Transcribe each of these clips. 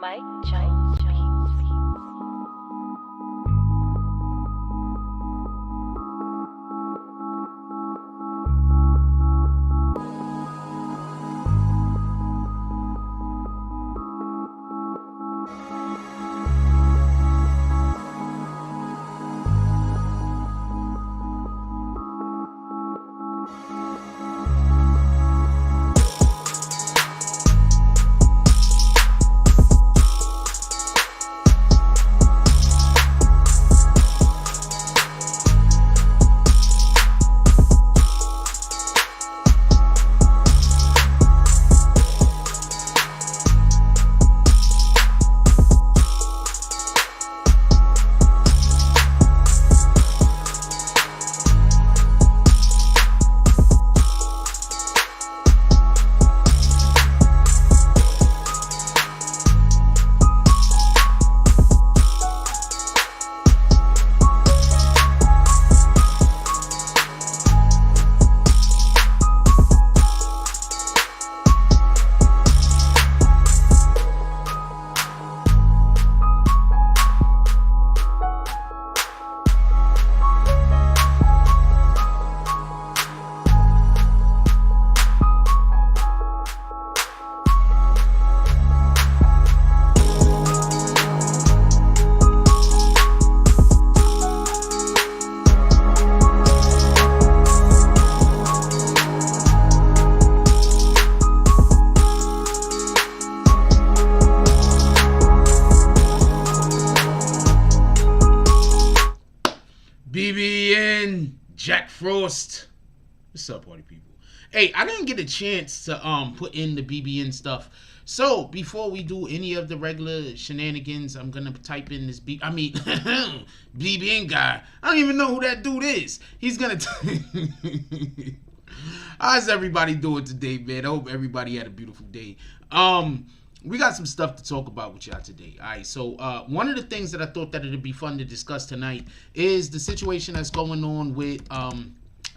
Mike Jones Beats. BBN, Jack Frost. What's up, party people? Hey, I didn't get a chance to put in the BBN stuff. So before we do any of the regular shenanigans, I'm gonna type in this BBN guy. I don't even know who that dude is. He's gonna. How's everybody doing today, man? I hope everybody had a beautiful day. We got some stuff to talk about with y'all today. All right, so one of the things that I thought that it'd be fun to discuss tonight is the situation that's going on with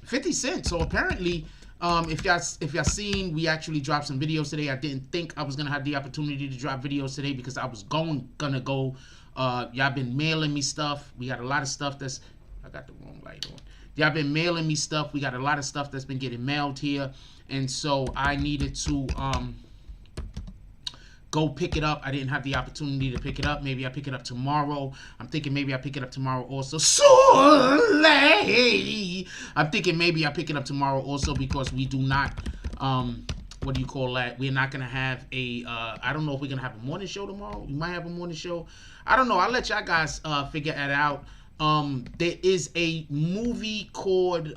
50 Cent. So apparently, if y'all seen, we actually dropped some videos today. I didn't think I was gonna have the opportunity to drop videos today because I was gonna go. Y'all been mailing me stuff. We got a lot of stuff that's. I got the wrong light on. Y'all been mailing me stuff. We got a lot of stuff that's been getting mailed here, and so I needed to go pick it up. I didn't have the opportunity to pick it up. Maybe I pick it up tomorrow. I'm thinking maybe I pick it up tomorrow also. So late. I'm thinking maybe I pick it up tomorrow also because we do not, what do you call that? We're not going to have a, I don't know if we're going to have a morning show tomorrow. We might have a morning show. I don't know. I'll let y'all guys figure that out. There is a movie called,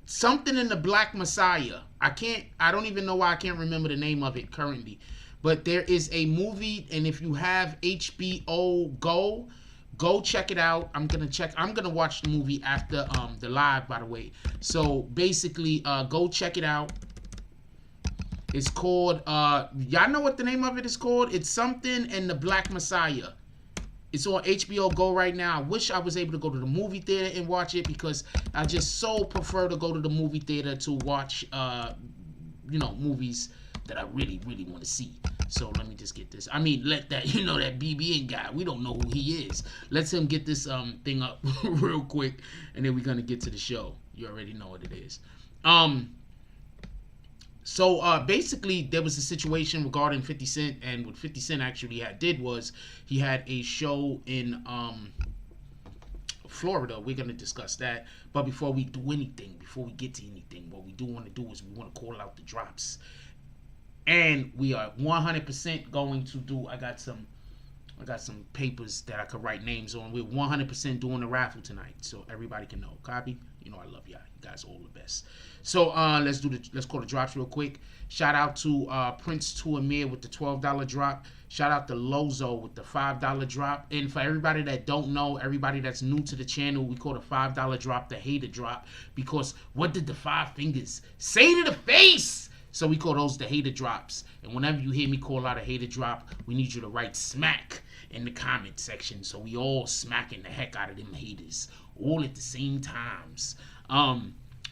something in the Black Messiah. I don't even know why I can't remember the name of it currently. But there is a movie, and if you have HBO go check it out. I'm gonna watch the movie after the live, by the way. So basically, go check it out. It's called y'all know what the name of it is called? It's something in the Black Messiah. It's on HBO Go right now. I wish I was able to go to the movie theater and watch it because I just so prefer to go to the movie theater to watch, movies that I really, really want to see. So let me just get this. I mean, let that, that BBN guy, we don't know who he is. Let's him get this thing up real quick, and then we're going to get to the show. You already know what it is. So basically, there was a situation regarding 50 Cent, and what 50 Cent actually did was he had a show in Florida. We're going to discuss that. But before we do anything, before we get to anything, what we do want to do is we want to call out the drops. And we are 100% going to do, I got some papers that I could write names on. We're 100% doing the raffle tonight, so everybody can know. Copy? I love y'all. You guys are all the best. So let's call the drops real quick. Shout out to Prince to Amir with the $12 drop. Shout out to Lozo with the $5 drop. And for everybody that don't know, everybody that's new to the channel, we call the $5 drop the hater drop, because what did the 5 fingers say to the face? So we call those the hater drops. And whenever you hear me call out a hater drop, we need you to write smack in the comment section, so we all smacking the heck out of them haters all at the same times.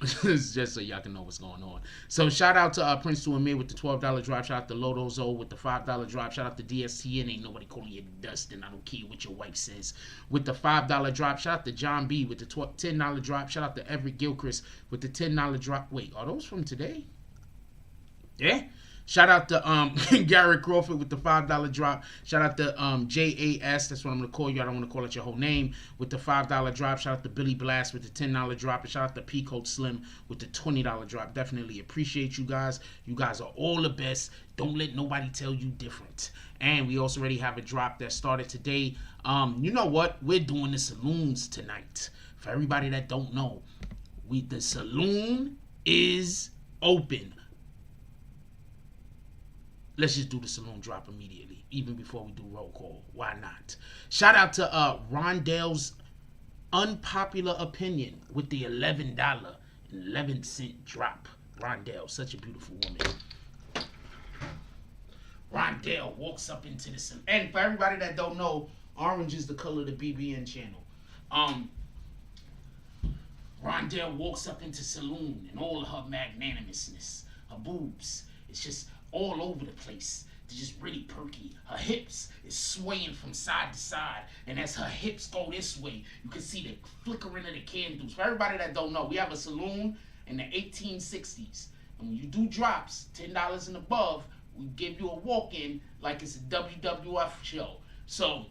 Just so y'all can know what's going on. So shout out to Prince to Amir with the $12 drop. Shout out to Lodo Zo with the $5 drop. Shout out to DSTN. Ain't nobody calling you Dustin. I don't care what your wife says. With the $5 drop. Shout out to John B with the $10 drop. Shout out to Everett Gilchrist with the $10 drop. Wait, are those from today? Yeah. Shout out to Garrett Crawford with the $5 drop. Shout out to JAS, that's what I'm going to call you. I don't want to call it your whole name, with the $5 drop. Shout out to Billy Blast with the $10 drop. And shout out to P Code Slim with the $20 drop. Definitely appreciate you guys. You guys are all the best. Don't let nobody tell you different. And we also already have a drop that started today. You know what? We're doing the saloons tonight. For everybody that don't know, the saloon is open. Let's just do the saloon drop immediately, even before we do roll call. Why not? Shout out to Rondell's unpopular opinion with the $11.11 drop. Rondell, such a beautiful woman. Rondell walks up into the saloon. And for everybody that don't know, orange is the color of the BBN channel. Rondell walks up into saloon and all of her magnanimousness, her boobs, it's just all over the place. They're just really perky. Her hips is swaying from side to side, and as her hips go this way, you can see the flickering of the candles. For everybody that don't know, we have a saloon in the 1860s, and when you do drops, $10 and above, we give you a walk-in like it's a WWF show. So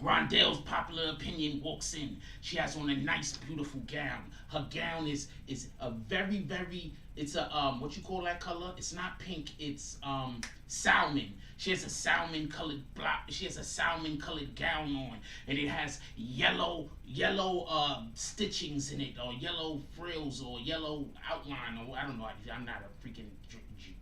Rondell's popular opinion walks in. She has on a nice, beautiful gown. Her gown is a very, very, it's a, what you call that color? It's not pink, it's salmon. She has a salmon colored gown on, and it has yellow stitchings in it, or yellow frills, or yellow outline, or I don't know, I'm not a freaking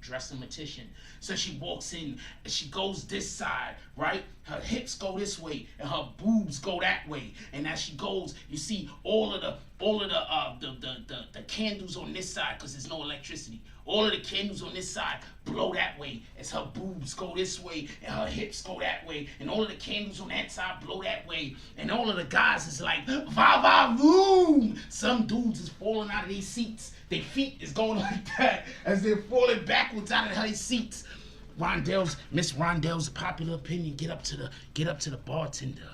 dressmatician. So she walks in and she goes this side, right? Her hips go this way and her boobs go that way. And as she goes, you see all of the candles on this side, because there's no electricity. All of the candles on this side blow that way as her boobs go this way and her hips go that way. And all of the candles on that side blow that way. And all of the guys is like, va va voom. Some dudes is falling out of their seats. Their feet is going like that as they're falling backwards out of their seats. Miss Rondell's popular opinion. Get up to the bartender.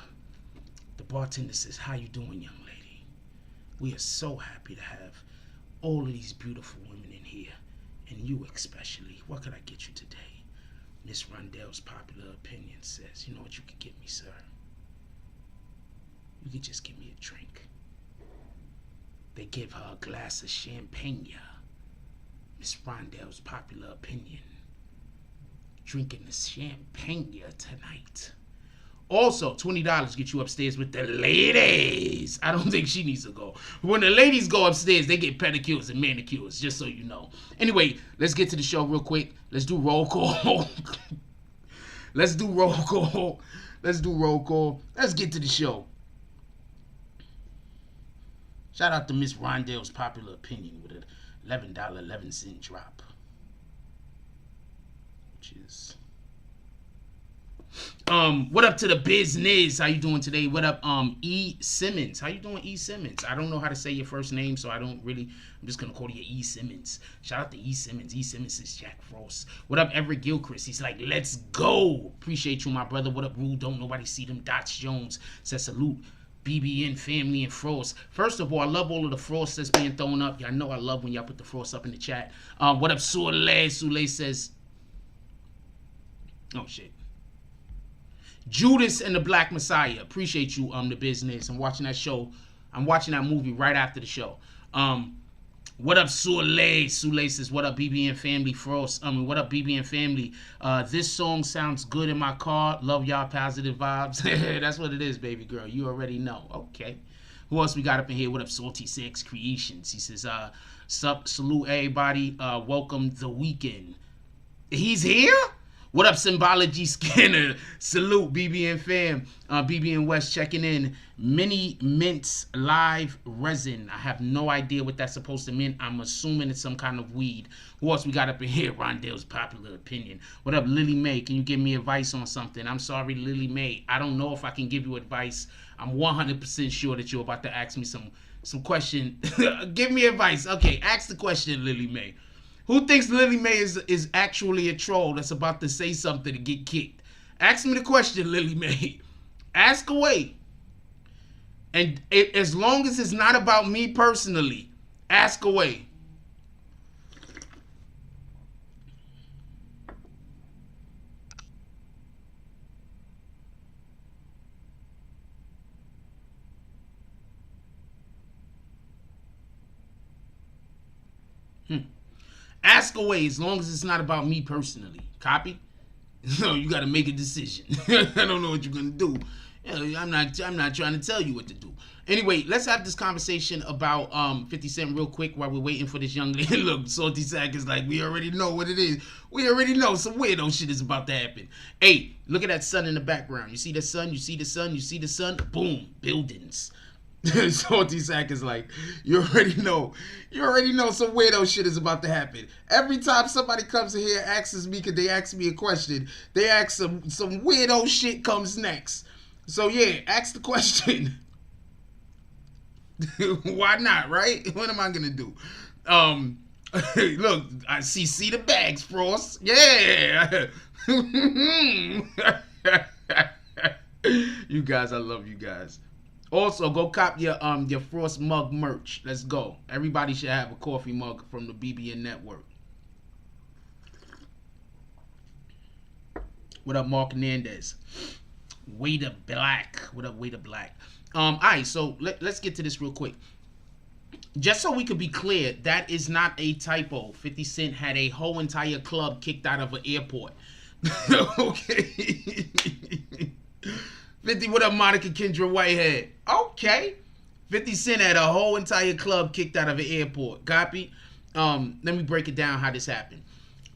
The bartender says, "How you doing, young lady? We are so happy to have all of these beautiful women in here, and you especially. What could I get you today?" Miss Rondell's popular opinion says, "You know what you could get me, sir? You could just give me a drink." They give her a glass of champagne. Miss Rondell's popular opinion. Drinking the champagne tonight. Also, $20 get you upstairs with the ladies. I don't think she needs to go. When the ladies go upstairs, they get pedicures and manicures, just so you know. Anyway, let's get to the show real quick. Let's do roll call. Let's do roll call. Let's get to the show. Shout out to Miss Rondell's popular opinion with an $11.11 drop. Which is... what up to the business? How you doing today? What up, E. Simmons? How you doing, E. Simmons? I don't know how to say your first name, so I'm just gonna call you E. Simmons. Shout out to E. Simmons. E. Simmons is Jack Frost. What up, Everett Gilchrist? He's like, let's go. Appreciate you, my brother. What up, Rule? Don't nobody see them dots. Jones says salute. BBN family and Frost. First of all, I love all of the Frost that's being thrown up. Y'all know I love when y'all put the Frost up in the chat. What up, Soleil? Soleil says, oh shit. Judas and the Black Messiah. Appreciate you, the business. I'm watching that show. I'm watching that movie right after the show. What up, Soleil? Soleil says, what up, BBN family? Frost. What up, BBN family? This song sounds good in my car. Love y'all, positive vibes. That's what it is, baby girl. You already know. Okay. Who else we got up in here? What up, Salty Sex Creations? He says, salute everybody. Welcome the weekend. He's here? What up, Symbology Scanner? Salute, BBN fam. BBN West checking in. Mini Mints Live Resin. I have no idea what that's supposed to mean. I'm assuming it's some kind of weed. Who else we got up in here? Rondell's popular opinion. What up, Lily Mae? Can you give me advice on something? I'm sorry, Lily Mae. I don't know if I can give you advice. I'm 100% sure that you're about to ask me some some question. Give me advice. Okay, ask the question, Lily Mae. Who thinks Lily Mae is actually a troll that's about to say something to get kicked? Ask me the question, Lily Mae. Ask away. And as long as it's not about me personally, ask away. Ask away as long as it's not about me personally. Copy? So you got to make a decision. I don't know what you're gonna do. I'm not trying to tell you what to do. Anyway, let's have this conversation about 50 Cent real quick while we're waiting for this young lady. Look, Salty Sack is like, we already know what it is. We already know some weirdo shit is about to happen. Hey, look at that sun in the background. You see the sun? You see the sun? You see the sun? Boom, buildings. Salty Sack is like, you already know some weirdo shit is about to happen. Every time somebody comes in here and asks me, could they ask me a question, they ask some weirdo shit comes next. So yeah, ask the question. Why not, right? What am I gonna do? Look, I see the bags, Frost. Yeah. You guys, I love you guys. Also, go cop your Frost mug merch. Let's go. Everybody should have a coffee mug from the BBN Network. What up, Mark Hernandez? Waiter Black. What up, Waiter Black? Alright, so let's get to this real quick. Just so we could be clear, that is not a typo. 50 Cent had a whole entire club kicked out of an airport. Okay. 50, what up, Monica Kendra Whitehead? Okay. 50 Cent had a whole entire club kicked out of an airport. Copy? Let me break it down how this happened.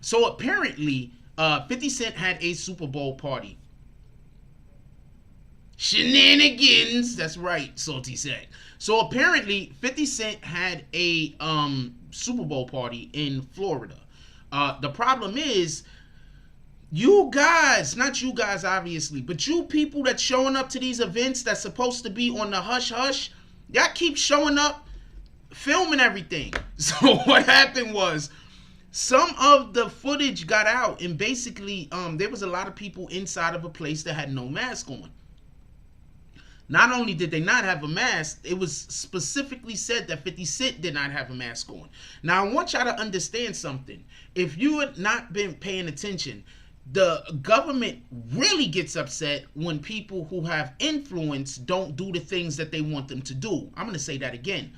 So apparently, 50 Cent had a Super Bowl party. Shenanigans. That's right, Salty Sack. So apparently, 50 Cent had a Super Bowl party in Florida. The problem is, you guys, not you guys obviously, but you people that's showing up to these events that's supposed to be on the hush-hush, y'all keep showing up, filming everything. So what happened was, some of the footage got out, and basically, there was a lot of people inside of a place that had no mask on. Not only did they not have a mask, it was specifically said that 50 Cent did not have a mask on. Now, I want y'all to understand something. If you had not been paying attention, the government really gets upset when people who have influence don't do the things that they want them to do. I'm going to say that again.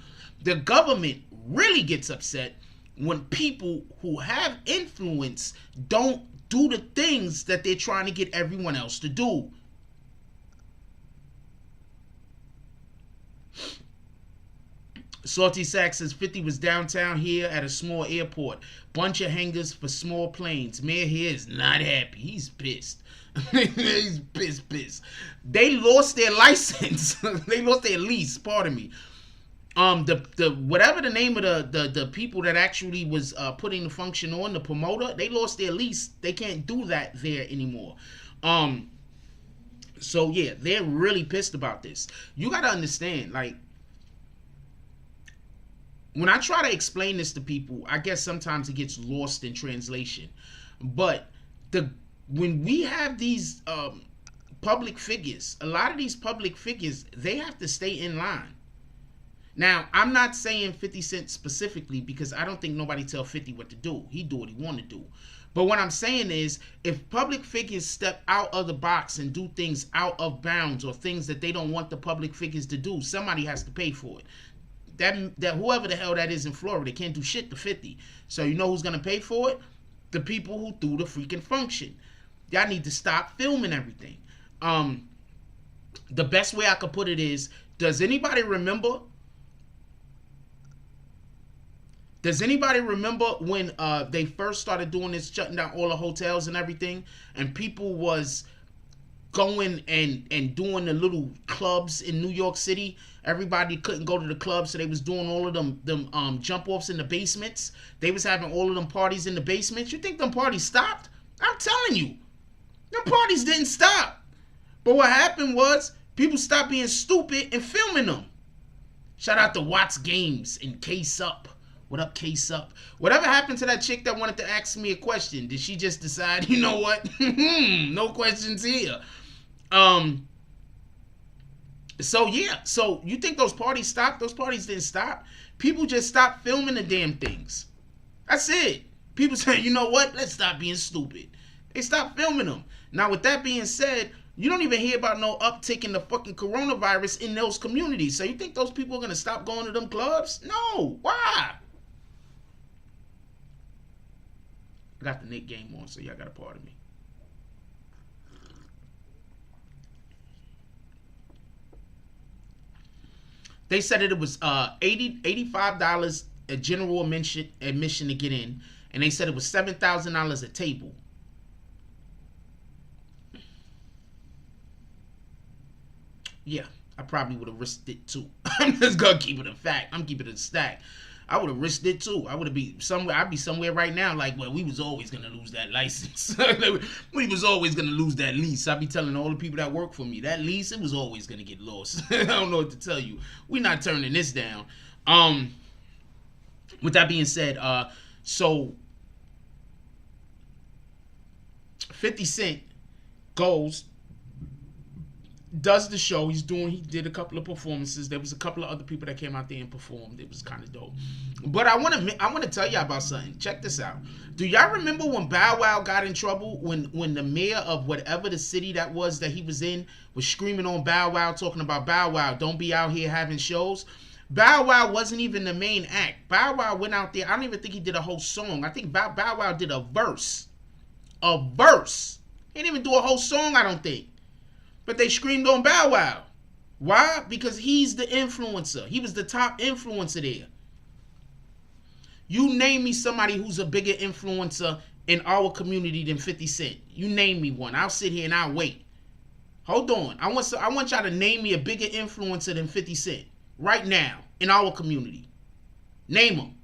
The government really gets upset when people who have influence don't do the things that they're trying to get everyone else to do. Salty Sack says 50 was downtown here at a small airport. Bunch of hangars for small planes. Mayor here is not happy. He's pissed. He's pissed. They lost their license. They lost their lease, pardon me. The whatever the name of the people that actually was putting the function on, the promoter, they lost their lease. They can't do that there anymore. So yeah, they're really pissed about this. You gotta understand, like, when I try to explain this to people, I guess sometimes it gets lost in translation. But when we have these public figures, a lot of these public figures, they have to stay in line. Now, I'm not saying 50 Cent specifically because I don't think nobody tell 50 what to do. He do what he want to do. But what I'm saying is, if public figures step out of the box and do things out of bounds or things that they don't want the public figures to do, somebody has to pay for it. That whoever the hell that is in Florida can't do shit to 50. So you know who's going to pay for it? The people who threw the freaking function. Y'all need to stop filming everything. The best way I could put it is, does anybody remember when they first started doing this, shutting down all the hotels and everything, and people was going and doing the little clubs in New York City? Everybody couldn't go to the club, so they was doing all of them jump offs in the basements. They was having all of them parties in the basements. You think them parties stopped? I'm telling you, them parties didn't stop. But what happened was, people stopped being stupid and filming them. Shout out to Watts Games and Case Up. What up, Case Up? Whatever happened to that chick that wanted to ask me a question? Did she just decide, you know what? No questions here. So yeah, so you think those parties stopped? Those parties didn't stop. People just stopped filming the damn things. That's it. People saying, you know what? Let's stop being stupid. They stopped filming them. Now, with that being said, you don't even hear about no uptick in the fucking coronavirus in those communities. So you think those people are going to stop going to them clubs? No. Why? I got the Nick game on, so y'all got a part of me. They said that it was $85 a general admission to get in, and they said it was $7,000 a table. Yeah, I probably would have risked it too. I'm just gonna keep it a fact. I'm keeping it a stack. I would have risked it too. I would have been somewhere. I'd be somewhere right now like, well, we was always gonna lose that license. We was always gonna lose that lease. I'd be telling all the people that work for me, that lease, it was always gonna get lost. I don't know what to tell you. We're not turning this down. With that being said, so 50 Cent goes, does the show. He did a couple of performances. There was a couple of other people that came out there and performed. It was kind of dope. But I want to tell y'all about something. Check this out. Do y'all remember when Bow Wow got in trouble when the mayor of whatever the city that was that he was in was screaming on Bow Wow, talking about Bow Wow, don't be out here having shows? Bow Wow wasn't even the main act. Bow Wow went out there. I don't even think he did a whole song. I think Bow Wow did a verse. A verse. He didn't even do a whole song, I don't think. But they screamed on Bow Wow. Why? Because he's the influencer. He was the top influencer there. You name me somebody who's a bigger influencer in our community than 50 Cent. You name me one. I'll sit here and I'll wait. Hold on. I want y'all to name me a bigger influencer than 50 Cent. Right now, in our community. Name them.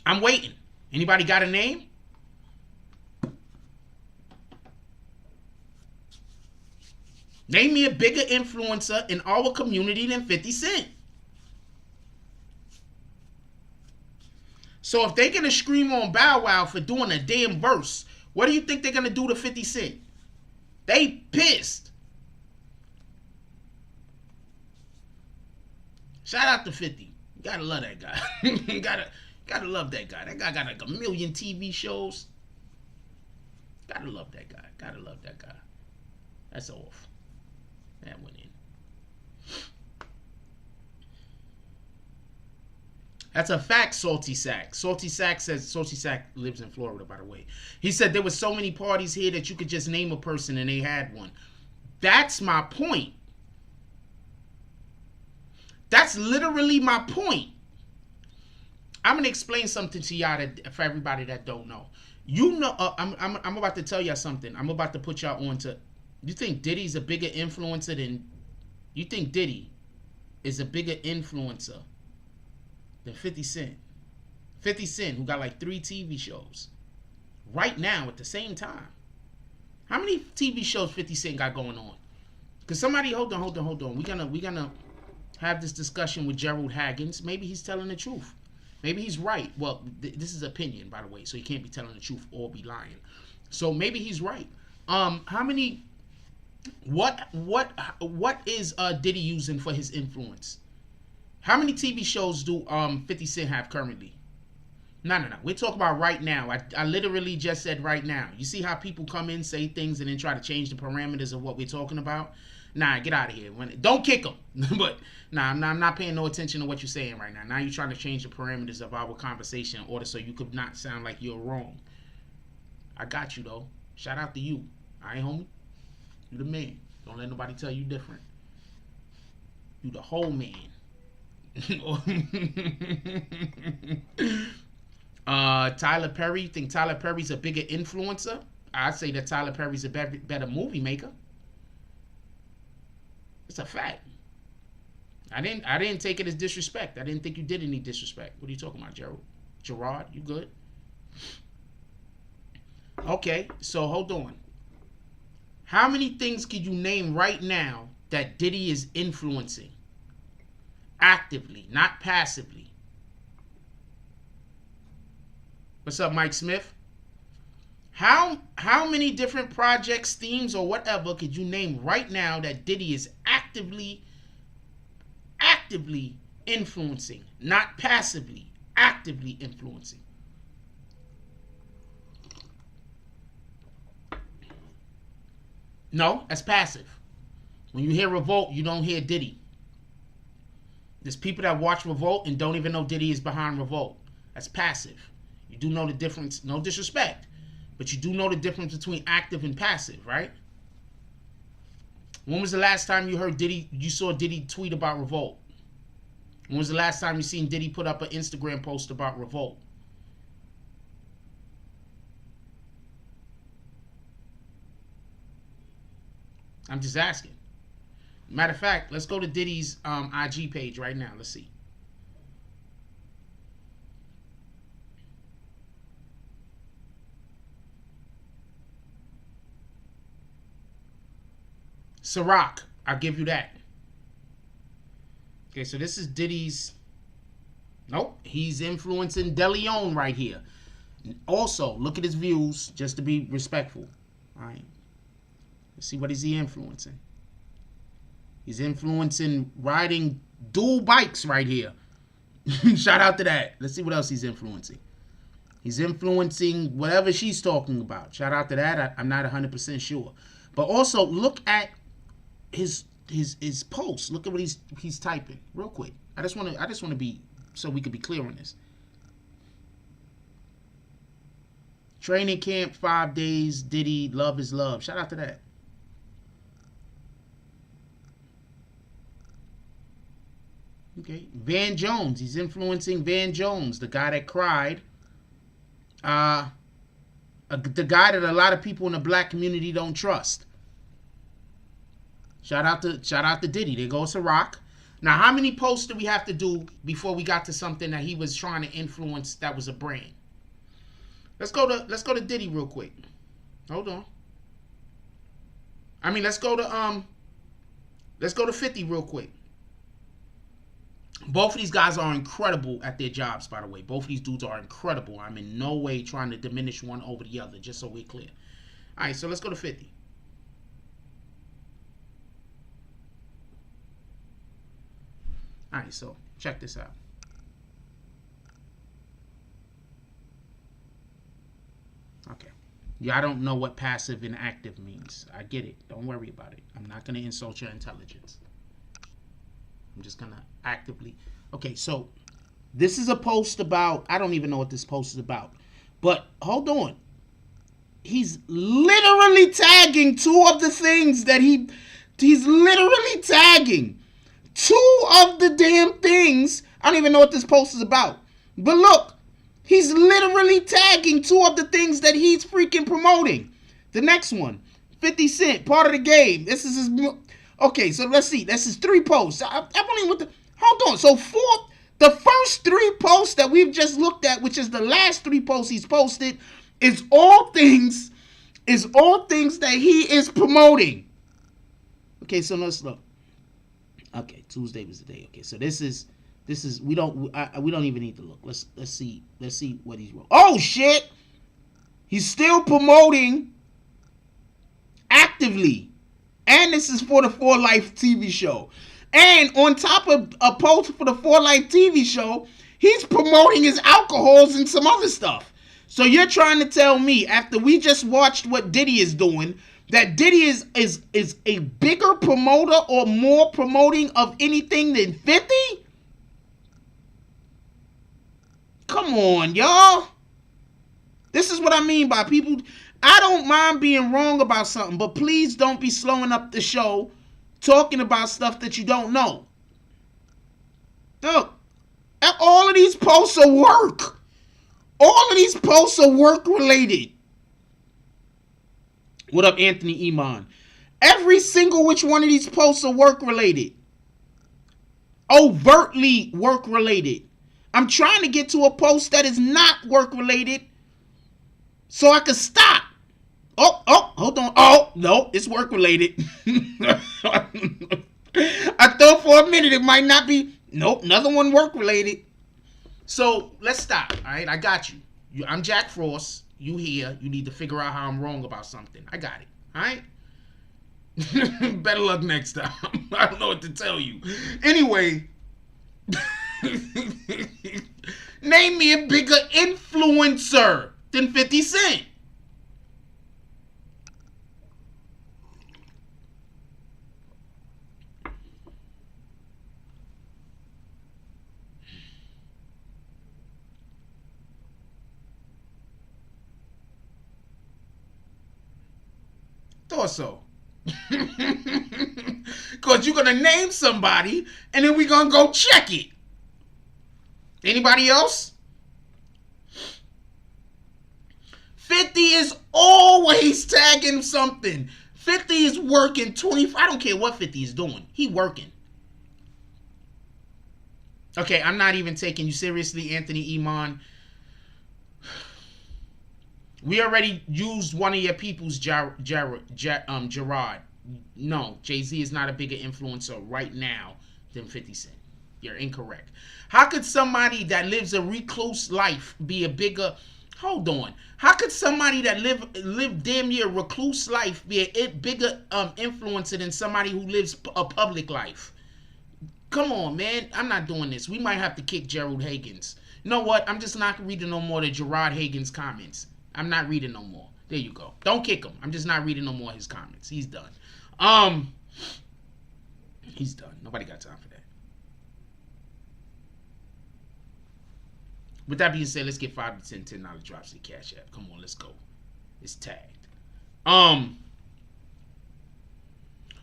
I'm waiting. Anybody got a name? Name me a bigger influencer in our community than 50 Cent. So if they're going to scream on Bow Wow for doing a damn verse, what do you think they're going to do to 50 Cent? They pissed. Shout out to 50. You gotta love that guy. You gotta love that guy. That guy got like 1 million TV shows. Gotta love that guy. Gotta love that guy. That's off. That went in. That's a fact, Salty Sack. Salty Sack says, Salty Sack lives in Florida, by the way. He said there were so many parties here that you could just name a person and they had one. That's my point. That's literally my point. I'm going to explain something to y'all for everybody that don't know. You know, I'm about to tell y'all something. I'm about to put y'all on to, you think Diddy's a bigger influencer than, you think Diddy is a bigger influencer than 50 Cent. 50 Cent, who got like 3 TV shows right now at the same time. How many TV shows 50 Cent got going on? Because somebody, hold on. We're gonna have this discussion with Gerald Haggins. Maybe he's telling the truth. Maybe he's right. Well, this is opinion, by the way, so he can't be telling the truth or be lying. So maybe he's right. How many? What is Diddy using for his influence? How many TV shows do 50 Cent have currently? No. We're talking about right now. I literally just said right now. You see how people come in, say things, and then try to change the parameters of what we're talking about? Nah, get out of here. Don't kick them. But nah, I'm not paying no attention to what you're saying right now. Now you're trying to change the parameters of our conversation in order so you could not sound like you're wrong. I got you, though. Shout out to you. All right, homie? You the man. Don't let nobody tell you different. You the whole man. Tyler Perry. You think Tyler Perry's a bigger influencer? I'd say that Tyler Perry's a better movie maker. It's a fact. I didn't take it as disrespect. I didn't think you did any disrespect. What are you talking about, Gerald? Gerard, you good? Okay, so hold on. How many things could you name right now that Diddy is influencing? Actively, not passively. What's up, Mike Smith? How many different projects, themes, or whatever could you name right now that Diddy is actively influencing, not passively, actively influencing? No, that's passive. When you hear Revolt, you don't hear Diddy. There's people that watch Revolt and don't even know Diddy is behind Revolt. That's passive. You do know the difference. No disrespect, but you do know the difference between active and passive, right? When was the last time you heard Diddy? You saw Diddy tweet about Revolt? When was the last time you seen Diddy put up an Instagram post about Revolt? I'm just asking. Matter of fact, let's go to Diddy's IG page right now. Let's see. Ciroc, I'll give you that. Okay, so this is Diddy's. Nope, he's influencing DeLeon right here. Also, look at his views, just to be respectful. All right. Let's see what is he influencing. He's influencing riding dual bikes right here. Shout out to that. Let's see what else he's influencing. He's influencing whatever she's talking about. Shout out to that. I'm not 100% sure. But also, look at his posts. Look at what he's typing real quick. I just want to be, so we could be clear on this. Training camp, 5 days, Diddy, love is love. Shout out to that. Okay, Van Jones. He's influencing Van Jones, the guy that cried. The guy that a lot of people in the black community don't trust. Shout out to Diddy. There goes Ciroc. Now, how many posts do we have to do before we got to something that he was trying to influence that was a brand? Let's go to Diddy real quick. Hold on. I mean, let's go to 50 real quick. Both of these guys are incredible at their jobs, by the way. Both of these dudes are incredible. I'm in no way trying to diminish one over the other, just so we're clear. All right, so let's go to 50. All right, so check this out. Okay. Yeah, I don't know what passive and active means. I get it. Don't worry about it. I'm not going to insult your intelligence. I'm just going to actively. Okay, so this is a post about, I don't even know what this post is about. But hold on. He's literally tagging two of the things that he's literally tagging two of the damn things. I don't even know what this post is about. But look, he's literally tagging two of the things that he's freaking promoting. The next one, 50 Cent, part of the game. This is his. Okay, so let's see. This is 3 posts. I don't even what the. Hold on. So the first 3 posts that we've just looked at, which is the last 3 posts he's posted, is all things that he is promoting. Okay, so let's look. Okay, Tuesday was the day. Okay, so this is we don't even need to look. Let's see what he's wrote. Oh shit! He's still promoting actively. And this is for the 4 Life TV show. And on top of a post for the 4 Life TV show, he's promoting his alcohols and some other stuff. So you're trying to tell me, after we just watched what Diddy is doing, that Diddy is a bigger promoter or more promoting of anything than 50? Come on, y'all. This is what I mean by people. I don't mind being wrong about something, but please don't be slowing up the show talking about stuff that you don't know. Look, all of these posts are work. All of these posts are work related. What up, Anthony Iman? Every single which one of these posts are work related. Overtly work related. I'm trying to get to a post that is not work related so I can stop. hold on. Oh, no, it's work related. I thought for a minute it might not be. Nope, another one work related. So let's stop. All right, I got you. I'm Jack Frost. You here. You need to figure out how I'm wrong about something. I got it. All right? Better luck next time. I don't know what to tell you. Anyway, name me a bigger influencer than 50 Cent. Thought so. Because you're going to name somebody and then we're going to go check it. Anybody else? 50 is always tagging something. 50 is working 20. I don't care what 50 is doing. He working. Okay, I'm not even taking you seriously, Anthony Iman. We already used one of your people's Gerard. No, Jay-Z is not a bigger influencer right now than 50 Cent. You're incorrect. How could somebody that lives a recluse life be a bigger... Hold on. How could somebody that live damn near a recluse life be a bigger influencer than somebody who lives a public life? Come on, man. I'm not doing this. We might have to kick Gerald Higgins. You know what? I'm just not reading no more of Gerard Higgins' comments. I'm not reading no more. There you go. Don't kick him. I'm just not reading no more of his comments. He's done. He's done. Nobody got time for that. With that being said, let's get 5 to 10 $10 drops to the Cash App. Come on, let's go. It's tagged.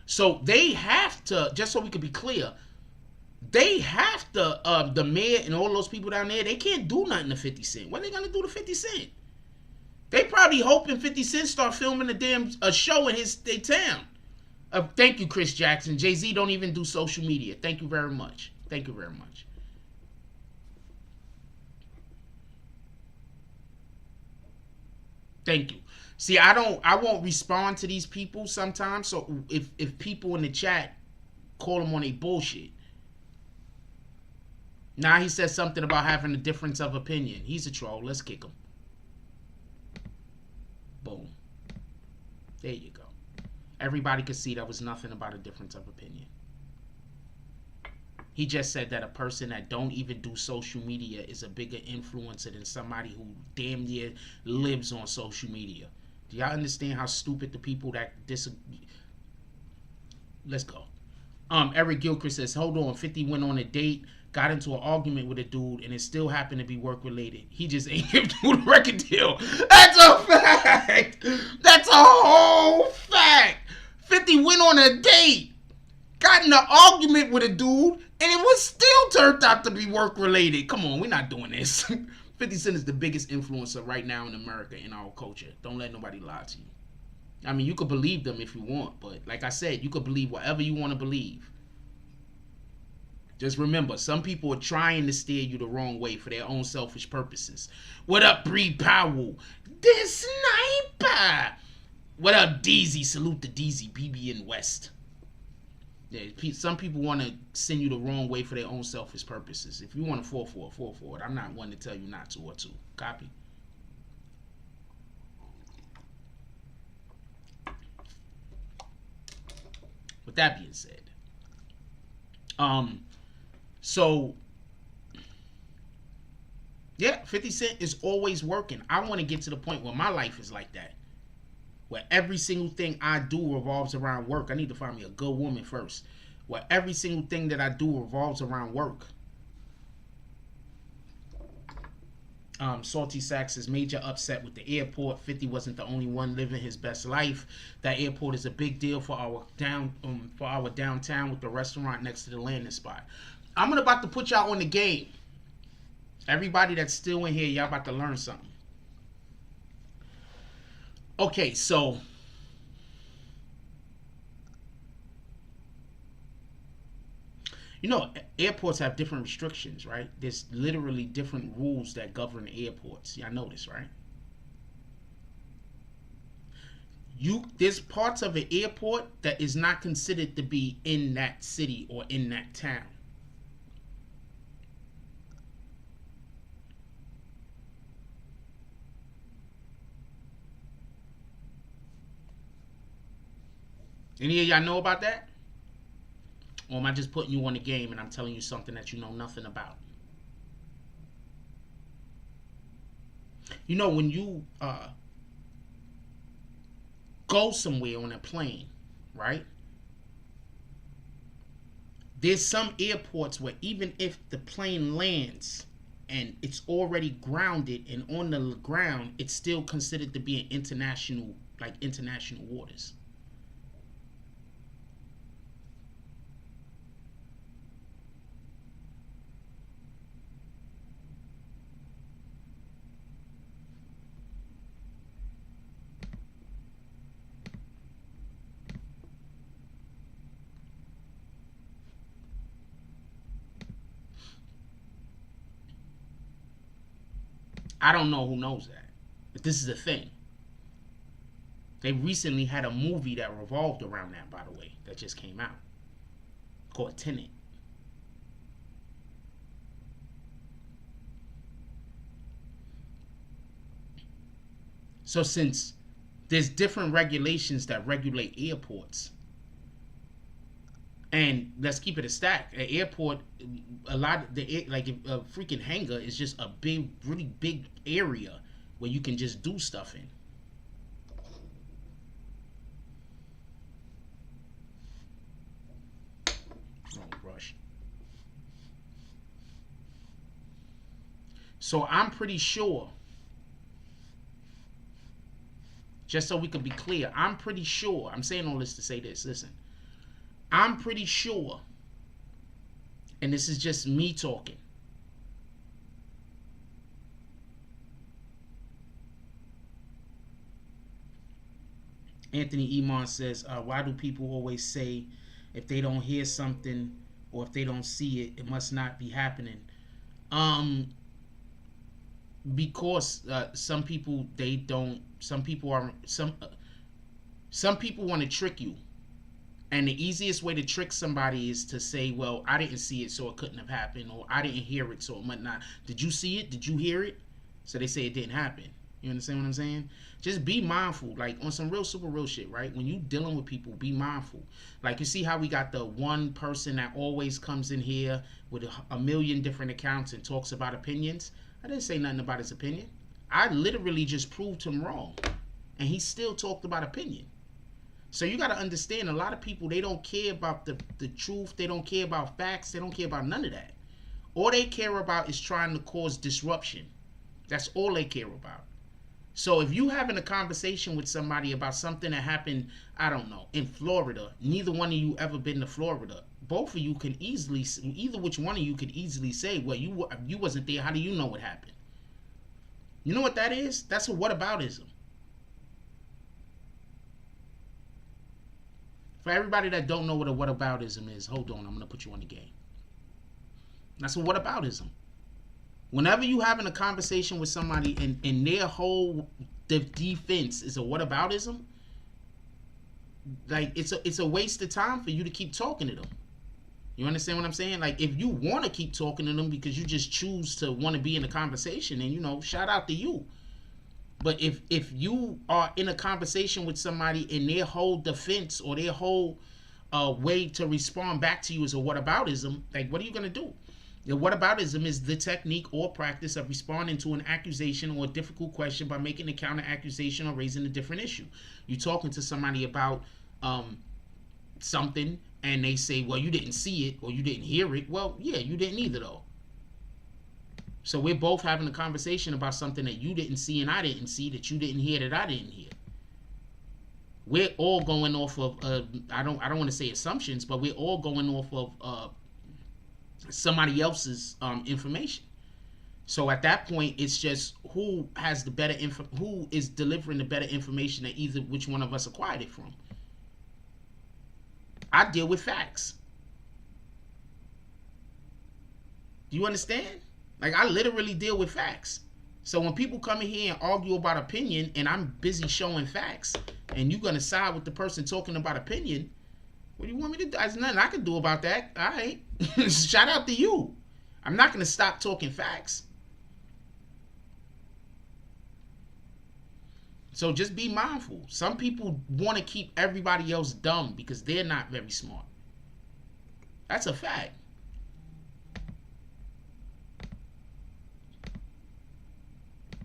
So they have to, just so we could be clear, they have to, the mayor and all those people down there, they can't do nothing to 50 Cent. What are they going to do to 50 Cent? They probably hoping 50 Cent start filming a show in their town. Thank you, Chris Jackson. Jay-Z don't even do social media. Thank you very much. Thank you very much. Thank you. See, I won't respond to these people sometimes. So if people in the chat call them on a bullshit. Now he says something about having a difference of opinion. He's a troll. Let's kick him. Boom. There you go. Everybody could see that was nothing about a difference of opinion. He just said that a person that don't even do social media is a bigger influencer than somebody who damn near lives on social media. Do y'all understand how stupid the people that disagree? Let's go. Eric Gilchrist says, hold on, 50 went on a date, got into an argument with a dude, and it still happened to be work related. He just ain't give dude a record deal. That's a fact. That's a whole fact. 50 went on a date, got in an argument with a dude, and it was still turned out to be work related. Come on, we're not doing this. 50 Cent is the biggest influencer right now in America in our culture. Don't let nobody lie to you. I mean, you could believe them if you want, but like I said, you could believe whatever you want to believe. Just remember, some people are trying to steer you the wrong way for their own selfish purposes. What up, Bree Powell? The sniper. What up, DZ? Salute to DZ, BB in West. Yeah, some people want to send you the wrong way for their own selfish purposes. If you want to fall for it. I'm not one to tell you not to or to. Copy. With that being said, so yeah, 50 Cent is always working. I want to get to the point where my life is like that, where every single thing I do revolves around work. I need to find me a good woman first, where every single thing that I do revolves around work. Salty Sacks is major upset with the airport. 50 wasn't the only one living his best life. That airport is a big deal for our downtown with the restaurant next to the landing spot. I'm about to put y'all on the game. Everybody that's still in here, y'all about to learn something. Okay, so you know, airports have different restrictions, right? There's literally different rules that govern airports. Y'all know this, right? There's parts of an airport that is not considered to be in that city or in that town. Any of y'all know about that? Or am I just putting you on the game and I'm telling you something that you know nothing about? You know, when you go somewhere on a plane, right? There's some airports where even if the plane lands and it's already grounded and on the ground, it's still considered to be an international, like international waters. I don't know who knows that, but this is the thing. They recently had a movie that revolved around that, by the way, that just came out, called Tenet. So since there's different regulations that regulate airports, and let's keep it a stack. An airport, a lot of the like a freaking hangar is just a big, really big area where you can just do stuff in. Don't rush. So I'm pretty sure, just so we can be clear, I'm pretty sure. I'm saying all this to say this. Listen. I'm pretty sure, and this is just me talking, Anthony Iman says, why do people always say if they don't hear something or if they don't see it, it must not be happening? Because some people, they don't, some people want to trick you. And the easiest way to trick somebody is to say, well, I didn't see it, so it couldn't have happened. Or I didn't hear it, so it might not. Did you see it? Did you hear it? So they say it didn't happen. You understand what I'm saying? Just be mindful. Like on some real, super real shit, right? When you dealing with people, be mindful. Like you see how we got the one person that always comes in here with a million different accounts and talks about opinions. I didn't say nothing about his opinion. I literally just proved him wrong. And he still talked about opinion. So you got to understand, a lot of people, they don't care about the truth. They don't care about facts. They don't care about none of that. All they care about is trying to cause disruption. That's all they care about. So if you having a conversation with somebody about something that happened, I don't know, in Florida, neither one of you ever been to Florida. Both of you can easily, either which one of you could easily say, well, you wasn't there. How do you know what happened? You know what that is? That's a whataboutism. For everybody that don't know what a whataboutism is, hold on, I'm going to put you on the game. That's a whataboutism. Whenever you having a conversation with somebody and their whole defense is a whataboutism, like it's a waste of time for you to keep talking to them. You understand what I'm saying? Like if you want to keep talking to them because you just choose to want to be in a conversation, and you know, shout out to you. But if you are in a conversation with somebody and their whole defense or their whole way to respond back to you is a whataboutism, like what are you gonna do? The whataboutism is the technique or practice of responding to an accusation or a difficult question by making a counter accusation or raising a different issue. You're talking to somebody about something and they say, well, you didn't see it or you didn't hear it. Well, yeah, you didn't either though. So we're both having a conversation about something that you didn't see and I didn't see, that you didn't hear that I didn't hear. We're all going off of I don't want to say assumptions, but we're all going off of somebody else's information. So at that point, it's just who has the better who is delivering the better information that either which one of us acquired it from. I deal with facts. Do you understand? Like I literally deal with facts. So when people come in here and argue about opinion, and I'm busy showing facts, and you're gonna side with the person talking about opinion, what do you want me to do? There's nothing I can do about that. All right. Shout out to you. I'm not gonna stop talking facts. So just be mindful. Some people want to keep everybody else dumb because they're not very smart. That's a fact.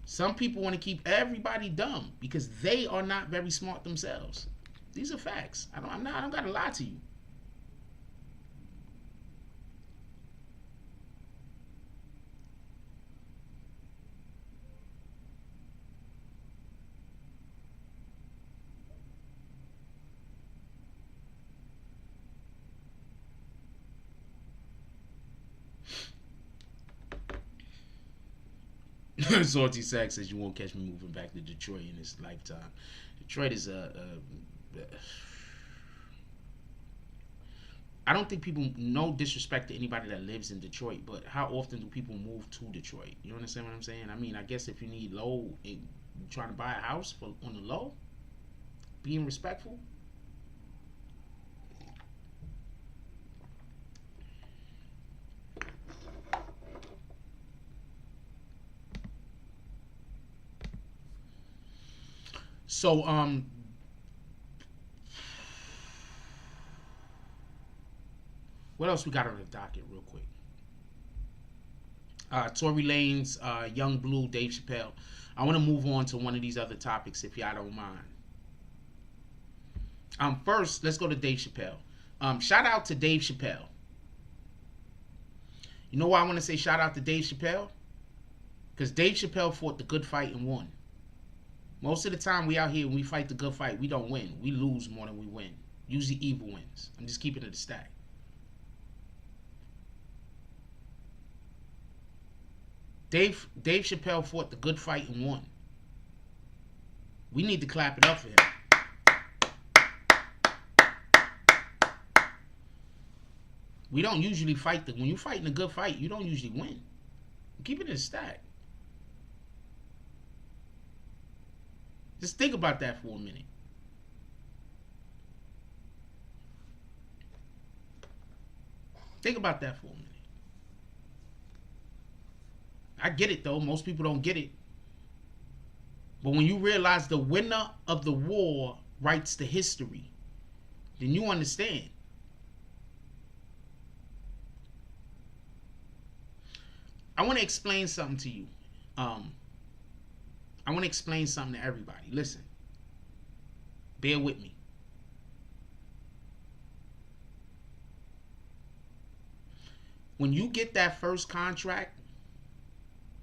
Some people want to keep everybody dumb because they are not very smart themselves. These are facts. I don't gotta lie to you. Salty Sack says you won't catch me moving back to Detroit in this lifetime. Detroit is I don't think people, no disrespect to anybody that lives in Detroit, but how often do people move to Detroit? You understand what I'm saying? I mean, I guess if you need low and trying to buy a house for on the low, being respectful. So what else we got on the docket real quick? Tory Lanez, Young Blue, Dave Chappelle. I want to move on to one of these other topics if y'all don't mind. First, let's go to Dave Chappelle. Shout out to Dave Chappelle. You know why I want to say shout out to Dave Chappelle? Because Dave Chappelle fought the good fight and won. Most of the time we out here, when we fight the good fight, we don't win. We lose more than we win. Usually evil wins. I'm just keeping it a stack. Dave Chappelle fought the good fight and won. We need to clap it up for him. We don't usually fight when you fight in a good fight, you don't usually win. Keep it in a stack. Just think about that for a minute. Think about that for a minute. I get it though. Most people don't get it. But when you realize the winner of the war writes the history, then you understand. I want to explain something to you. I want to explain something to everybody. Listen. Bear with me. When you get that first contract,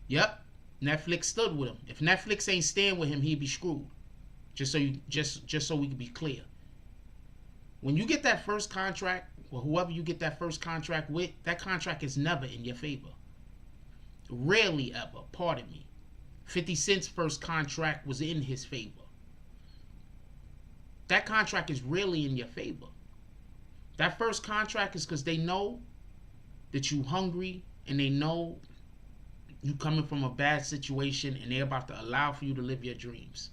yep, Netflix stood with him. If Netflix ain't stand with him, he'd be screwed. Just so we can be clear. When you get that first contract, or whoever you get that first contract with, that contract is never in your favor. Rarely ever, pardon me. 50 Cent's first contract was in his favor. That contract is rarely in your favor. That first contract is because they know that you hungry and they know you coming from a bad situation and they're about to allow for you to live your dreams.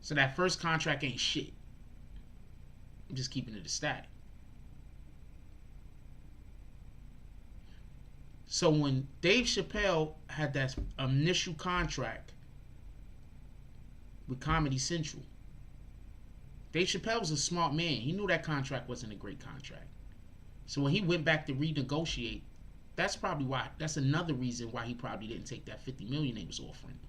So that first contract ain't shit. I'm just keeping it a stack. So when Dave Chappelle had that initial contract with Comedy Central, Dave Chappelle was a smart man. He knew that contract wasn't a great contract. So when he went back to renegotiate, that's probably why. That's another reason why he probably didn't take that $50 million they was offering.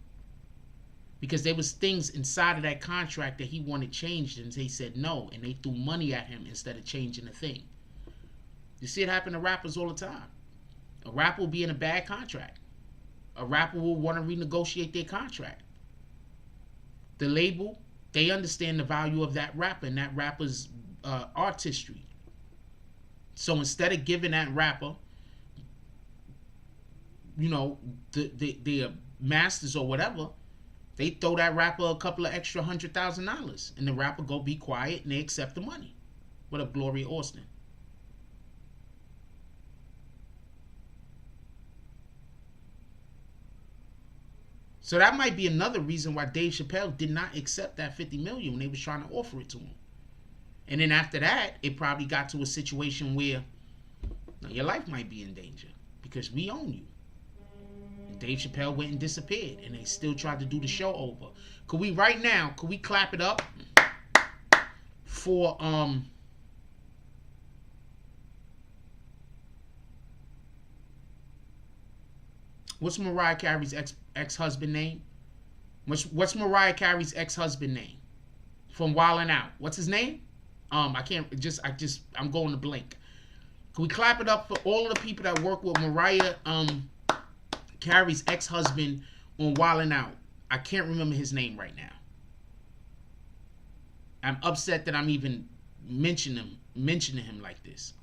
Because there was things inside of that contract that he wanted changed, and they said no, and they threw money at him instead of changing the thing. You see it happen to rappers all the time. A rapper will be in a bad contract. A rapper will want to renegotiate their contract. The label, they understand the value of that rapper and that rapper's artistry. So instead of giving that rapper, you know, the masters or whatever, they throw that rapper a couple of extra $100,000, and the rapper go be quiet and they accept the money. What up, Gloria Austin? So that might be another reason why Dave Chappelle did not accept that $50 million when they was trying to offer it to him. And then after that, it probably got to a situation where your life might be in danger because we own you. And Dave Chappelle went and disappeared, and they still tried to do the show over. Could we right now? Could we clap it up for what's Mariah Carey's ex-husband name? What's Mariah Carey's ex-husband name from Wildin' Out? What's his name? I'm going to blank. Can we clap it up for all of the people that work with Mariah Carey's ex-husband on Wildin' Out? I can't remember his name right now. I'm upset that I'm even mentioning him like this.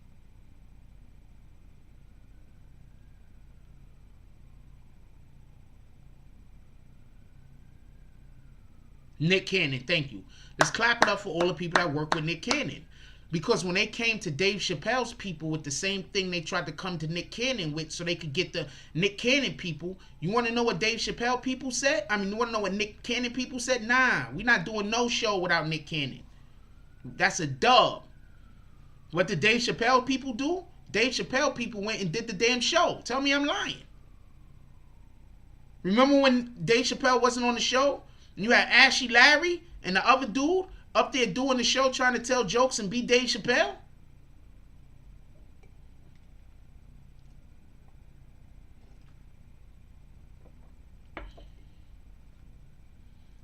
Nick Cannon, thank you. Let's clap it up for all the people that work with Nick Cannon. Because when they came to Dave Chappelle's people with the same thing they tried to come to Nick Cannon with so they could get the Nick Cannon people, you want to know what Dave Chappelle people said? You want to know what Nick Cannon people said? Nah, we're not doing no show without Nick Cannon. That's a dub. What did Dave Chappelle people do? Dave Chappelle people went and did the damn show. Tell me I'm lying. Remember when Dave Chappelle wasn't on the show? And you had Ashy Larry and the other dude up there doing the show trying to tell jokes and be Dave Chappelle?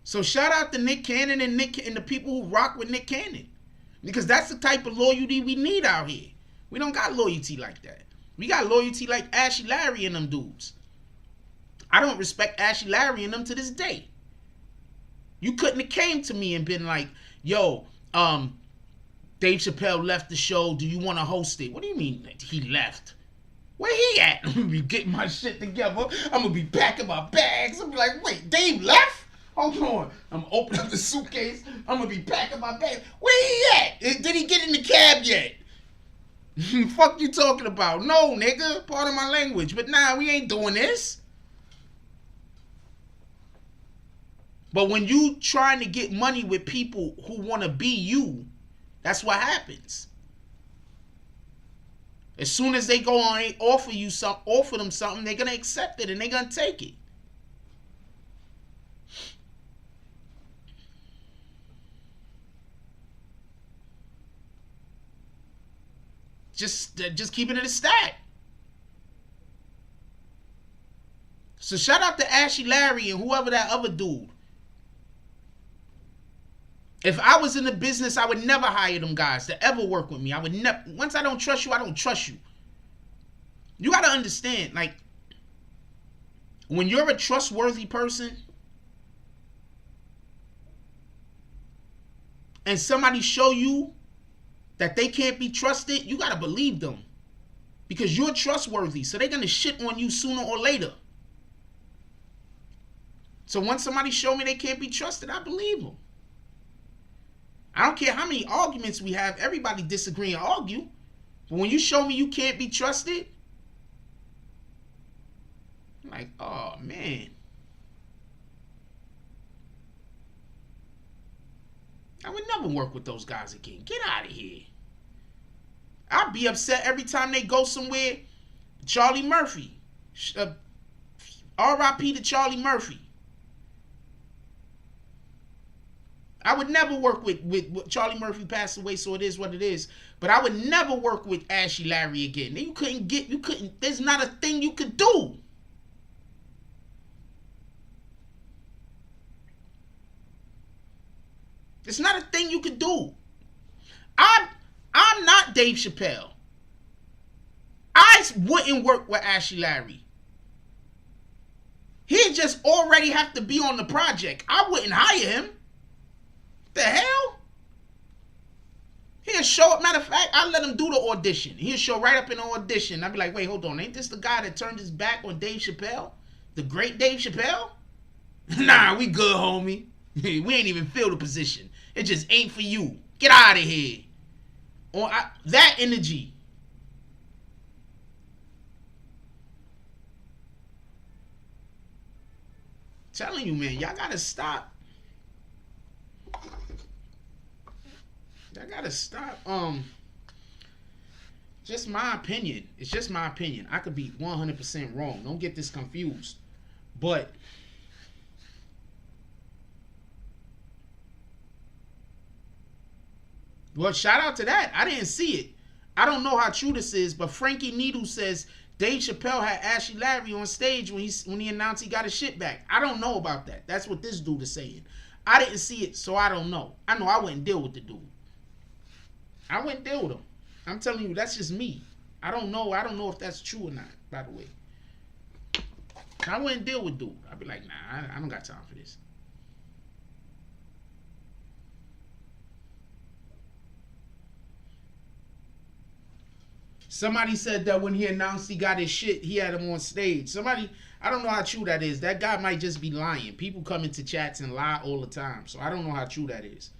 So shout out to Nick Cannon and the people who rock with Nick Cannon. Because that's the type of loyalty we need out here. We don't got loyalty like that. We got loyalty like Ashy Larry and them dudes. I don't respect Ashy Larry and them to this day. You couldn't have came to me and been like, yo, Dave Chappelle left the show. Do you want to host it? What do you mean he left? Where he at? I'm going to be getting my shit together. I'm going to be packing my bags. I'm like, wait, Dave left? Hold on. I'm going to open up the suitcase. I'm going to be packing my bags. Where he at? Did he get in the cab yet? Fuck you talking about? No, nigga. Part of my language. But nah, we ain't doing this. But when you trying to get money with people who want to be you, that's what happens. As soon as they go on and offer them something, they're going to accept it and they're going to take it. Just keeping it a stat. So shout out to Ashy Larry and whoever that other dude. If I was in the business, I would never hire them guys to ever work with me. I would never. Once I don't trust you, I don't trust you. You got to understand, like, when you're a trustworthy person and somebody show you that they can't be trusted, you got to believe them. Because you're trustworthy, so they're going to shit on you sooner or later. So once somebody show me they can't be trusted, I believe them. I don't care how many arguments we have. Everybody disagree and argue. But when you show me you can't be trusted, I'm like, oh, man. I would never work with those guys again. Get out of here. I'd be upset every time they go somewhere. Charlie Murphy. R.I.P. to Charlie Murphy. I would never work with Charlie Murphy passed away, so it is what it is. But I would never work with Ashy Larry again. There's not a thing you could do. It's not a thing you could do. I'm not Dave Chappelle. I wouldn't work with Ashy Larry. He'd just already have to be on the project. I wouldn't hire him. The hell? He'll show up. Matter of fact, I'll let him do the audition. He'll show right up in the audition. I'll be like, wait, hold on. Ain't this the guy that turned his back on Dave Chappelle? The great Dave Chappelle? Nah, we good, homie. We ain't even feel the position. It just ain't for you. Get out of here. That energy. telling you, man, y'all gotta stop. Y'all gotta stop. Just my opinion. It's just my opinion. I could be 100% wrong. Don't get this confused. But well, shout out to that. I didn't see it. I don't know how true this is, but Frankie Needle says Dave Chappelle had Ashley Larry on stage when he announced he got his shit back. I don't know about that. That's what this dude is saying. I didn't see it, so I don't know. I know I wouldn't deal with the dude. I wouldn't deal with him. I'm telling you, that's just me. I don't know. I don't know if that's true or not, by the way. I wouldn't deal with dude. I'd be like, nah, I don't got time for this. Somebody said that when he announced he got his shit, he had him on stage. Somebody, I don't know how true that is. That guy might just be lying. People come into chats and lie all the time. So I don't know how true that is.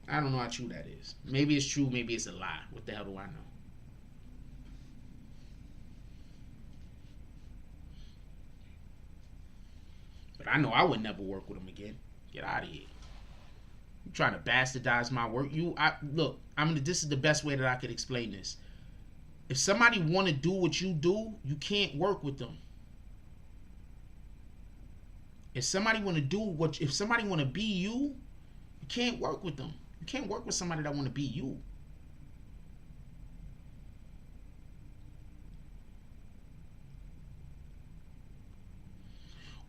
I don't know how true that is. Maybe it's true. Maybe it's a lie. What the hell do I know? But I know I would never work with him again. Get out of here. You trying to bastardize my work? Look. This is the best way that I could explain this. If somebody want to do what you do, you can't work with them. If somebody want to be you, you can't work with them. You can't work with somebody that want to be you.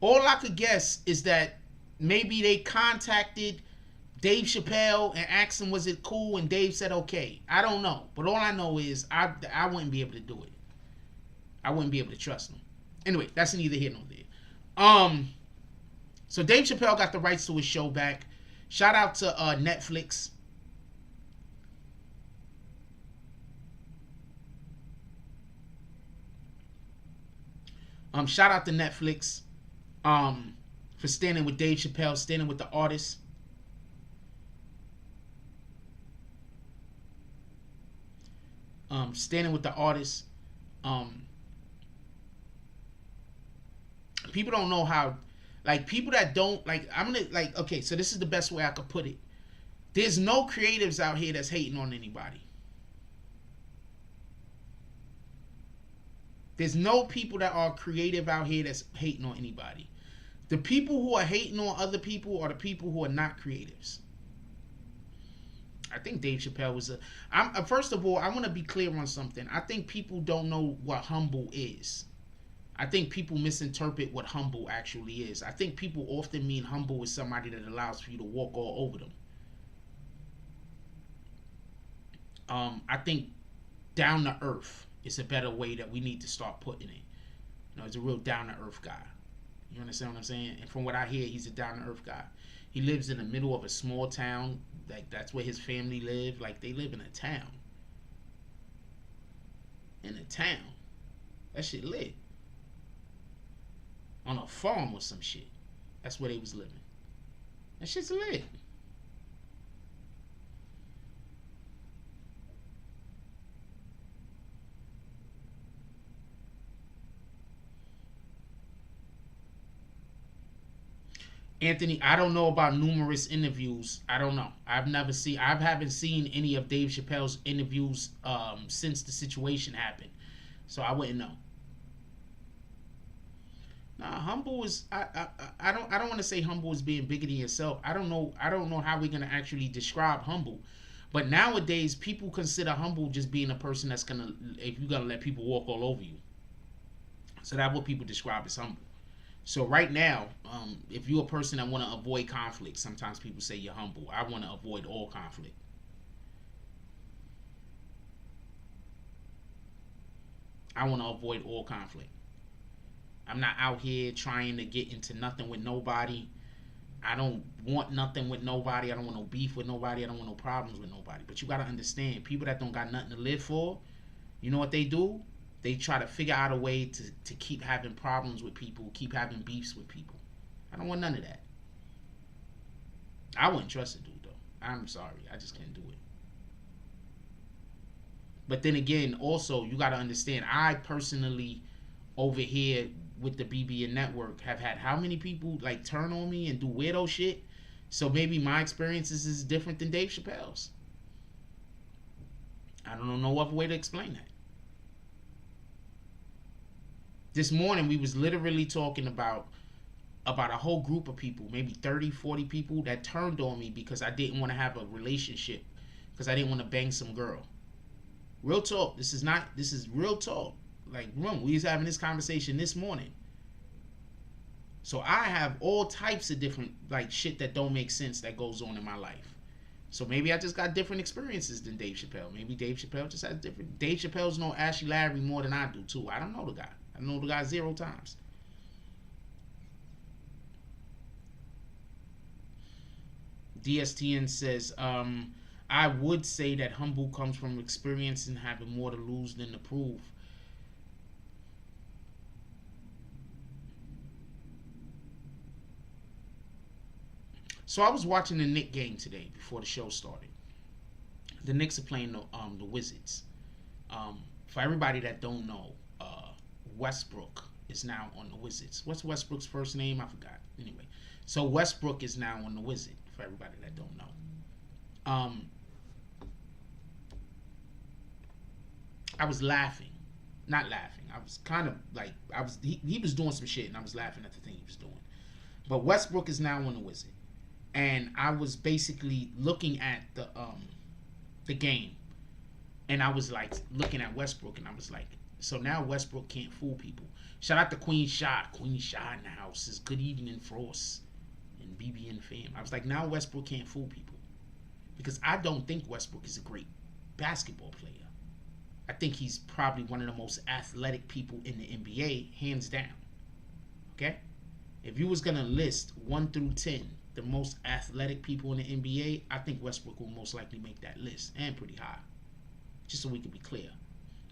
All I could guess is that maybe they contacted Dave Chappelle and asked him, was it cool? And Dave said, okay. I don't know. But all I know is I wouldn't be able to do it. I wouldn't be able to trust him. Anyway, that's neither here nor there. So Dave Chappelle got the rights to his show back. Shout out to Netflix. Shout out to Netflix for standing with Dave Chappelle, standing with the artists. Standing with the artists. People don't know how, like, people that don't, like, okay, so this is the best way I could put it. There's no creatives out here that's hating on anybody. There's no people that are creative out here that's hating on anybody. The people who are hating on other people are the people who are not creatives. I think Dave Chappelle was first of all, I want to be clear on something. I think people don't know what humble is. I think people misinterpret what humble actually is. I think people often mean humble is somebody that allows for you to walk all over them. I think down to earth is a better way that we need to start putting it. You know, he's a real down to earth guy. You understand what I'm saying? And from what I hear, he's a down to earth guy. He lives in the middle of a small town. Like, that's where his family live. Like, they live in a town. In a town. That shit lit. On a farm or some shit. That's where they was living. That shit's lit. Anthony, I don't know about numerous interviews. I don't know. I haven't seen any of Dave Chappelle's interviews since the situation happened. So I wouldn't know. Nah, humble is I don't want to say humble is being bigger than yourself. I don't know how we're gonna actually describe humble. But nowadays people consider humble just being a person that's if you're gonna let people walk all over you. So that's what people describe as humble. So right now, if you're a person that want to avoid conflict, sometimes people say you're humble. I want to avoid all conflict. I want to avoid all conflict. I'm not out here trying to get into nothing with nobody. I don't want nothing with nobody. I don't want no beef with nobody. I don't want no problems with nobody. But you got to understand, people that don't got nothing to live for, you know what they do? They try to figure out a way to keep having problems with people, keep having beefs with people. I don't want none of that. I wouldn't trust a dude, though. I'm sorry. I just can't do it. But then again, also, you got to understand, I personally, over here, with the BBN network have had how many people like turn on me and do weirdo shit. So maybe my experiences is different than Dave Chappelle's. I don't know no other way to explain that. This morning we was literally talking about a whole group of people, maybe 30, 40 people that turned on me because I didn't want to have a relationship, because I didn't want to bang some girl. Real talk. This is real talk. Like, we was having this conversation this morning. So I have all types of different like shit that don't make sense that goes on in my life. So maybe I just got different experiences than Dave Chappelle. Maybe Dave Chappelle just has different. Dave Chappelle's know Ashley Larry more than I do too. I don't know the guy. I know the guy 0 times. DSTN says, I would say that humble comes from experience and having more to lose than to prove. So I was watching the Knicks game today before the show started. The Knicks are playing the Wizards. For everybody that don't know, Westbrook is now on the Wizards. What's Westbrook's first name? I forgot. Anyway, so Westbrook is now on the Wizard. For everybody that don't know, I was laughing, not laughing. I was kind of like he was doing some shit, and I was laughing at the thing he was doing. But Westbrook is now on the Wizard. And I was basically looking at the game, and I was like looking at Westbrook, and I was like, so now Westbrook can't fool people. Shout out to Queen Shot in the house. Is good evening, Frost and BBN fam. I was like, now Westbrook can't fool people, because I don't think Westbrook is a great basketball player. I think he's probably one of the most athletic people in the NBA, hands down. Okay, if you was gonna list 1 through 10. The most athletic people in the NBA, I think Westbrook will most likely make that list, and pretty high, just so we can be clear.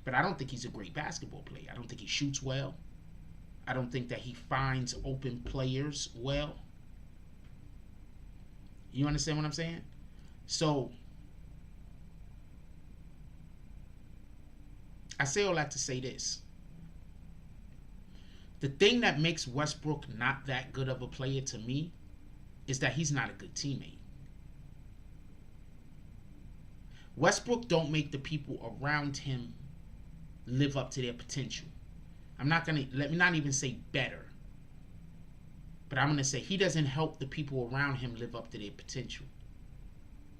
But I don't think he's a great basketball player. I don't think he shoots well. I don't think that he finds open players well. You understand what I'm saying? So I say all that to say this. The thing that makes Westbrook not that good of a player to me is that he's not a good teammate. Westbrook don't make the people around him live up to their potential. Let me not even say better, but I'm gonna say he doesn't help the people around him live up to their potential.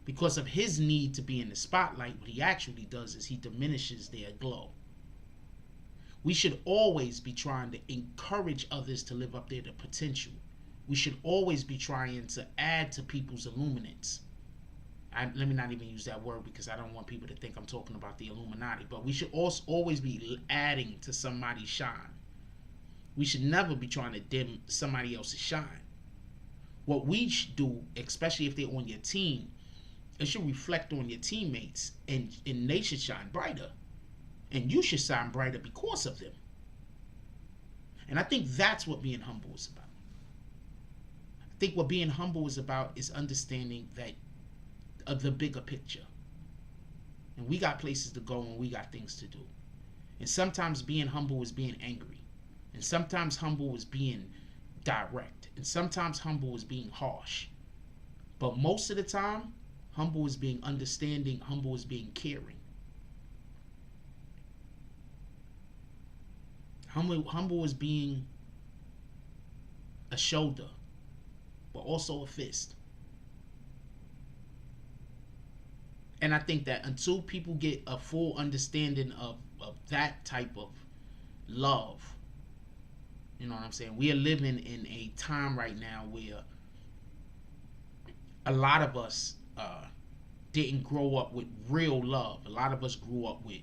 Because of his need to be in the spotlight, what he actually does is he diminishes their glow. We should always be trying to encourage others to live up to their potential. We should always be trying to add to people's illuminance. Let me not even use that word because I don't want people to think I'm talking about the Illuminati. But we should also always be adding to somebody's shine. We should never be trying to dim somebody else's shine. What we should do, especially if they're on your team, it should reflect on your teammates, and they should shine brighter. And you should shine brighter because of them. And I think that's what being humble is about. I think what being humble is about is understanding that of the bigger picture. And we got places to go and we got things to do. And sometimes being humble is being angry. And sometimes humble is being direct. And sometimes humble is being harsh. But most of the time, humble is being understanding. Humble is being caring. Humble is being a shoulder, but also a fist. And I think that until people get a full understanding of that type of love, you know what I'm saying? We are living in a time right now where a lot of us didn't grow up with real love. A lot of us grew up with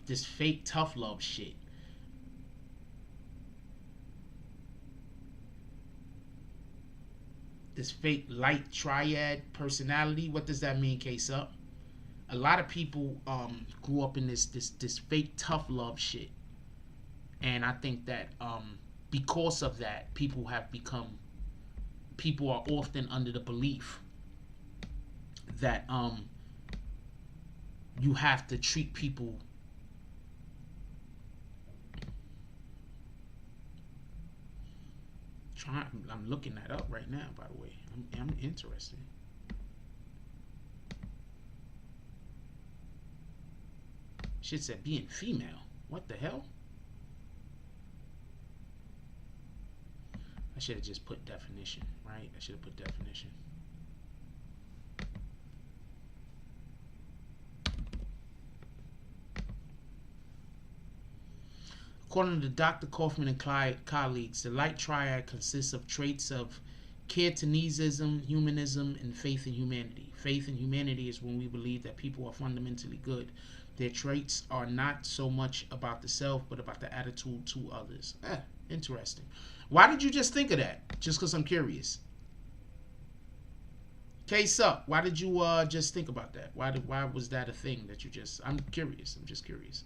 this fake tough love shit. This fake light triad personality. What does that mean, Case Up? A lot of people grew up in this fake tough love shit. And I think that because of that, people are often under the belief that you have to treat people I'm looking that up right now. By the way, I'm interested. Shit said being female. What the hell? I should have just put definition, right? I should have put definition. According to Dr. Kaufman and colleagues, the light triad consists of traits of Cartesianism, humanism, and faith in humanity. Faith in humanity is when we believe that people are fundamentally good. Their traits are not so much about the self, but about the attitude to others. Interesting. Why did you just think of that? Just because I'm curious. Case up. Why did you just think about that? Why was that a thing that you just? I'm curious. I'm just curious.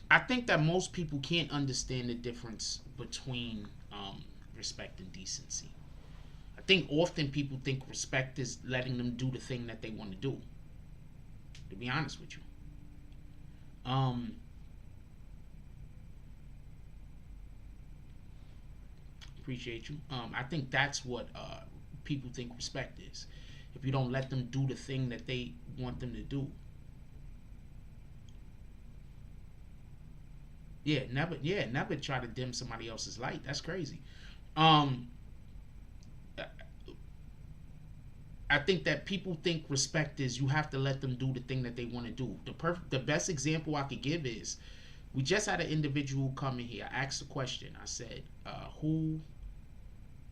I think that most people can't understand the difference between respect and decency. I think often people think respect is letting them do the thing that they want to do. To be honest with you, um, appreciate you. I think that's what people think respect is. If you don't let them do the thing that they want them to do, never try to dim somebody else's light. That's crazy. Um, I think that people think respect is you have to let them do the thing that they want to do. The best example I could give is we just had an individual come in here. I asked a question. I said, "Who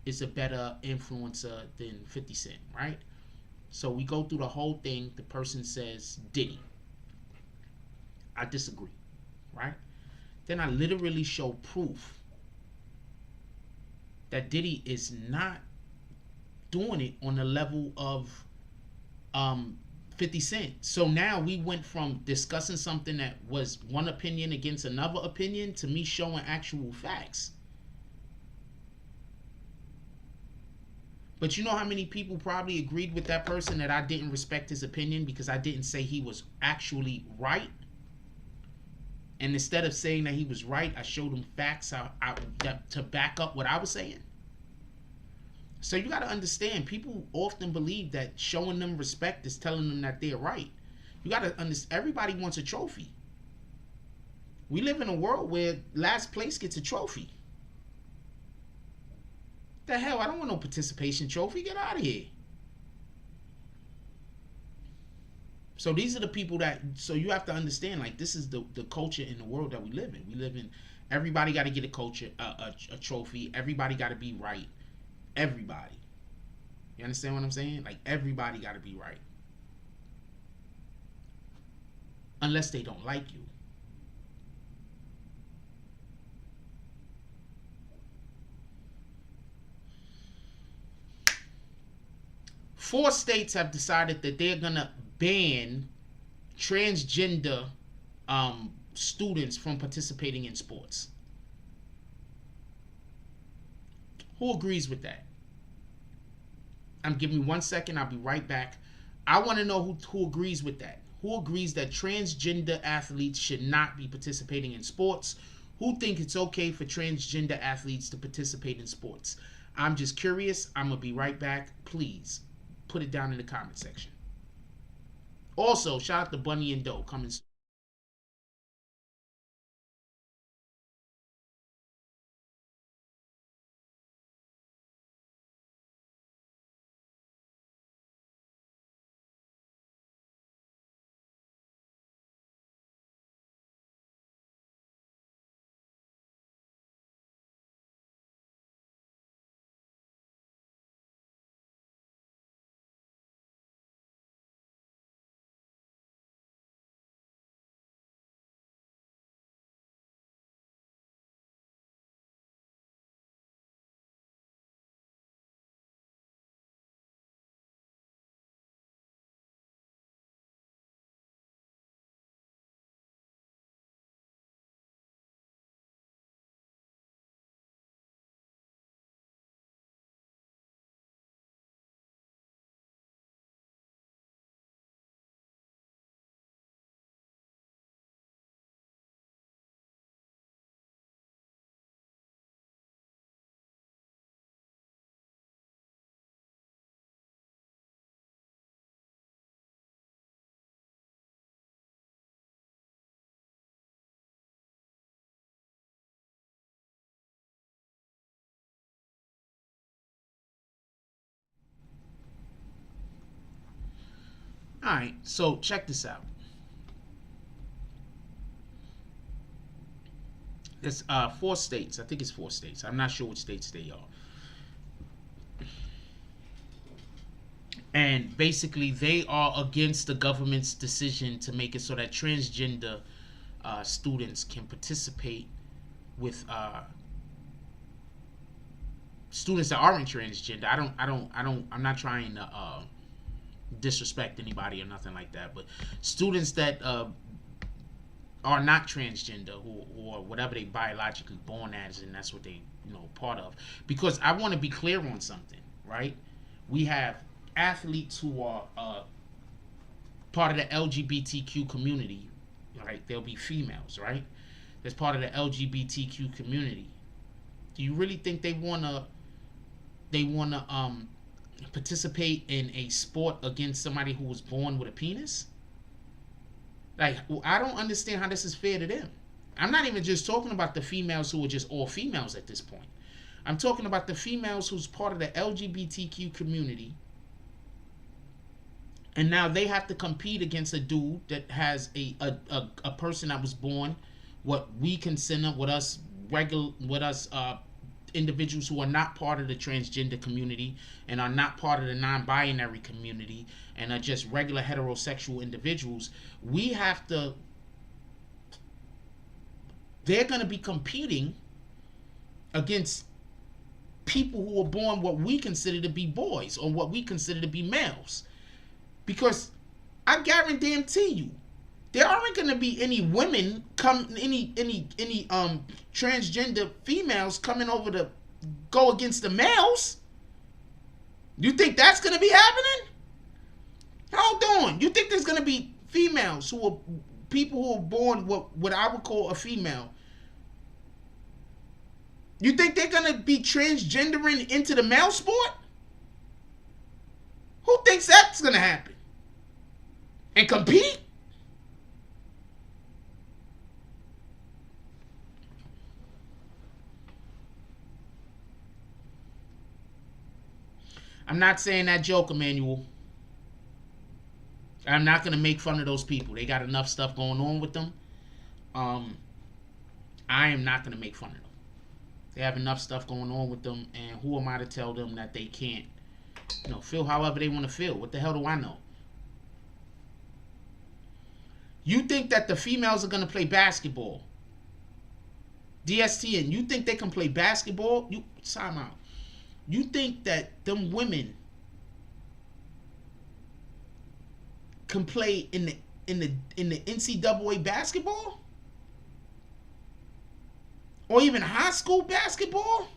is a better influencer than 50 Cent?" Right? So we go through the whole thing. The person says Diddy. I disagree. Right? Then I literally show proof that Diddy is not doing it on the level of 50 Cent. So now we went from discussing something that was one opinion against another opinion to me showing actual facts. But you know how many people probably agreed with that person that I didn't respect his opinion because I didn't say he was actually right? And instead of saying that he was right, I showed him facts to back up what I was saying. So you got to understand, people often believe that showing them respect is telling them that they're right. You got to understand, everybody wants a trophy. We live in a world where last place gets a trophy. The hell, I don't want no participation trophy. Get out of here. So these are the people that, so you have to understand, like, this is the culture in the world that we live in. We live in, everybody got to get a culture, a trophy. Everybody got to be right. Everybody. You understand what I'm saying? Like, everybody got to be right. Unless they don't like you. Four states have decided that they're going to ban transgender students from participating in sports. Who agrees with that? I'm giving you 1 second. I'll be right back. I want to know who agrees with that. Who agrees that transgender athletes should not be participating in sports? Who think it's okay for transgender athletes to participate in sports? I'm just curious. I'm going to be right back. Please put it down in the comment section. Also, shout out to Bunny and Doe coming soon. All right, so check this out. There's 4 states. I think it's 4 states. I'm not sure which states they are. And basically, they are against the government's decision to make it so that transgender students can participate with students that aren't transgender. I'm not trying to disrespect anybody or nothing like that, but students that are not transgender or whatever they biologically born as, and that's what they part of. Because I want to be clear on something, right? We have athletes who are part of the LGBTQ community, right? They'll be females, right? That's part of the LGBTQ community. Do you really think they wanna participate in a sport against somebody who was born with a penis? Like, I don't understand how this is fair to them. I'm not even just talking about the females who are just all females at this point. I'm talking about the females who's part of the LGBTQ community, and now they have to compete against a dude that has a person that was born what we consider, what us individuals who are not part of the transgender community and are not part of the non-binary community and are just regular heterosexual individuals. They're going to be competing against people who are born what we consider to be boys or what we consider to be males. Because I guarantee you, there aren't going to be any women any transgender females coming over to go against the males. You think that's going to be happening? Hold on. You think there's going to be females who are people who are born what I would call a female? You think they're going to be transgendering into the male sport? Who thinks that's going to happen? And compete? I'm not saying that joke, Emmanuel. I'm not going to make fun of those people. They got enough stuff going on with them. I am not going to make fun of them. They have enough stuff going on with them, and who am I to tell them that they can't, feel however they want to feel? What the hell do I know? You think that the females are going to play basketball? DSTN, you think they can play basketball? Time out. You think that them women can play in the NCAA basketball? Or even high school basketball?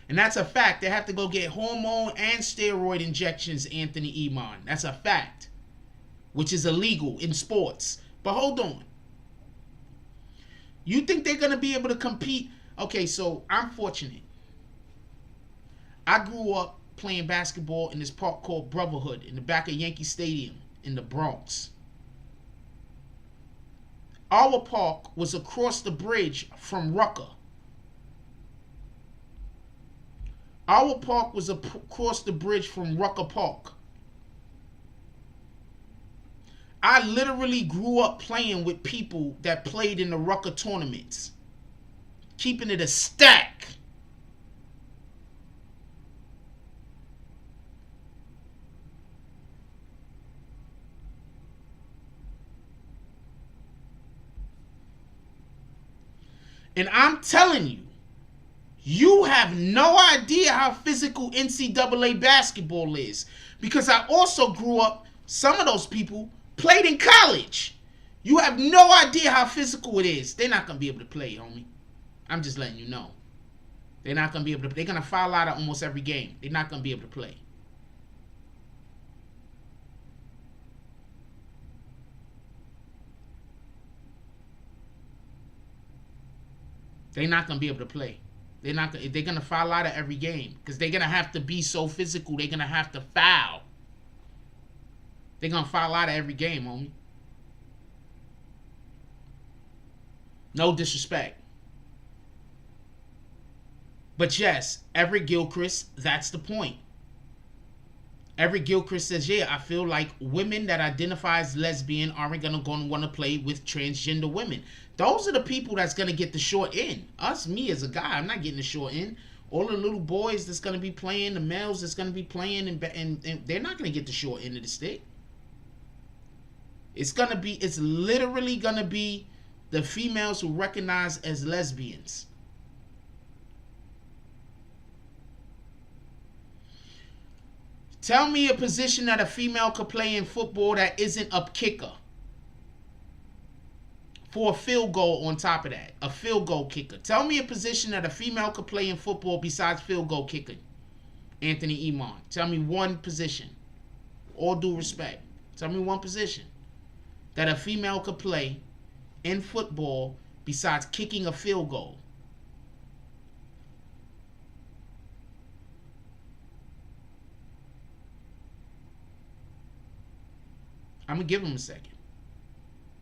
And that's a fact. They have to go get hormone and steroid injections, Anthony Iman. That's a fact. Which is illegal in sports. But hold on. You think they're going to be able to compete? Okay, so I'm fortunate. I grew up playing basketball in this park called Brotherhood in the back of Yankee Stadium in the Bronx. Our park was across the bridge from Rucker. Our park was across the bridge from Rucker Park. I literally grew up playing with people that played in the Rucker tournaments. Keeping it a stack. And I'm telling you, you have no idea how physical NCAA basketball is. Because I also grew up, some of those people played in college. You have no idea how physical it is. They're not going to be able to play, homie. I'm just letting you know. They're not going to be able to. They're going to foul out of almost every game. They're not going to be able to play. They're not going to be able to play. They're going to foul out of every game because they're going to have to be so physical. They're going to have to foul. They're going to foul out of every game, homie. No disrespect. But yes, Everett Gilchrist, that's the point. Everett Gilchrist says, yeah, I feel like women that identify as lesbian aren't going to want to play with transgender women. Those are the people that's going to get the short end. Me as a guy, I'm not getting the short end. All the little boys that's going to be playing, the males that's going to be playing, and they're not going to get the short end of the stick. It's literally going to be the females who recognize as lesbians. Tell me a position that a female could play in football that isn't a kicker. For a field goal on top of that. A field goal kicker. Tell me a position that a female could play in football besides field goal kicking. Anthony Iman. Tell me one position. All due respect. Tell me one position that a female could play in football besides kicking a field goal. I'm going to give him a second.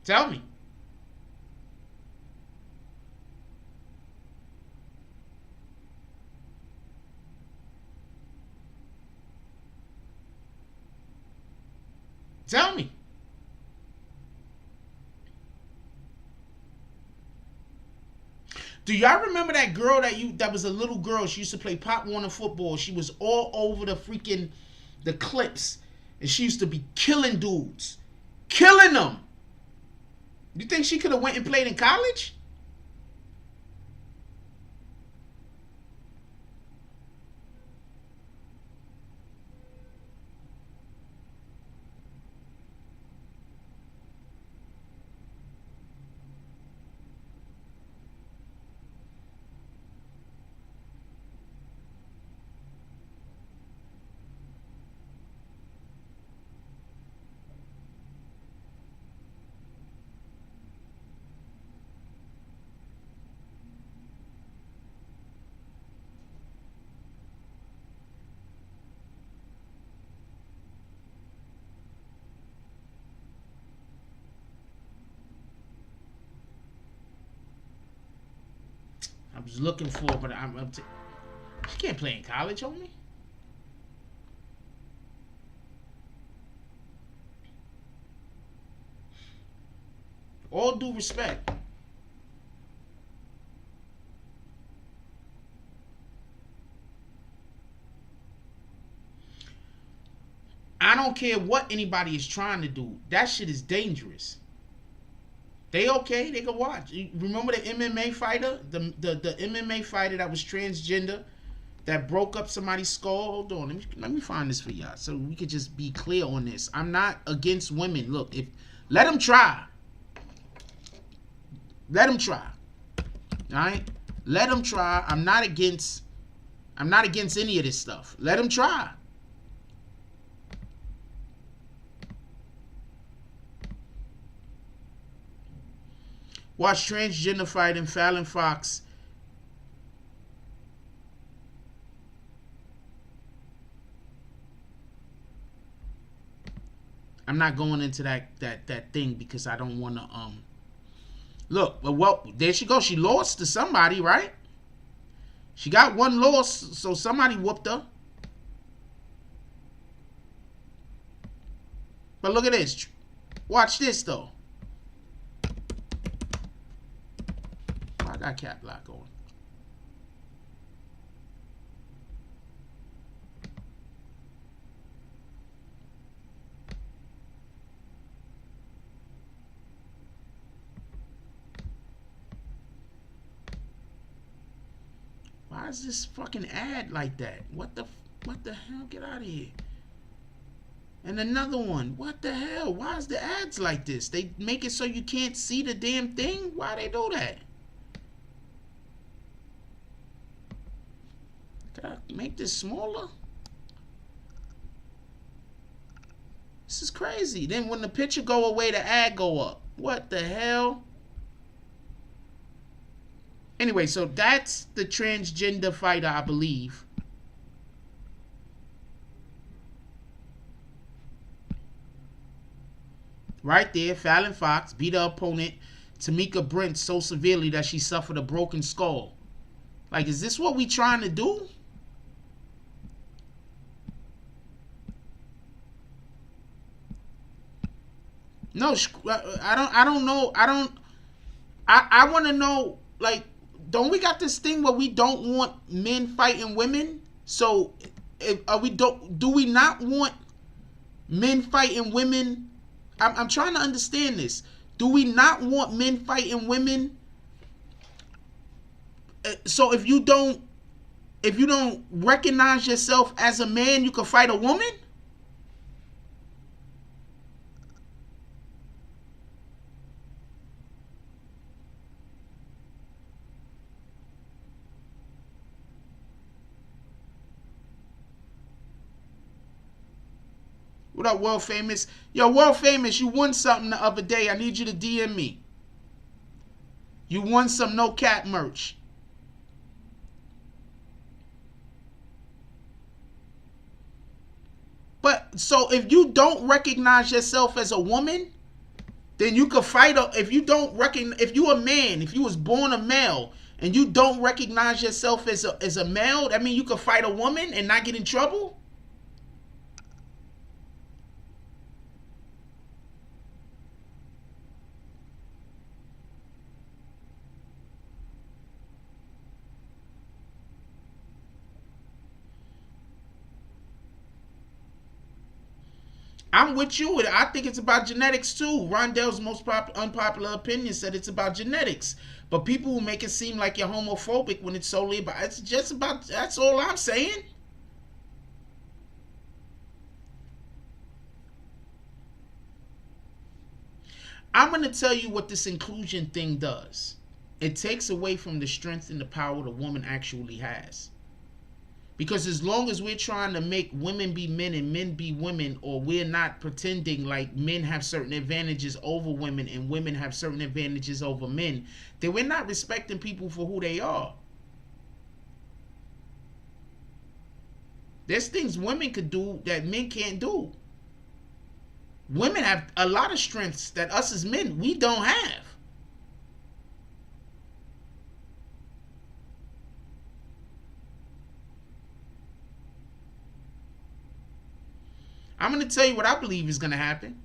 Tell me. Tell me. Do y'all remember that girl that was a little girl? She used to play Pop Warner football. She was all over the clips. And she used to be killing dudes. Killing them. You think she could have went and played in college? I was looking for, but she can't play in college, homie. All due respect. I don't care what anybody is trying to do. That shit is dangerous. They okay, they can watch. Remember the MMA fighter? The MMA fighter that was transgender that broke up somebody's skull? Hold on, let me find this for y'all so we could just be clear on this. I'm not against women. Look, let them try. Let them try. Alright? Let them try. I'm not against any of this stuff. Let them try. Watch transgender fight in Fallon Fox. I'm not going into that thing because I don't want to look. Well, there she goes. She lost to somebody, right? She got one loss, so somebody whooped her. But look at this. Watch this though. I got cap lock on. Why is this fucking ad like that? What the hell? Get out of here. And another one. What the hell? Why is the ads like this? They make it so you can't see the damn thing? Why they do that? Can I make this smaller? This is crazy. Then when the picture go away, the ad go up. What the hell? Anyway, so that's the transgender fighter, I believe. Right there, Fallon Fox beat her opponent, Tamika Brent, so severely that she suffered a broken skull. Like, is this what we trying to do? No, I don't know. I want to know, like, don't we got this thing where we don't want men fighting women? So, are we do we not want men fighting women? I'm trying to understand this. Do we not want men fighting women? So if you don't recognize yourself as a man, you can fight a woman? What up, World Famous? Yo, World Famous, you won something the other day. I need you to DM me. You won some No Cap merch. But so if you don't recognize yourself as a woman, then you could fight if you don't recognize, if you a man, if you was born a male and you don't recognize yourself as a male, that means you could fight a woman and not get in trouble? I'm with you. I think it's about genetics too. Rondell's most unpopular opinion said it's about genetics. But people will make it seem like you're homophobic when it's solely about, it's just about, that's all I'm saying. I'm going to tell you what this inclusion thing does. It takes away from the strength and the power the woman actually has. Because as long as we're trying to make women be men and men be women, or we're not pretending like men have certain advantages over women and women have certain advantages over men, then we're not respecting people for who they are. There's things women could do that men can't do. Women have a lot of strengths that us as men, we don't have. I'm going to tell you what I believe is going to happen.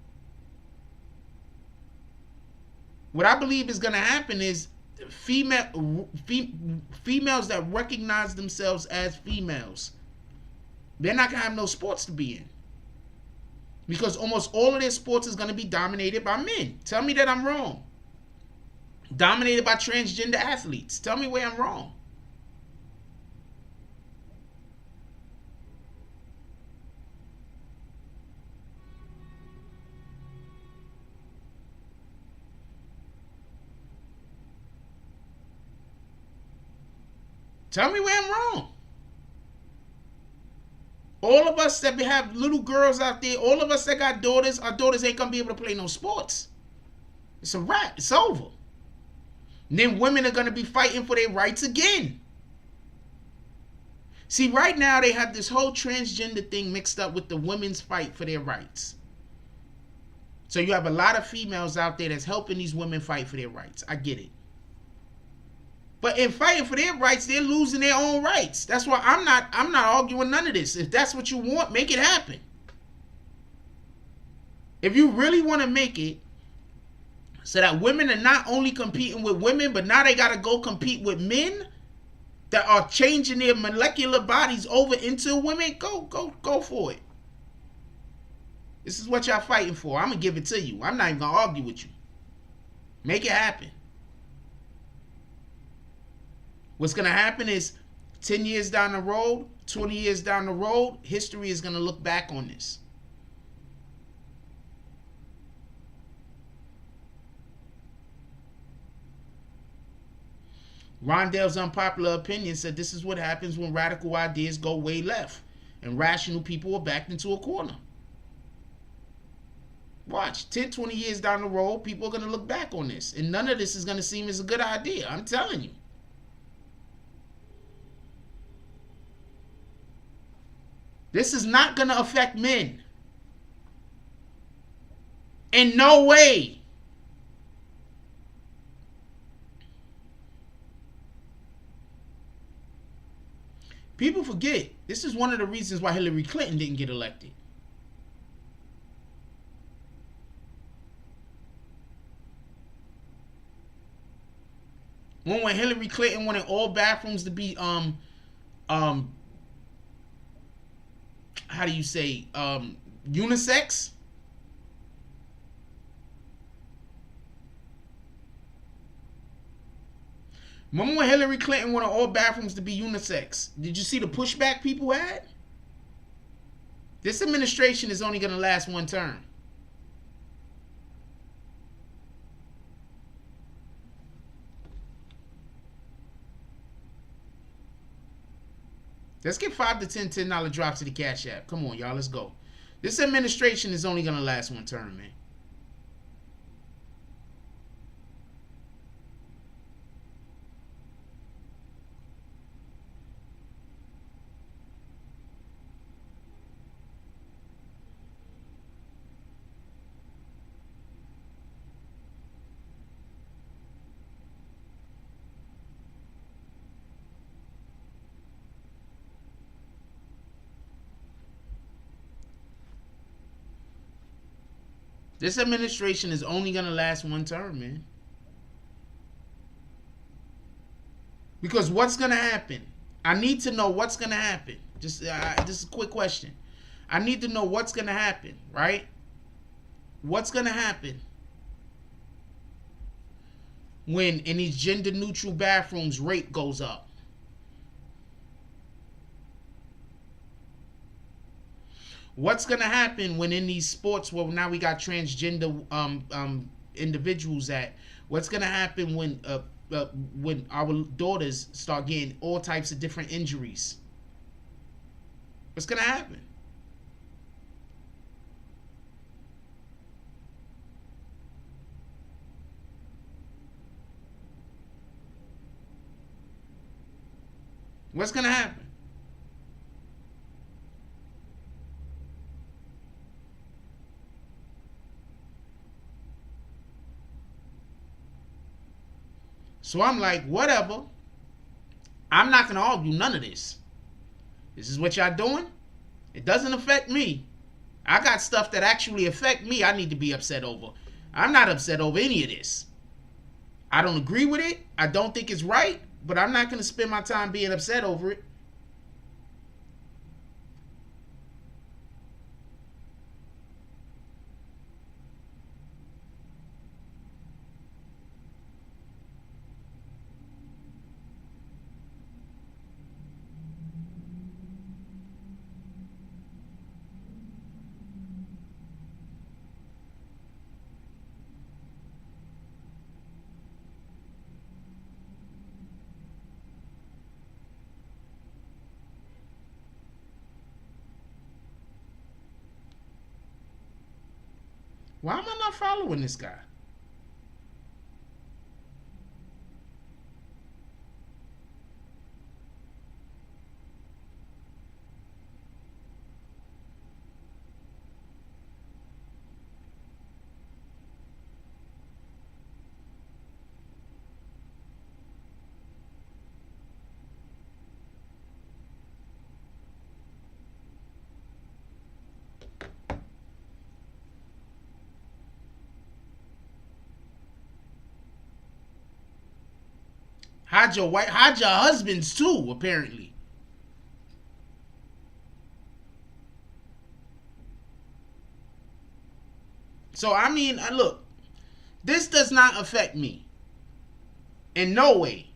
What I believe is going to happen is females that recognize themselves as females, they're not going to have no sports to be in. Because almost all of their sports is going to be dominated by men. Tell me that I'm wrong. Dominated by transgender athletes. Tell me where I'm wrong. Tell me where I'm wrong. All of us that have little girls out there, all of us that got daughters, our daughters ain't going to be able to play no sports. It's a wrap. It's over. And then women are going to be fighting for their rights again. See, right now they have this whole transgender thing mixed up with the women's fight for their rights. So you have a lot of females out there that's helping these women fight for their rights. I get it. But in fighting for their rights, they're losing their own rights. That's why I'm not arguing none of this. If that's what you want, make it happen. If you really want to make it so that women are not only competing with women, but now they got to go compete with men that are changing their molecular bodies over into women, go for it. This is what y'all fighting for. I'm going to give it to you. I'm not even going to argue with you. Make it happen. What's going to happen is 10 years down the road, 20 years down the road, history is going to look back on this. Rondell's unpopular opinion said this is what happens when radical ideas go way left and rational people are backed into a corner. Watch, 10, 20 years down the road, people are going to look back on this. And none of this is going to seem as a good idea. I'm telling you. This is not going to affect men. In no way. People forget this is one of the reasons why Hillary Clinton didn't get elected. When Hillary Clinton wanted all bathrooms to be how do you say unisex? Remember when Hillary Clinton wanted all bathrooms to be unisex? Did you see the pushback people had? This administration is only going to last one term. Let's get 5 to 10 $10 drops to the Cash App. Come on, y'all. Let's go. This administration is only going to last one term, man. This administration is only going to last one term, man. Because what's going to happen? I need to know what's going to happen. Just a quick question. I need to know what's going to happen, right? What's going to happen when in these gender-neutral bathrooms rape goes up? What's gonna happen when in these sports where now we got transgender individuals at? What's gonna happen when our daughters start getting all types of different injuries? What's gonna happen? What's gonna happen? So I'm like, whatever. I'm not going to argue none of this. This is what y'all doing. It doesn't affect me. I got stuff that actually affect me I need to be upset over. I'm not upset over any of this. I don't agree with it. I don't think it's right. But I'm not going to spend my time being upset over it. Why am I not following this guy? Hide your husbands too, apparently. So I mean, look, this does not affect me. In no way.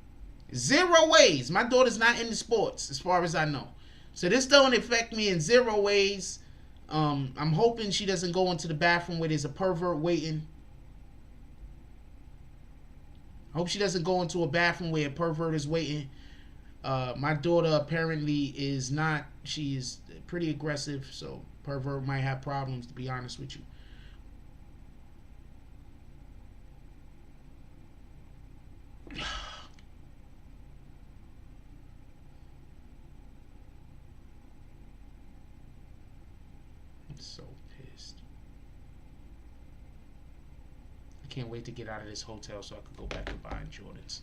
0 ways. My daughter's not into sports, as far as I know. So this don't affect me in 0 ways. I'm hoping she doesn't go into the bathroom where there's a pervert waiting. Hope she doesn't go into a bathroom where a pervert is waiting. My daughter apparently is not. She is pretty aggressive, so pervert might have problems, to be honest with you. I'm so pissed. I can't wait to get out of this hotel so I could go back to buying Jordans.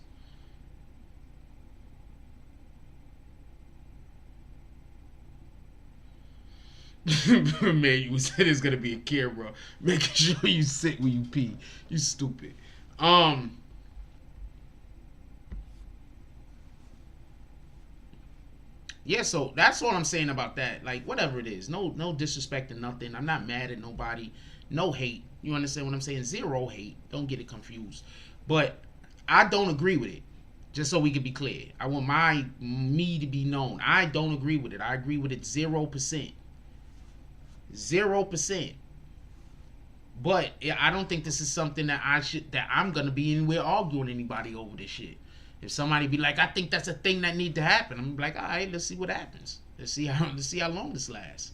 Man, you said it's gonna be a camera making sure you sit when you pee. You stupid. Yeah, so that's all I'm saying about that. Like, whatever it is, no disrespect and nothing. I'm not mad at nobody. No hate. You understand what I'm saying? Zero hate. Don't get it confused. But I don't agree with it. Just so we can be clear, I want me to be known. I don't agree with it. I agree with it 0%. 0%. But I don't think this is something that I'm gonna be anywhere arguing anybody over this shit. If somebody be like, I think that's a thing that need to happen, I'm like, all right, let's see what happens. Let's see how long this lasts.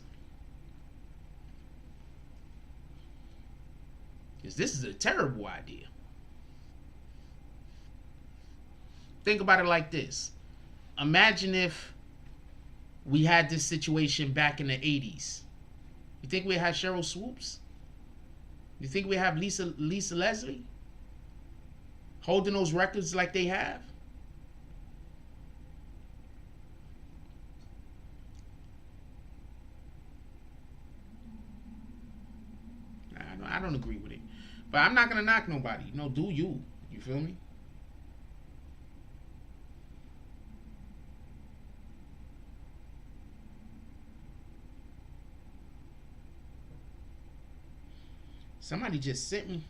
Because this is a terrible idea. Think about it like this. Imagine if we had this situation back in the 80s. You think we'd have Cheryl Swoops? You think we'd have Lisa Leslie holding those records like they have? I don't agree with it. But I'm not going to knock nobody. You know, do you. You feel me? Somebody just sent me.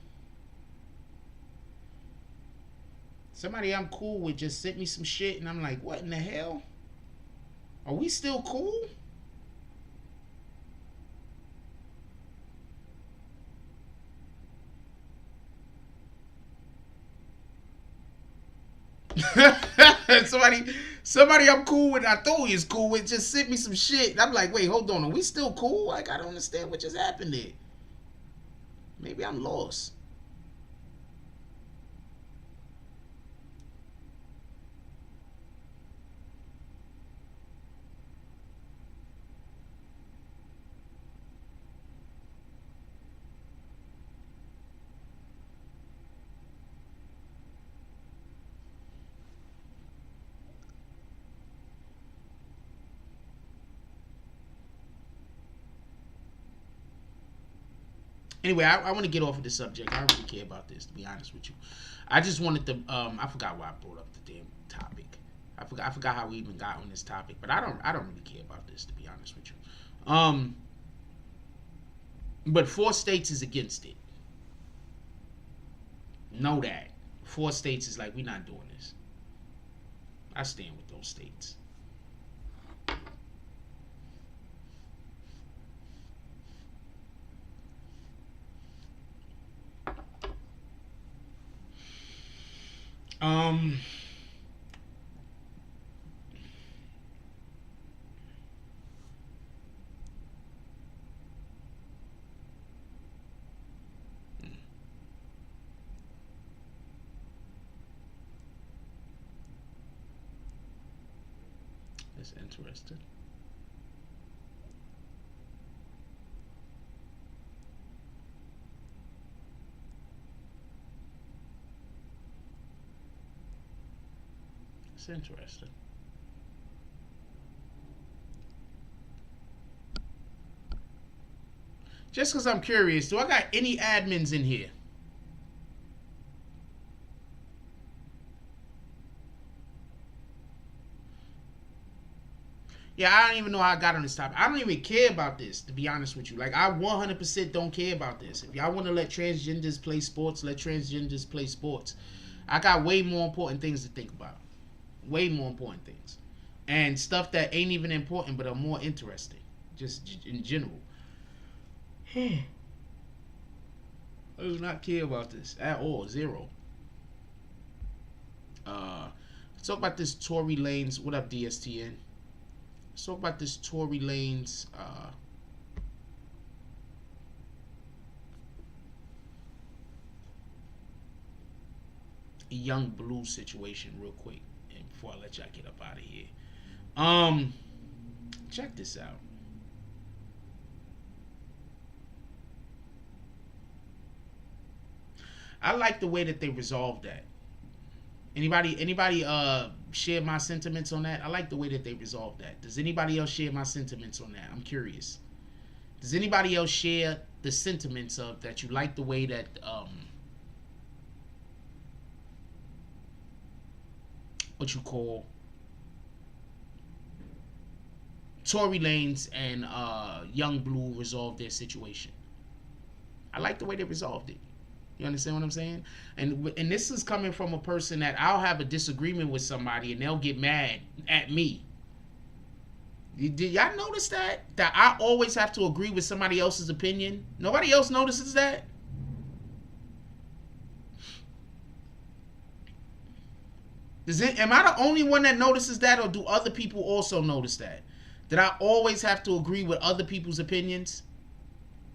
Somebody I'm cool with just sent me some shit, and I'm like, what in the hell? Are we still cool? somebody I'm cool with, I thought he was cool with, just sent me some shit. And I'm like, wait, hold on, are we still cool? Like, I don't understand what just happened there. Maybe I'm lost. Anyway, I want to get off of this subject. I don't really care about this, to be honest with you. I just wanted to. I forgot why I brought up the damn topic. I forgot how we even got on this topic. But I don't really care about this, to be honest with you. But 4 states is against it. Know that 4 states is like, we're not doing this. I stand with those states. That's interesting. It's interesting. Just because I'm curious, do I got any admins in here? Yeah, I don't even know how I got on this topic. I don't even care about this, to be honest with you. Like, I 100% don't care about this. If y'all want to let transgenders play sports, let transgenders play sports. I got way more important things to think about. Way more important things. And stuff that ain't even important but are more interesting. Just in general. I do not care about this at all. Zero. Let's talk about this Tory Lanez. What up, DSTN? Let's talk about this Tory Lanez Young Blue situation real quick, and before I let y'all get up out of here. Check this out. I like the way that they resolved that. Anybody share my sentiments on that? I like the way that they resolved that. Does anybody else share my sentiments on that? I'm curious. Does anybody else share the sentiments of that you like the way that what you call Tory Lanez and Young Blue resolved their situation? I like the way they resolved it. You understand what I'm saying? And this is coming from a person that I'll have a disagreement with somebody and they'll get mad at me. Did y'all notice that? That I always have to agree with somebody else's opinion? Nobody else notices that? Am I the only one that notices that, or do other people also notice that? That I always have to agree with other people's opinions?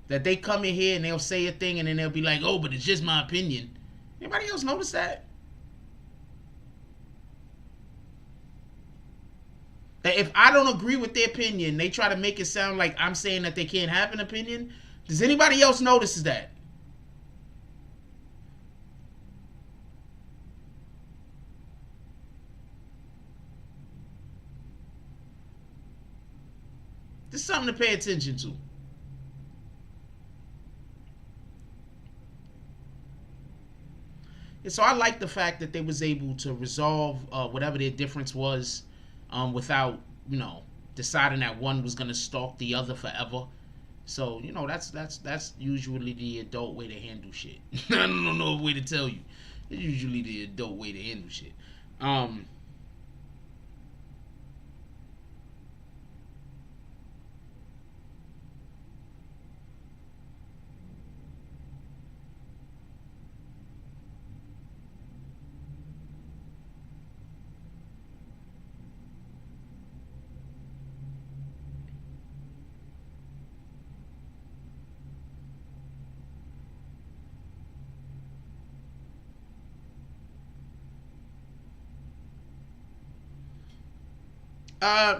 That they come in here and they'll say a thing and then they'll be like, oh, but it's just my opinion. Anybody else notice that? That if I don't agree with their opinion, they try to make it sound like I'm saying that they can't have an opinion? Does anybody else notice that? This is something to pay attention to. And so I like the fact that they was able to resolve whatever their difference was without, deciding that one was gonna stalk the other forever. So that's usually the adult way to handle shit. I don't know a way to tell you. It's usually the adult way to handle shit.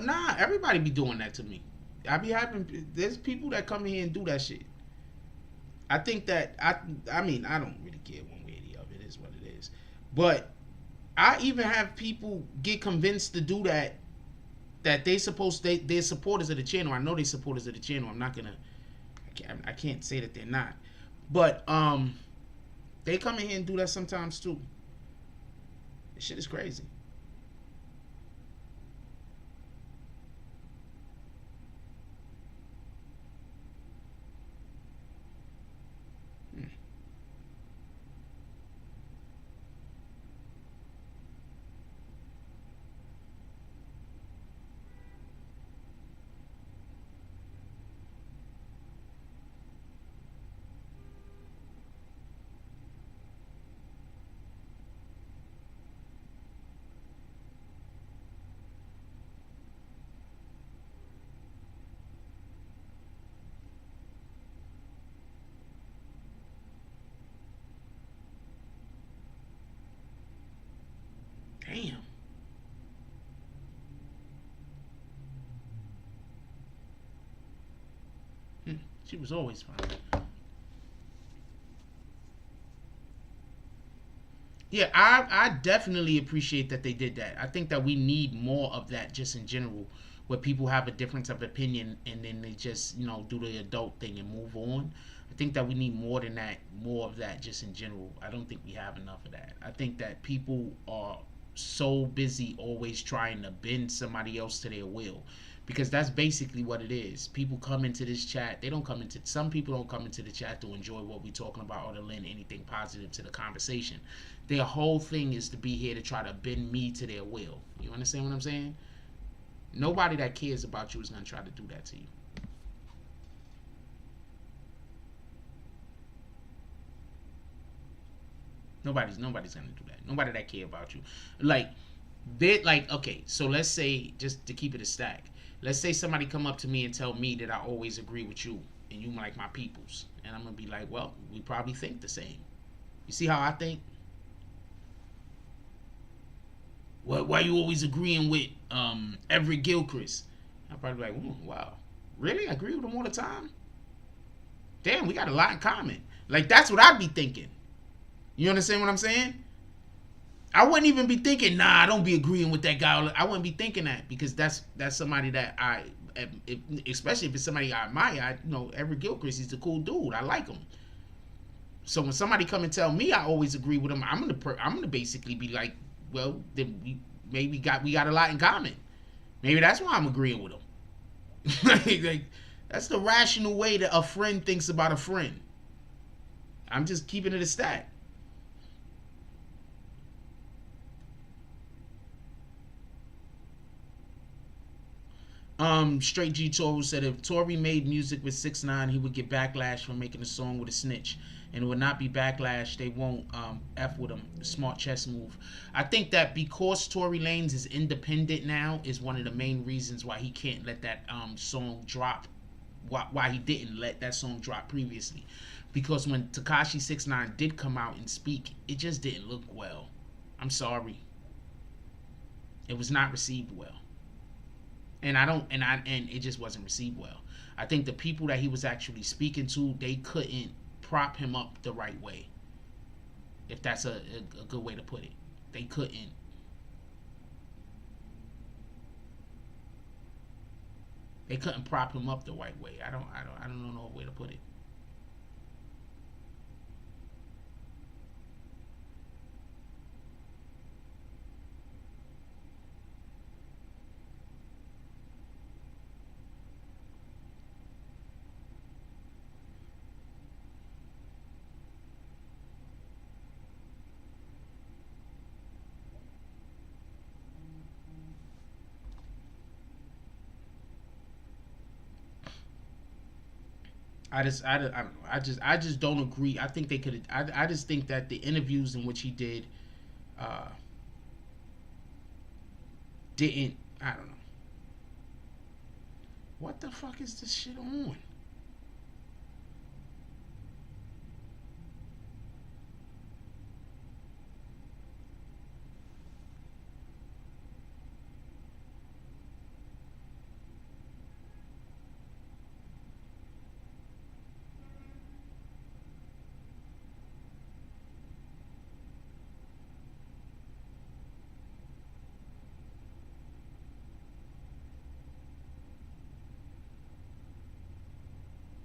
Nah, everybody be doing that to me. I be having there's people that come in here and do that shit. I think that I mean I don't really care one way or the other. It is what it is. But I even have people get convinced to do that they're supporters of the channel. I know they're supporters of the channel. I can't say that they're not. But they come in here and do that sometimes too. This shit is crazy. Damn. She was always fine. Yeah, I definitely appreciate that they did that. I think that we need more of that just in general, where people have a difference of opinion and then they just, do the adult thing and move on. I think that we need more than that, more of that just in general. I don't think we have enough of that. I think that people are so busy always trying to bend somebody else to their will, because that's basically what it is. People come into this chat, some people don't come into the chat to enjoy what we're talking about or to lend anything positive to the conversation. Their whole thing is to be here to try to bend me to their will. You understand what I'm saying? Nobody that cares about you is going to try to do that to you. Nobody's gonna do that. Nobody that care about you. Okay, so let's say, just to keep it a stack, let's say somebody come up to me and tell me that I always agree with you and you like my peoples. And I'm gonna be like, well, we probably think the same. You see how I think? Why you always agreeing with Everett Gilchrist? I'll probably be like, wow, really? I agree with him all the time? Damn, we got a lot in common. Like, that's what I'd be thinking. You understand what I'm saying? I wouldn't even be thinking, nah, I don't be agreeing with that guy. I wouldn't be thinking that, because that's somebody that especially if it's somebody I admire. Everett Gilchrist, he's a cool dude. I like him. So when somebody come and tell me I always agree with him, I'm gonna basically be like, well, then we got a lot in common. Maybe that's why I'm agreeing with him. like that's the rational way that a friend thinks about a friend. I'm just keeping it a stat. Straight G Toro said if Tory made music with 6ix9ine, he would get backlash for making a song with a snitch, and it would not be backlash. They won't f with him. Smart chess move. I think that because Tory Lanez is independent now is one of the main reasons why he can't let that song drop. Why he didn't let that song drop previously, because when Tekashi 6ix9ine did come out and speak, it just didn't look well. I'm sorry. It was not received well. And it just wasn't received well. I think the people that he was actually speaking to, they couldn't prop him up the right way. If that's a good way to put it. They couldn't. They couldn't prop him up the right way. I don't know no way to put it. I don't know. I just don't agree. I think they could. I just think that the interviews in which he did, didn't. I don't know. What the fuck is this shit on?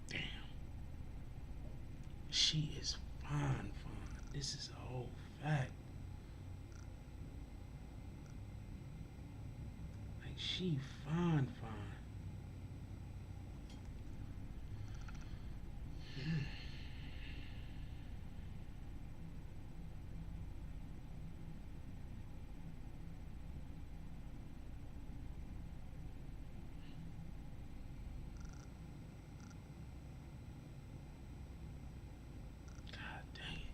Damn. She is fine. This is a whole fact. Like she fine. God dang it.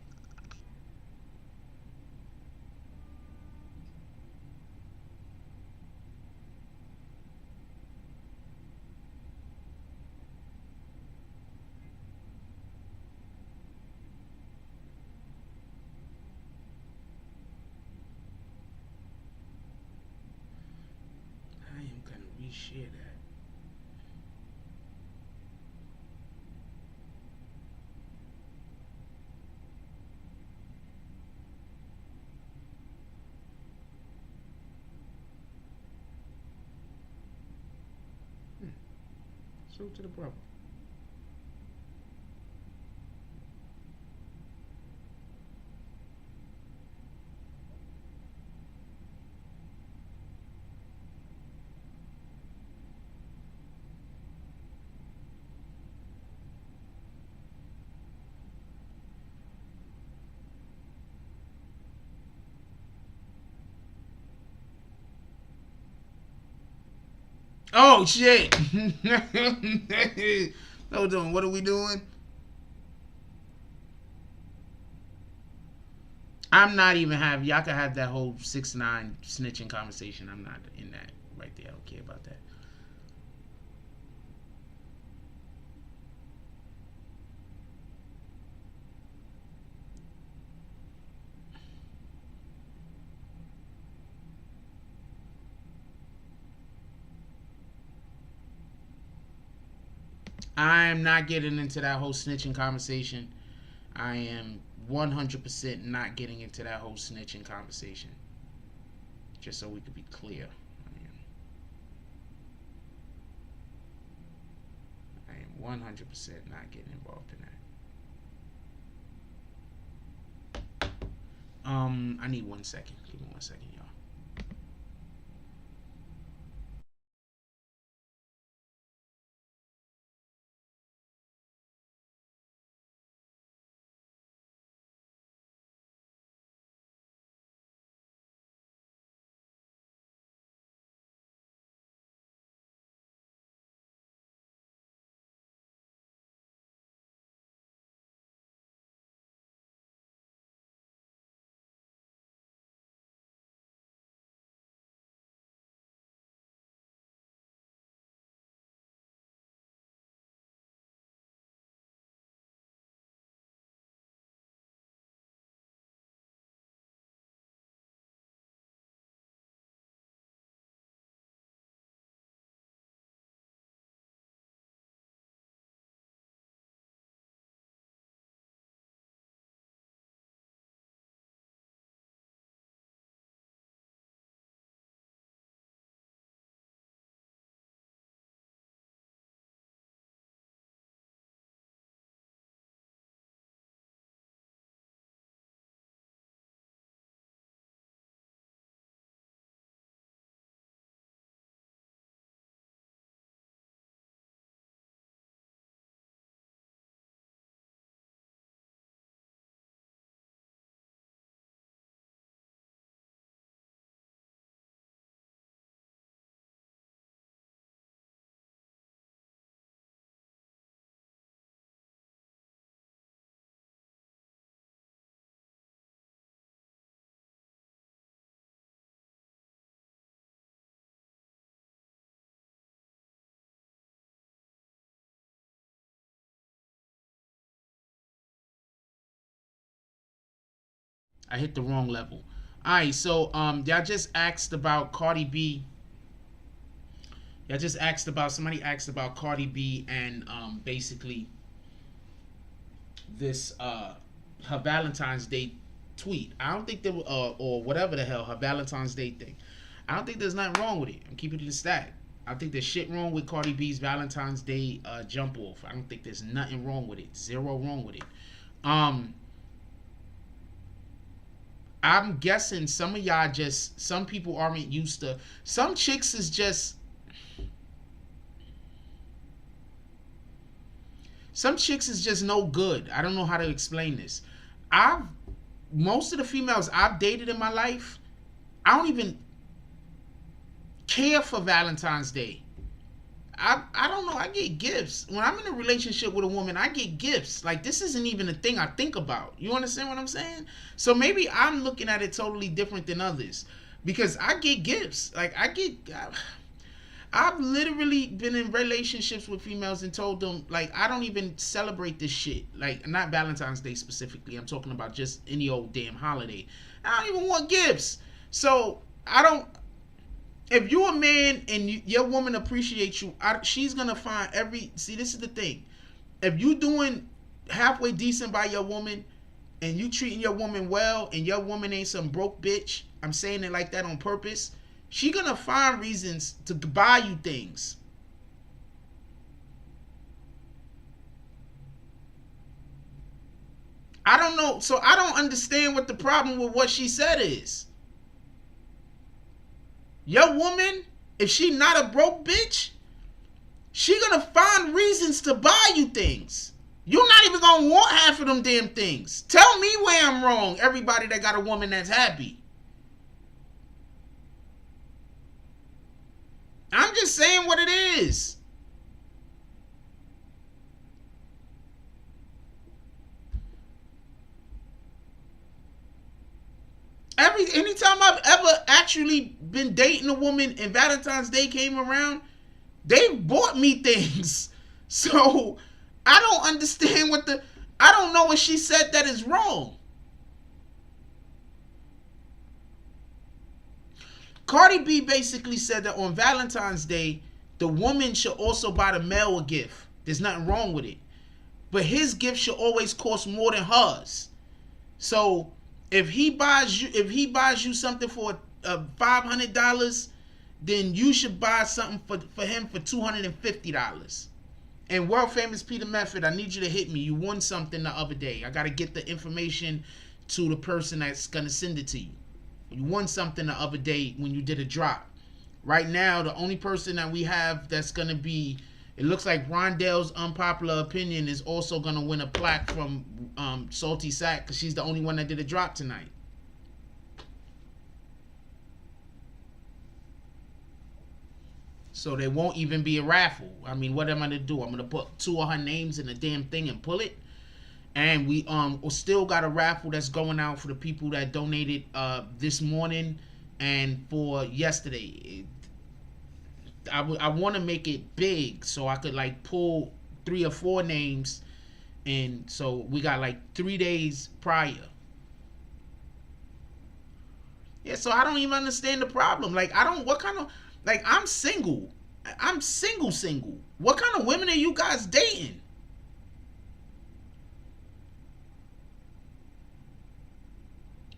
I am gonna reshare that. Salute to the brother. Oh shit! Hold on, what are we doing? I'm not even having. Y'all can have that whole 6ix9ine snitching conversation. I'm not in that right there. I don't care about that. I am not getting into that whole snitching conversation. I am 100% not getting into that whole snitching conversation. Just so we could be clear. I am 100% not getting involved in that. I need 1 second. Give me 1 second, y'all. I hit the wrong level. Alright, so y'all just asked about Cardi B. Y'all just asked about, somebody asked about Cardi B and basically this her Valentine's Day tweet. I don't think there or whatever the hell, her Valentine's Day thing. I don't think there's nothing wrong with it. I'm keeping it a stack. I think there's shit wrong with Cardi B's Valentine's Day jump off. I don't think there's nothing wrong with it. Zero wrong with it. I'm guessing some of y'all just, some people aren't used to, some chicks is just, some chicks is just no good. I don't know how to explain this. Most of the females I've dated in my life, I don't even care for Valentine's Day. I don't know. I get gifts. When I'm in a relationship with a woman, I get gifts. Like, this isn't even a thing I think about. You understand what I'm saying? So maybe I'm looking at it totally different than others. Because I get gifts. Like, I've literally been in relationships with females and told them, like, I don't even celebrate this shit. Like, not Valentine's Day specifically. I'm talking about just any old damn holiday. I don't even want gifts. So, I don't... If you're a man and your woman appreciates you, she's going to find every... See, this is the thing. If you doing halfway decent by your woman and you treating your woman well and your woman ain't some broke bitch, I'm saying it like that on purpose, she going to find reasons to buy you things. I don't know. So I don't understand what the problem with what she said is. Your woman, if she not a broke bitch, she gonna find reasons to buy you things. You're not even gonna want half of them damn things. Tell me where I'm wrong, everybody that got a woman that's happy. I'm just saying what it is. Anytime I've ever actually been dating a woman and Valentine's Day came around, they bought me things. So I don't understand I don't know what she said that is wrong. Cardi B basically said that on Valentine's Day, the woman should also buy the male a gift. There's nothing wrong with it. But his gift should always cost more than hers. So if he buys you something for $500, then you should buy something for him for $250. And world famous Peter Method, I need you to hit me. You won something the other day. I gotta get the information to the person that's gonna send it to you. You won something the other day when you did a drop. Right now, the only person that we have that's gonna be, it looks like Rondell's Unpopular Opinion is also gonna win a plaque from Salty Sack, because she's the only one that did a drop tonight. So there won't even be a raffle. I mean, what am I gonna do? I'm gonna put 2 of her names in the damn thing and pull it. And we still got a raffle that's going out for the people that donated this morning and for yesterday. I want to make it big so I could like pull 3 or 4 names, and so we got like 3 days prior. Yeah, so I don't even understand the problem. Like, I don't, what kind of, like, I'm single. I'm single. What kind of women are you guys dating?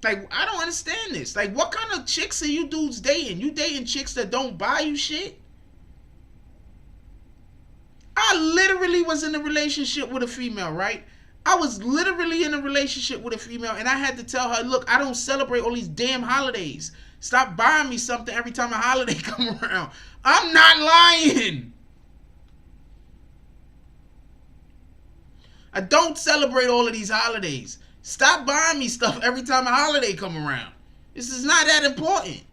Like, I don't understand this. Like, what kind of chicks are you dudes dating? You dating chicks that don't buy you shit? I literally was in a relationship with a female, right? I was literally in a relationship with a female, and I had to tell her, look, I don't celebrate all these damn holidays. Stop buying me something every time a holiday come around. I'm not lying. I don't celebrate all of these holidays. Stop buying me stuff every time a holiday come around. This is not that important.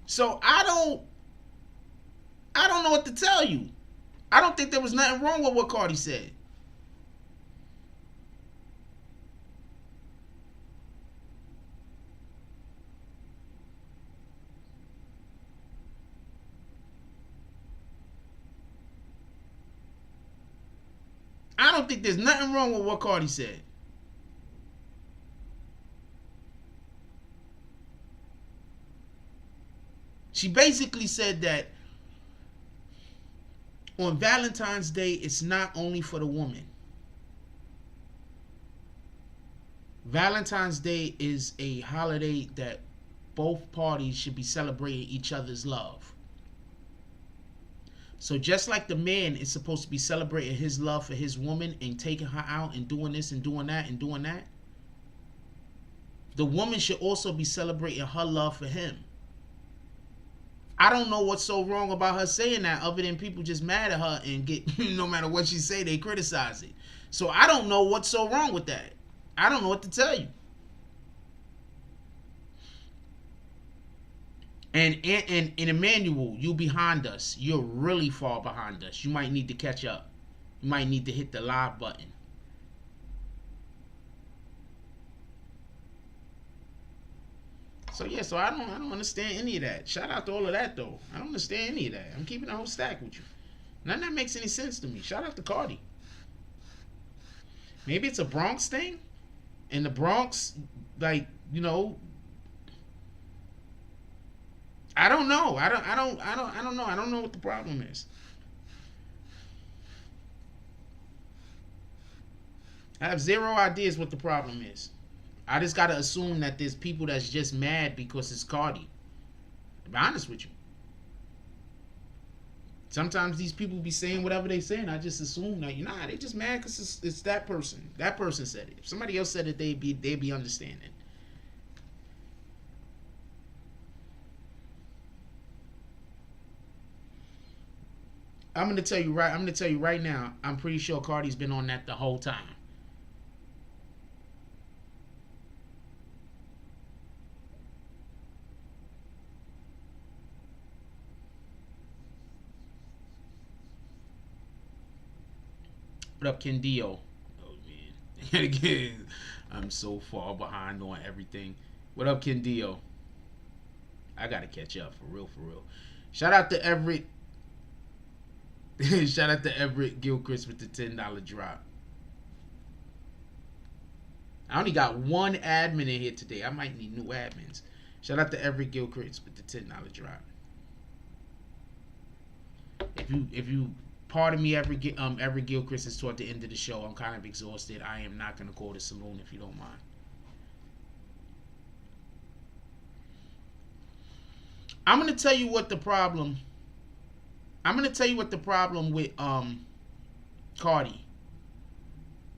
So I don't know what to tell you. I don't think there was nothing wrong with what Cardi said. I don't think there's nothing wrong with what Cardi said. She basically said that on Valentine's Day, it's not only for the woman. Valentine's Day is a holiday that both parties should be celebrating each other's love. So just like the man is supposed to be celebrating his love for his woman and taking her out and doing this and doing that and doing that, the woman should also be celebrating her love for him. I don't know what's so wrong about her saying that, other than people just mad at her and get, no matter what she say, they criticize it. So I don't know what's so wrong with that. I don't know what to tell you. And Emmanuel, you behind us. You're really far behind us. You might need to catch up. You might need to hit the live button. So yeah, so I don't understand any of that. Shout out to all of that though. I don't understand any of that. I'm keeping the whole stack with you. None of that makes any sense to me. Shout out to Cardi. Maybe it's a Bronx thing. In the Bronx, like, you know, I don't know. I don't know. I don't know what the problem is. I have zero ideas what the problem is. I just gotta assume that there's people that's just mad because it's Cardi. To be honest with you. Sometimes these people be saying whatever they saying. I just assume that, nah, they just mad because it's that person. That person said it. If somebody else said it, they'd be understanding. I'm gonna tell you right now. I'm pretty sure Cardi's been on that the whole time. What up, Kendio? Oh man, again, I'm so far behind on everything. What up, Kendio? I gotta catch up for real, for real. Shout out to Everett. Shout out to Everett Gilchrist with the $10 drop. I only got one admin in here today. I might need new admins. Shout out to Everett Gilchrist with the $10 drop. If you pardon me, Everett Gilchrist is toward the end of the show. I'm kind of exhausted. I am not gonna call the saloon if you don't mind. I'm gonna tell you what the problem I'm gonna tell you what the problem with Cardi.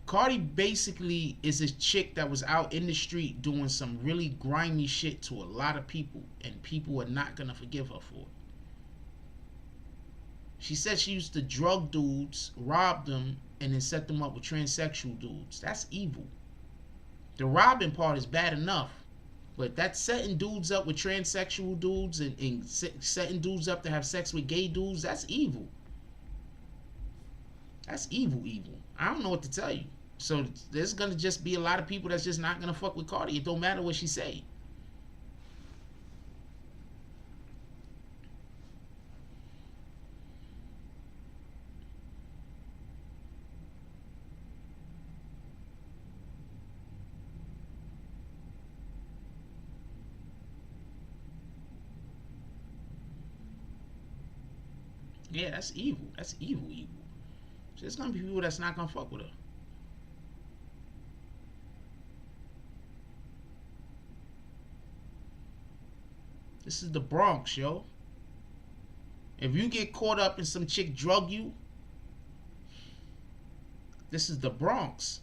Cardi basically is a chick that was out in the street doing some really grimy shit to a lot of people, and people are not gonna forgive her for it. She said she used to drug dudes, rob them, and then set them up with transsexual dudes. That's evil. The robbing part is bad enough, but that's setting dudes up with transsexual dudes and setting dudes up to have sex with gay dudes. That's evil. That's evil. I don't know what to tell you. So there's gonna just be a lot of people that's just not gonna fuck with Cardi. It don't matter what she say. Yeah, that's evil. That's evil. So there's gonna be people that's not gonna fuck with her. This is the Bronx, yo. If you get caught up in some chick drug you, this is the Bronx.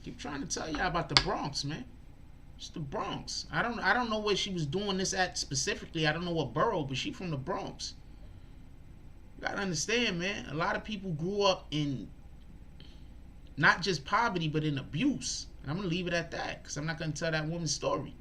Keep trying to tell y'all about the Bronx, man. It's the Bronx. I don't know where she was doing this at specifically. I don't know what borough, but she from the Bronx. You gotta understand, man. A lot of people grew up in not just poverty, but in abuse. And I'm gonna leave it at that, because I'm not gonna tell that woman's story.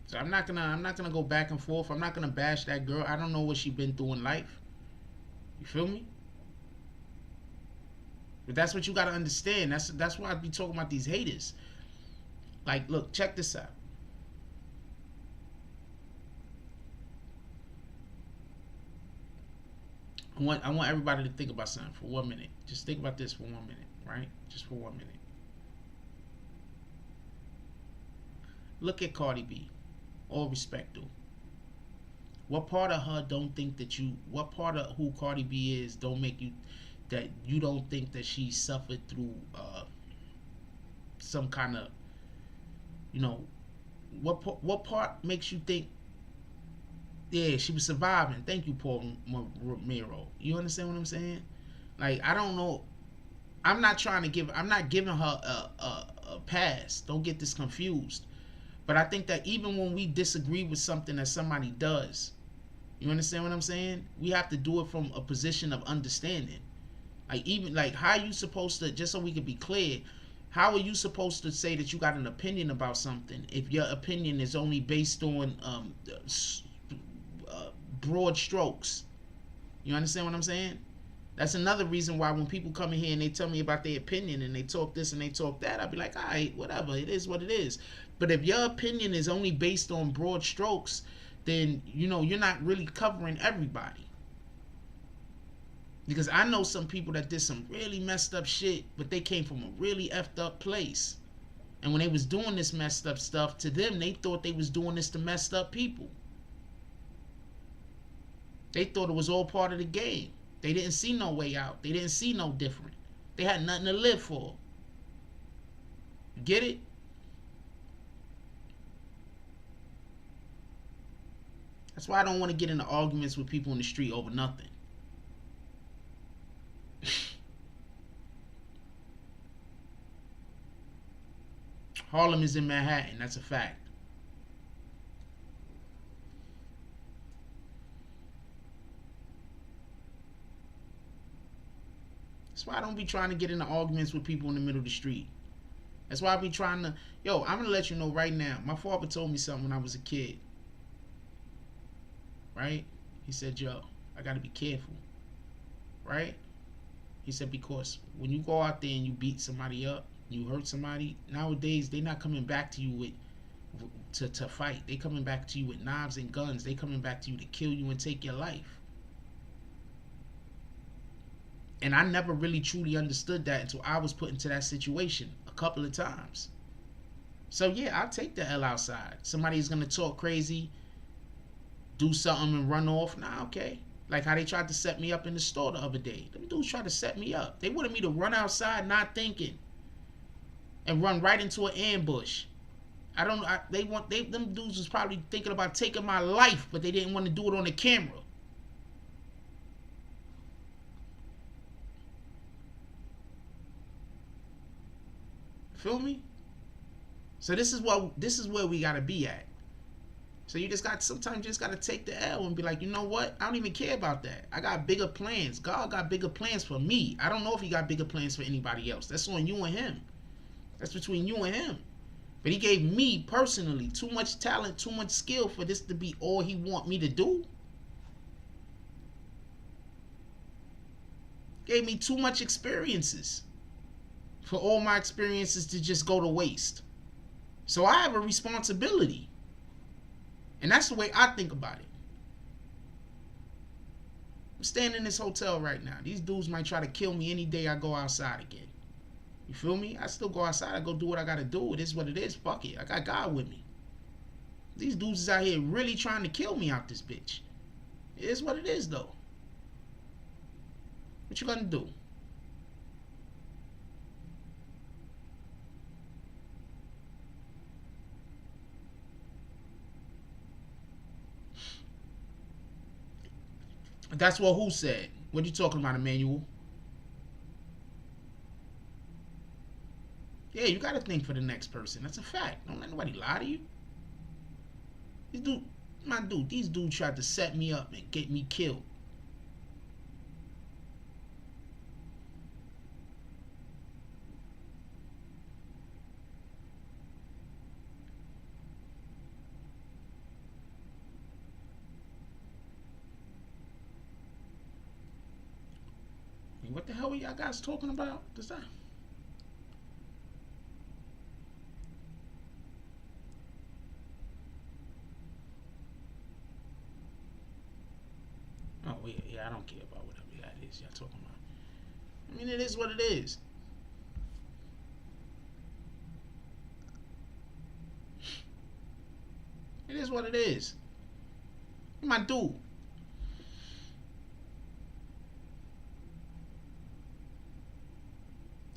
So I'm not gonna go back and forth. I'm not gonna bash that girl. I don't know what she been through in life. You feel me? But that's what you gotta understand. That's why I be talking about these haters. Like, look, check this out. I want everybody to think about something for 1 minute. Just think about this for 1 minute, right? Just for 1 minute. Look at Cardi B. All respect to. What part of her don't think that you? What part of who Cardi B is don't make you that you don't think that she suffered through some kind of, you know, what part makes you think? Yeah, she was surviving. Thank you, Paul Romero. You understand what I'm saying? Like, I don't know. I'm not giving her a pass. Don't get this confused. But I think that even when we disagree with something that somebody does, you understand what I'm saying? We have to do it from a position of understanding. Like, even like, how are you supposed to, just so we can be clear, how are you supposed to say that you got an opinion about something if your opinion is only based on broad strokes? You understand what I'm saying? That's another reason why when people come in here and they tell me about their opinion and they talk this and they talk that, I'll be like, all right, whatever, it is what it is. But if your opinion is only based on broad strokes, then, you know, you're not really covering everybody. Because I know some people that did some really messed up shit, but they came from a really effed up place. And when they was doing this messed up stuff, to them, they thought they was doing this to messed up people. They thought it was all part of the game. They didn't see no way out. They didn't see no different. They had nothing to live for. Get it? That's why I don't want to get into arguments with people in the street over nothing. Harlem is in Manhattan. That's a fact. That's why I don't be trying to get into arguments with people in the middle of the street. That's why I be trying to... Yo, I'm going to let you know right now. My father told me something when I was a kid. Right? He said, yo, I got to be careful. Right? He said, because when you go out there and you beat somebody up, you hurt somebody, nowadays they're not coming back to you with to fight. They coming back to you with knives and guns. They coming back to you to kill you and take your life. And I never really truly understood that until I was put into that situation a couple of times. So yeah, I'll take the L outside. Somebody's gonna talk crazy, do something and run off. Nah, okay. Like how they tried to set me up in the store the other day. Them dudes tried to set me up. They wanted me to run outside not thinking and run right into an ambush. Them dudes was probably thinking about taking my life, but they didn't want to do it on the camera. Feel me? So this is where we gotta be at. So you just got sometimes you just gotta take the L and be like, you know what? I don't even care about that. I got bigger plans. God got bigger plans for me. I don't know if he got bigger plans for anybody else. That's on you and him. That's between you and him. But he gave me personally too much talent, too much skill for this to be all he want me to do. Gave me too much experiences for all my experiences to just go to waste. So I have a responsibility. And that's the way I think about it. I'm staying in this hotel right now. These dudes might try to kill me any day I go outside again. You feel me? I still go outside. I go do what I gotta do. It is what it is. Fuck it. I got God with me. These dudes is out here really trying to kill me out this bitch. It is what it is, though. What you gonna do? That's what who said. What are you talking about, Emmanuel? Yeah, you gotta think for the next person. That's a fact. Don't let nobody lie to you. These dudes tried to set me up and get me killed. What the hell are y'all guys talking about? Does that? Oh yeah, I don't care about whatever that is y'all talking about. I mean, it is what it is. It is what it is. My dude.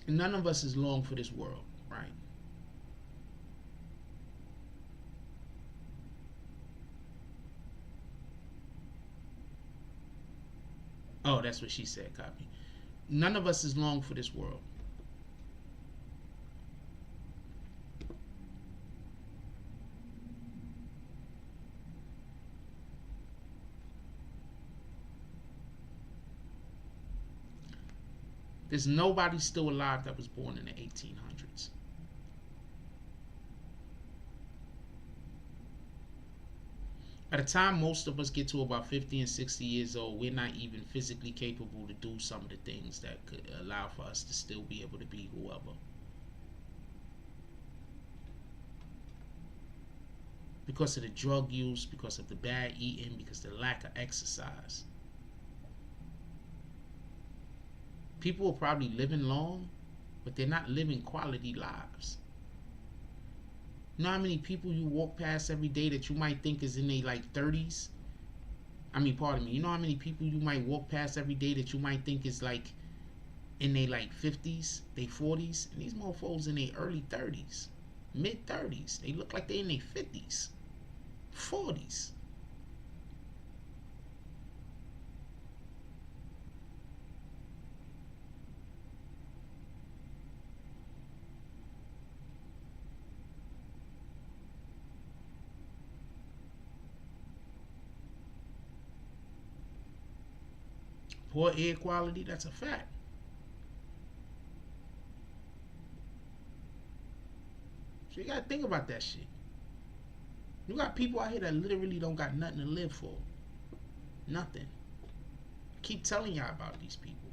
And none of us is long for this world, right? Oh, that's what she said, copy. None of us is long for this world. There's nobody still alive that was born in the 1800s. By the time most of us get to about 50 and 60 years old, we're not even physically capable to do some of the things that could allow for us to still be able to be whoever. Because of the drug use, because of the bad eating, because of the lack of exercise. People are probably living long, but they're not living quality lives. You know how many people you walk past every day that you might think is in their like 30s? I mean, pardon me. You know how many people you might walk past every day that you might think is like in their like 50s, their 40s? And these motherfuckers in their early 30s, mid 30s. They look like they're in their 50s, 40s. Poor air quality, that's a fact. So you gotta think about that shit. You got people out here that literally don't got nothing to live for. Nothing. I keep telling y'all about these people.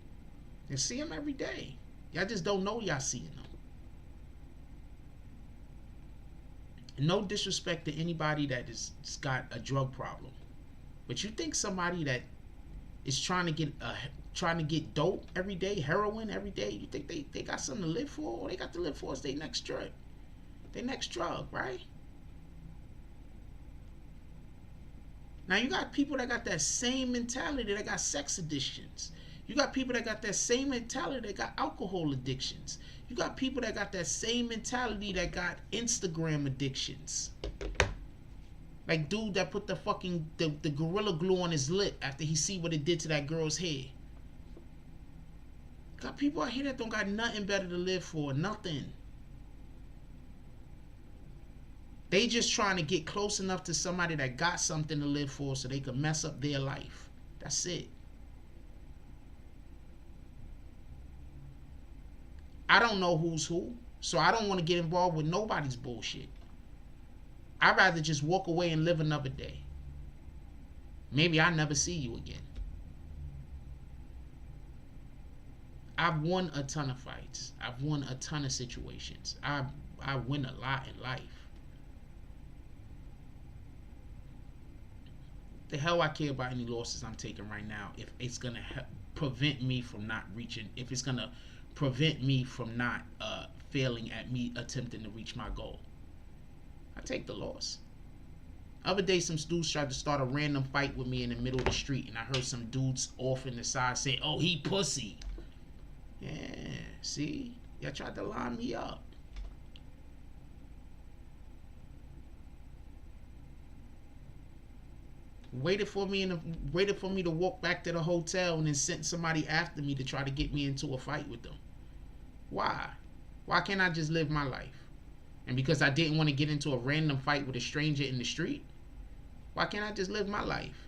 And see them every day. Y'all just don't know y'all seeing them. No disrespect to anybody that has got a drug problem, but you think somebody that is trying to get dope every day, heroin every day, you think they got something to live for? All they got to live for is their next drug, right? Now you got people that got that same mentality that got sex addictions. You got people that got that same mentality that got alcohol addictions. You got people that got that same mentality that got Instagram addictions. Like dude that put the fucking the Gorilla Glue on his lip after he see what it did to that girl's hair. Got people out here that don't got nothing better to live for, nothing. They just trying to get close enough to somebody that got something to live for so they can mess up their life. That's it. I don't know who's who, so I don't want to get involved with nobody's bullshit. I'd rather just walk away and live another day. Maybe I'll never see you again. I've won a ton of fights. I've won a ton of situations. I win a lot in life. The hell I care about any losses I'm taking right now if it's going to prevent me from not reaching, if it's going to prevent me from not failing at me attempting to reach my goal. I take the loss. Other day, some dudes tried to start a random fight with me in the middle of the street, and I heard some dudes off in the side say, "Oh, he pussy." Yeah, see? Y'all tried to line me up. Waited for me to walk back to the hotel and then sent somebody after me to try to get me into a fight with them. Why? Why can't I just live my life? And because I didn't want to get into a random fight with a stranger in the street, why can't I just live my life?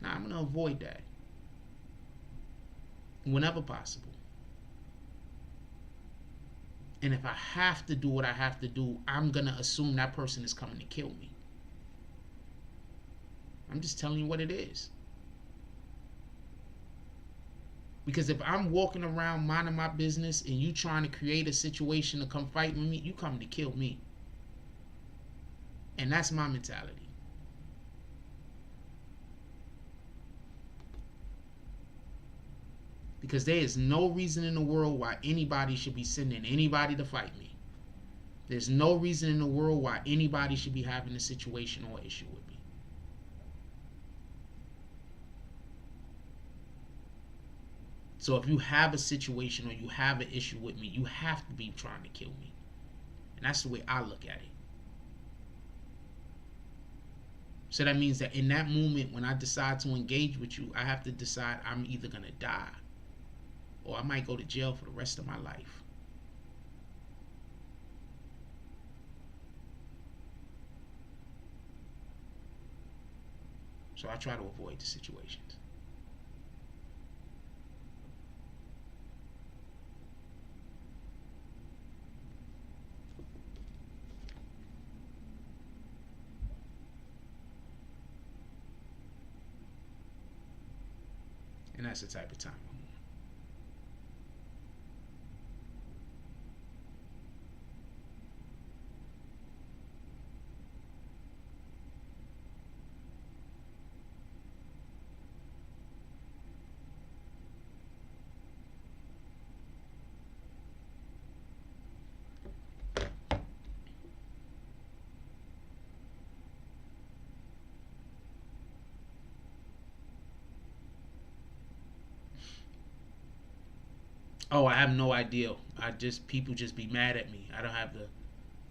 Nah, I'm going to avoid that. Whenever possible. And if I have to do what I have to do, I'm going to assume that person is coming to kill me. I'm just telling you what it is. Because if I'm walking around minding my business and you trying to create a situation to come fight with me, you coming to kill me. And that's my mentality. Because there is no reason in the world why anybody should be sending anybody to fight me. There's no reason in the world why anybody should be having a situation or issue with me. So if you have a situation or you have an issue with me, you have to be trying to kill me. And that's the way I look at it. So that means that in that moment when I decide to engage with you, I have to decide I'm either going to die or I might go to jail for the rest of my life. So I try to avoid the situations. And that's the type of time I'm on. Oh, I have no idea. People just be mad at me. I don't have the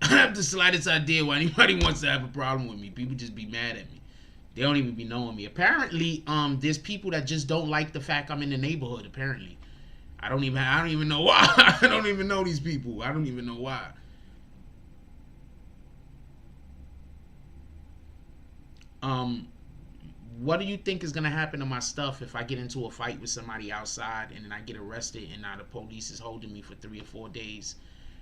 I don't have the slightest idea why anybody wants to have a problem with me. People just be mad at me. They don't even be knowing me. Apparently, there's people that just don't like the fact I'm in the neighborhood, apparently. I don't even know why. I don't even know these people. I don't even know why. What do you think is gonna happen to my stuff if I get into a fight with somebody outside and then I get arrested and now the police is holding me for 3 or 4 days?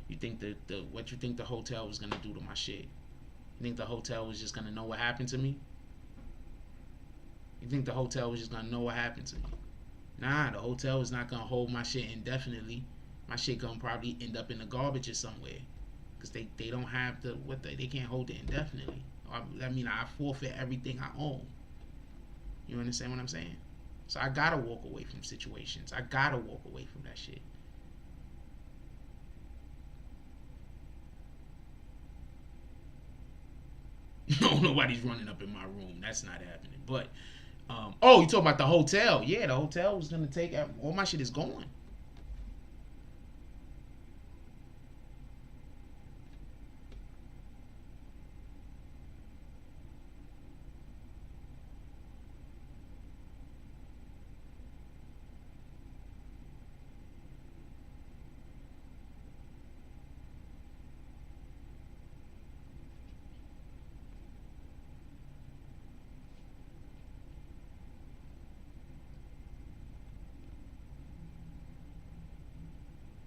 You think what you think the hotel was gonna do to my shit? You think the hotel was just gonna know what happened to me? You think the hotel was just gonna know what happened to me? Nah, the hotel is not gonna hold my shit indefinitely. My shit gonna probably end up in the garbage or somewhere. because they don't have the what they can't hold it indefinitely. I mean, I forfeit everything I own. You understand what I'm saying? So I gotta walk away from situations. I gotta walk away from that shit. No, nobody's running up in my room. That's not happening. But oh, you talking about the hotel? Yeah, the hotel was gonna take all my shit is gone.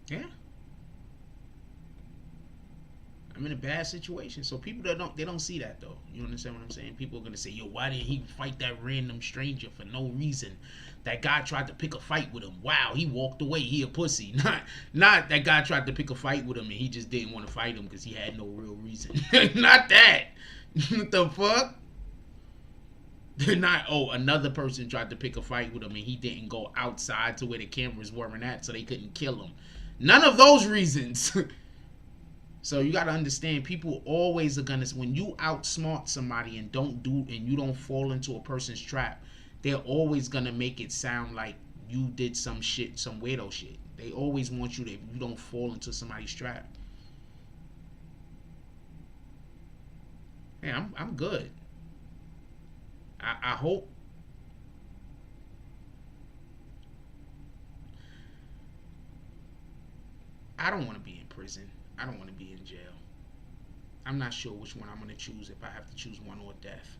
Yeah, I'm in a bad situation. So people that don't see that though. You understand what I'm saying? People are gonna say, yo, why did he fight that random stranger for no reason? That guy tried to pick a fight with him. Wow, he walked away. He a pussy. Not that guy tried to pick a fight with him and he just didn't want to fight him because he had no real reason. Not that. What the fuck? Not, oh, another person tried to pick a fight with him and he didn't go outside to where the cameras weren't at so they couldn't kill him. None of those reasons. So you gotta understand, people always are gonna, when you outsmart somebody and you don't fall into a person's trap, they're always gonna make it sound like you did some shit, some weirdo shit. They always want you don't fall into somebody's trap. Hey, I'm good. I hope. I don't want to be in prison. I don't want to be in jail. I'm not sure which one I'm going to choose if I have to choose one or death.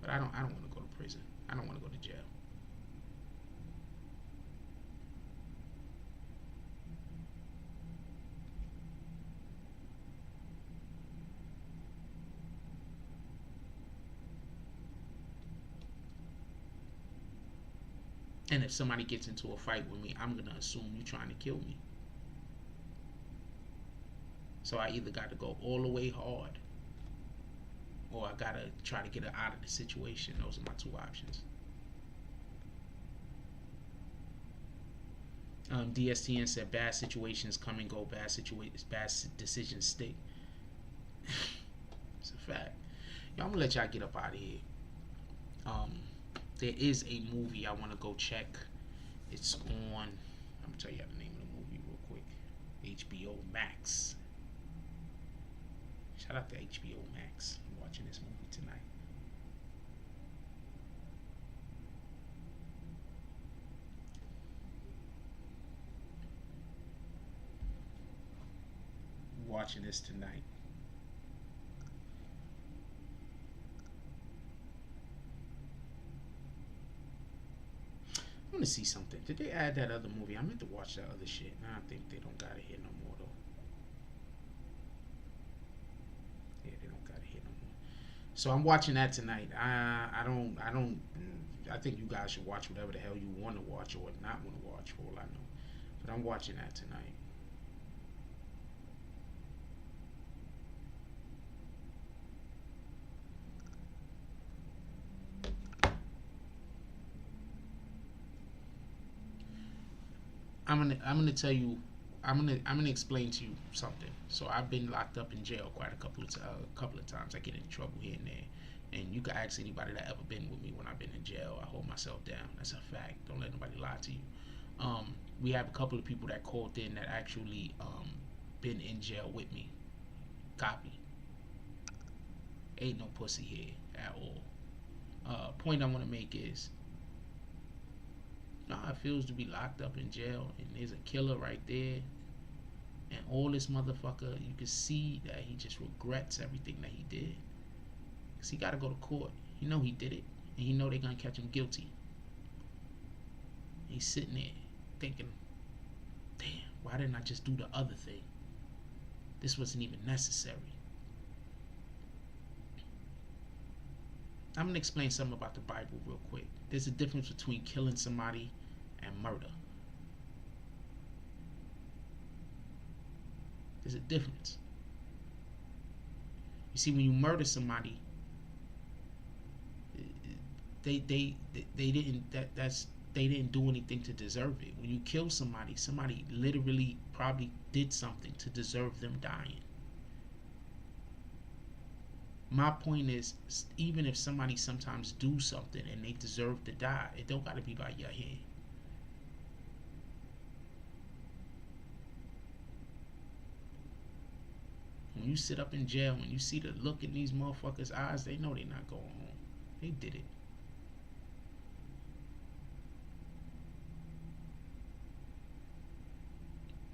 But I don't want to go to prison. I don't want to go to jail. And if somebody gets into a fight with me, I'm going to assume you're trying to kill me. So I either got to go all the way hard or I got to try to get her out of the situation. Those are my two options. DSTN said bad situations come and go, bad decisions stick. It's a fact. Yo, I'm gonna let y'all get up out of here. There is a movie I want to go check. It's on, I'm gonna tell you the name of the movie real quick. HBO Max. Shout out to HBO Max. I'm watching this movie tonight. Watching this tonight. I want to see something. Did they add that other movie? I meant to watch that other shit. Nah, I think they don't got it here no more though. Yeah, they don't got it here no more. So I'm watching that tonight. I think you guys should watch whatever the hell you want to watch or not want to watch, for all I know. But I'm watching that tonight. I'm gonna tell you, I'm gonna explain to you something. So I've been locked up in jail quite a couple of times. I get in trouble here and there, and you can ask anybody that ever been with me when I've been in jail. I hold myself down. That's a fact. Don't let nobody lie to you. We have a couple of people that called in that actually been in jail with me. Copy. Ain't no pussy here at all. Point I want to make is, how it feels to be locked up in jail and there's a killer right there, and all this motherfucker, you can see that he just regrets everything that he did, because he got to go to court. You know he did it, and you know they're gonna catch him guilty. He's sitting there thinking, damn, why didn't I just do the other thing? This wasn't even necessary. I'm gonna explain something about the Bible real quick. There's a difference between killing somebody and murder. There's a difference. You see, when you murder somebody, they didn't do anything to deserve it. When you kill somebody, somebody literally probably did something to deserve them dying. My point is, even if somebody sometimes do something and they deserve to die, it don't gotta be by your hand. When you sit up in jail, when you see the look in these motherfuckers' eyes, they know they're not going home. They did it.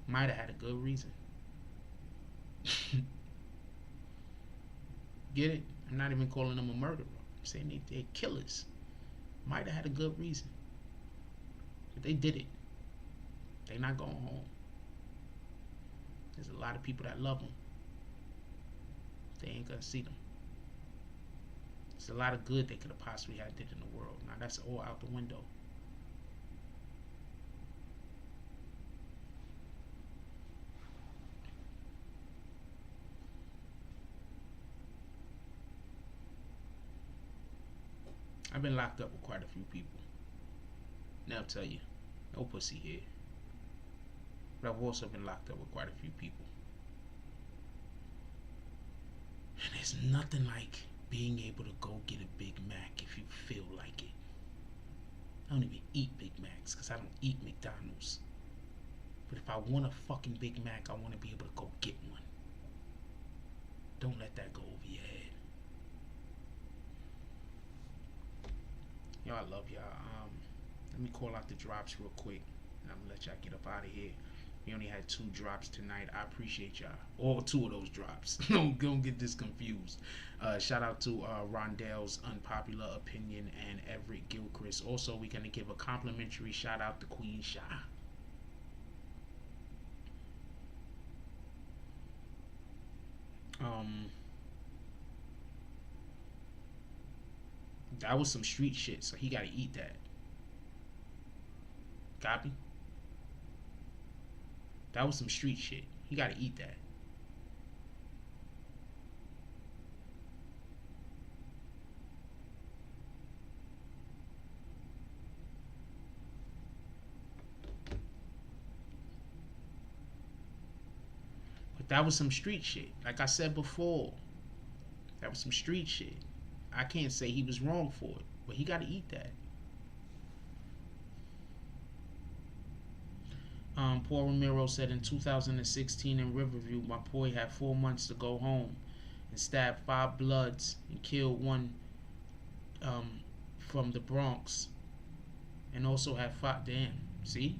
Might have had a good reason. Get it? I'm not even calling them a murderer. I'm saying they're killers. Might have had a good reason. But they did it. They're not going home. There's a lot of people that love them. They ain't gonna see them. There's a lot of good they could have possibly had did in the world. Now that's all out the window. I've been locked up with quite a few people. Now I'll tell you, no pussy here. But I've also been locked up with quite a few people. And there's nothing like being able to go get a Big Mac if you feel like it. I don't even eat Big Macs because I don't eat McDonald's. But if I want a fucking Big Mac, I want to be able to go get one. Don't let that go over your head. Yo, I love y'all. Let me call out the drops real quick, and I'm gonna let y'all get up out of here. We only had 2 drops tonight. I appreciate y'all. All 2 of those drops. Don't get this confused. Shout out to Rondell's Unpopular Opinion and Everett Gilchrist. Also, we're gonna give a complimentary shout out to Queen Sha. That was some street shit, so he gotta eat that. Copy? That was some street shit. He gotta eat that. But that was some street shit. Like I said before, that was some street shit. I can't say he was wrong for it, but he gotta eat that. Paul Ramiro said in 2016 in Riverview, my boy had 4 months to go home and stabbed 5 Bloods and killed one from the Bronx, and also had 5. Damn, see?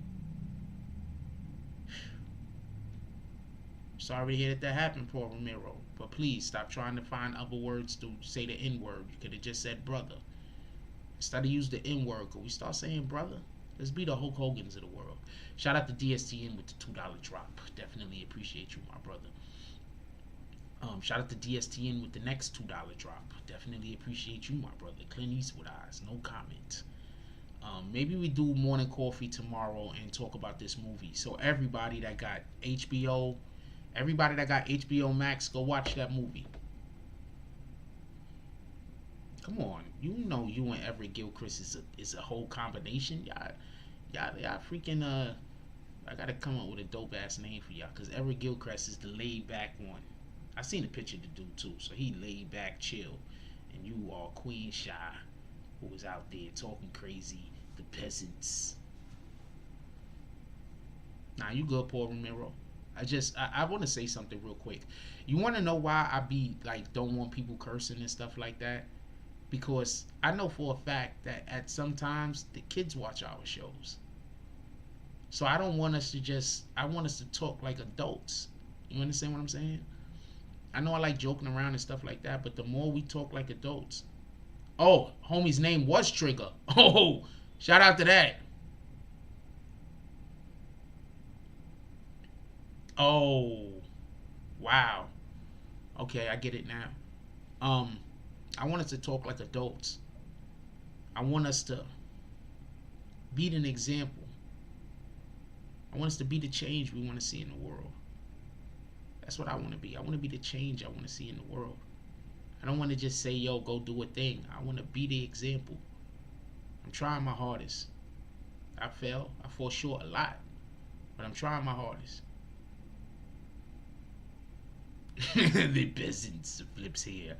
Sorry to hear that happened, Paul Ramiro. But please stop trying to find other words to say the N-word. You could have just said brother. Instead of use the N-word, could we start saying brother? Let's be the Hulk Hogans of the world. Shout out to DSTN with the $2 drop. Definitely appreciate you, my brother. Shout out to DSTN with the next $2 drop. Definitely appreciate you, my brother. Clint Eastwood eyes, no comment. Maybe we do morning coffee tomorrow and talk about this movie. So everybody that got HBO, everybody that got HBO Max, go watch that movie. Come on, you know you and Everett Gilchrist is a whole combination. Y'all freaking I gotta come up with a dope ass name for y'all, cause Everett Gilchrist is the laid back one. I seen a picture of the dude too, so he laid back, chill, and you are Queen Shy, who was out there talking crazy, the peasants. Nah, you good, Paul Ramiro. I want to say something real quick. You want to know why I be like don't want people cursing and stuff like that? Because I know for a fact that at sometimes the kids watch our shows. So I don't want us to just, I want us to talk like adults. You understand what I'm saying? I know I like joking around and stuff like that, but the more we talk like adults. Oh, homie's name was Trigger. Oh, shout out to that. Oh, wow. Okay, I get it now. I want us to talk like adults. I want us to be an example. I want us to be the change we want to see in the world. That's what I want to be. I want to be the change I want to see in the world. I don't want to just say, yo, go do a thing. I want to be the example. I'm trying my hardest. I fall short a lot, but I'm trying my hardest. The peasants flips here.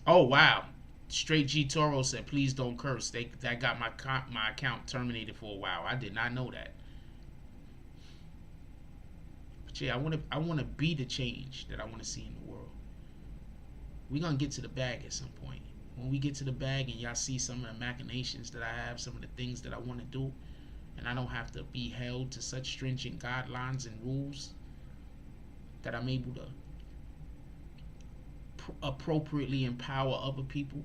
Oh wow. Straight G Toro said, "Please don't curse." That got my account terminated for a while. I did not know that. But yeah, I want to be the change that I want to see in the world. We're gonna get to the bag at some point. When we get to the bag and y'all see some of the machinations that I have, some of the things that I want to do, and I don't have to be held to such stringent guidelines and rules, that I'm able to appropriately empower other people.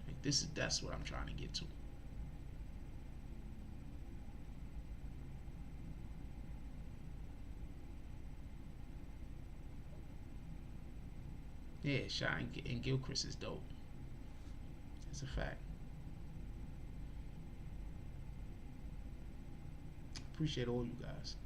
Like that's what I'm trying to get to. Yeah, Shy and Gilchrist is dope. That's a fact. Appreciate all you guys.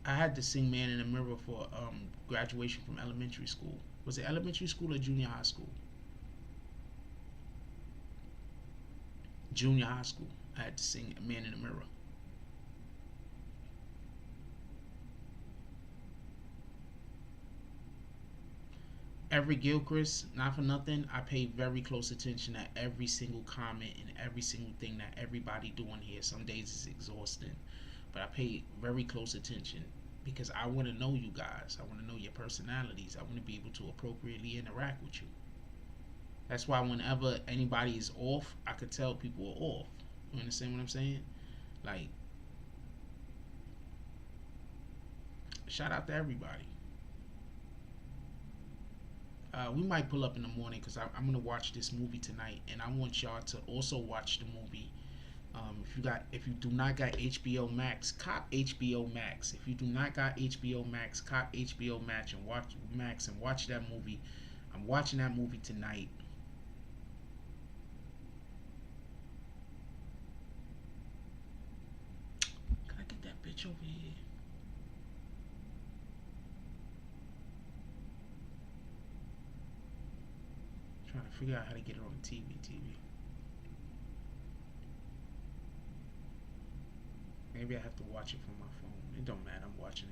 I had to sing "Man in the Mirror" for graduation from elementary school. Was it elementary school or junior high school? Junior high school. I had to sing "Man in the Mirror." Every Gilchrist, not for nothing, I pay very close attention to every single comment and every single thing that everybody doing here. Some days it's exhausting, but I pay very close attention because I want to know you guys. I want to know your personalities. I want to be able to appropriately interact with you. That's why whenever anybody is off, I could tell people are off. You understand what I'm saying? Like, shout out to everybody. We might pull up in the morning because I'm gonna watch this movie tonight, and I want y'all to also watch the movie. If you do not got HBO Max, cop HBO Max. If you do not got HBO Max, cop HBO Max and watch that movie. I'm watching that movie tonight. Can I get that bitch over here? Trying to figure out how to get it on the TV. Maybe I have to watch it from my phone. It don't matter. I'm watching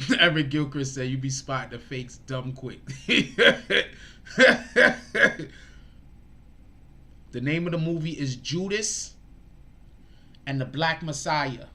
it. Eric Gilchrist said, "You be spotting the fakes dumb quick." The name of the movie is Judas and the Black Messiah.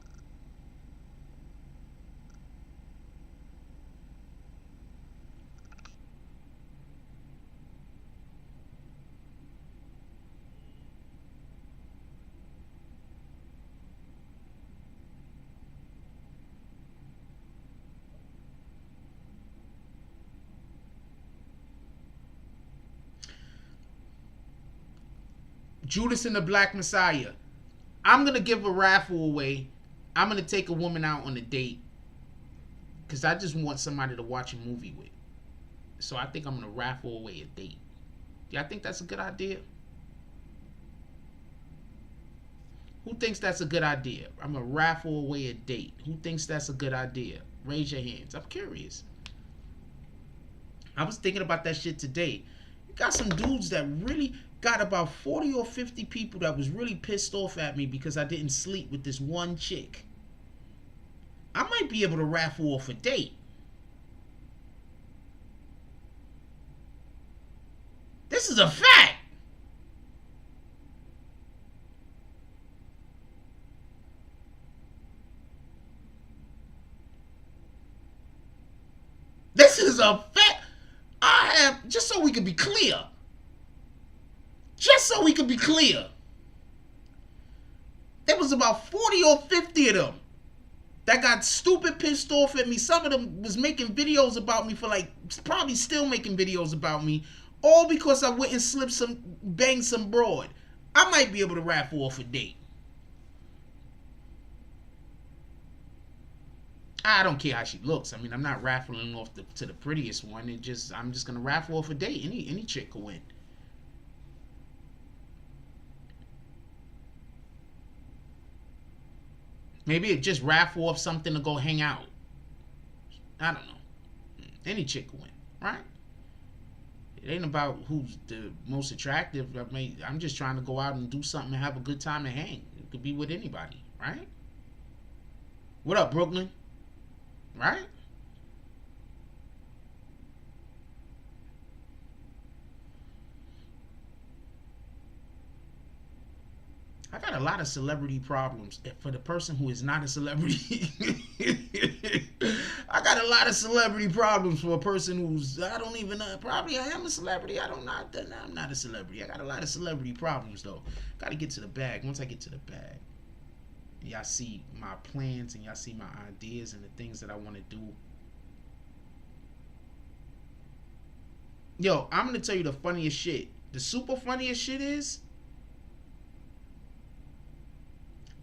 Judas and the Black Messiah. I'm going to give a raffle away. I'm going to take a woman out on a date because I just want somebody to watch a movie with. So I think I'm going to raffle away a date. Y'all think that's a good idea? Who thinks that's a good idea? I'm going to raffle away a date. Who thinks that's a good idea? Raise your hands. I'm curious. I was thinking about that shit today. You got some dudes that really got about 40 or 50 people that was really pissed off at me because I didn't sleep with this one chick. I might be able to raffle off a date. This is a fact. This is a fact. I have, just so we can be clear. Just so we can be clear. There was about 40 or 50 of them that got stupid pissed off at me. Some of them was making videos about me for like, probably still making videos about me. All because I went and banged some broad. I might be able to raffle off a date. I don't care how she looks. I mean, I'm not raffling off to the prettiest one. I'm just gonna raffle off a date. Any chick could win. Maybe it just raffle off something to go hang out. I don't know. Any chick could win, right? It ain't about who's the most attractive. I'm just trying to go out and do something and have a good time and hang. It could be with anybody, right? What up, Brooklyn? Right? I got a lot of celebrity problems. For the person who is not a celebrity, I got a lot of celebrity problems for a person who's, I don't even know, probably I am a celebrity. I'm not a celebrity. I got a lot of celebrity problems though. Got to get to the bag. Once I get to the bag, y'all see my plans and y'all see my ideas and the things that I want to do. Yo, I'm going to tell you the funniest shit. The super funniest shit is,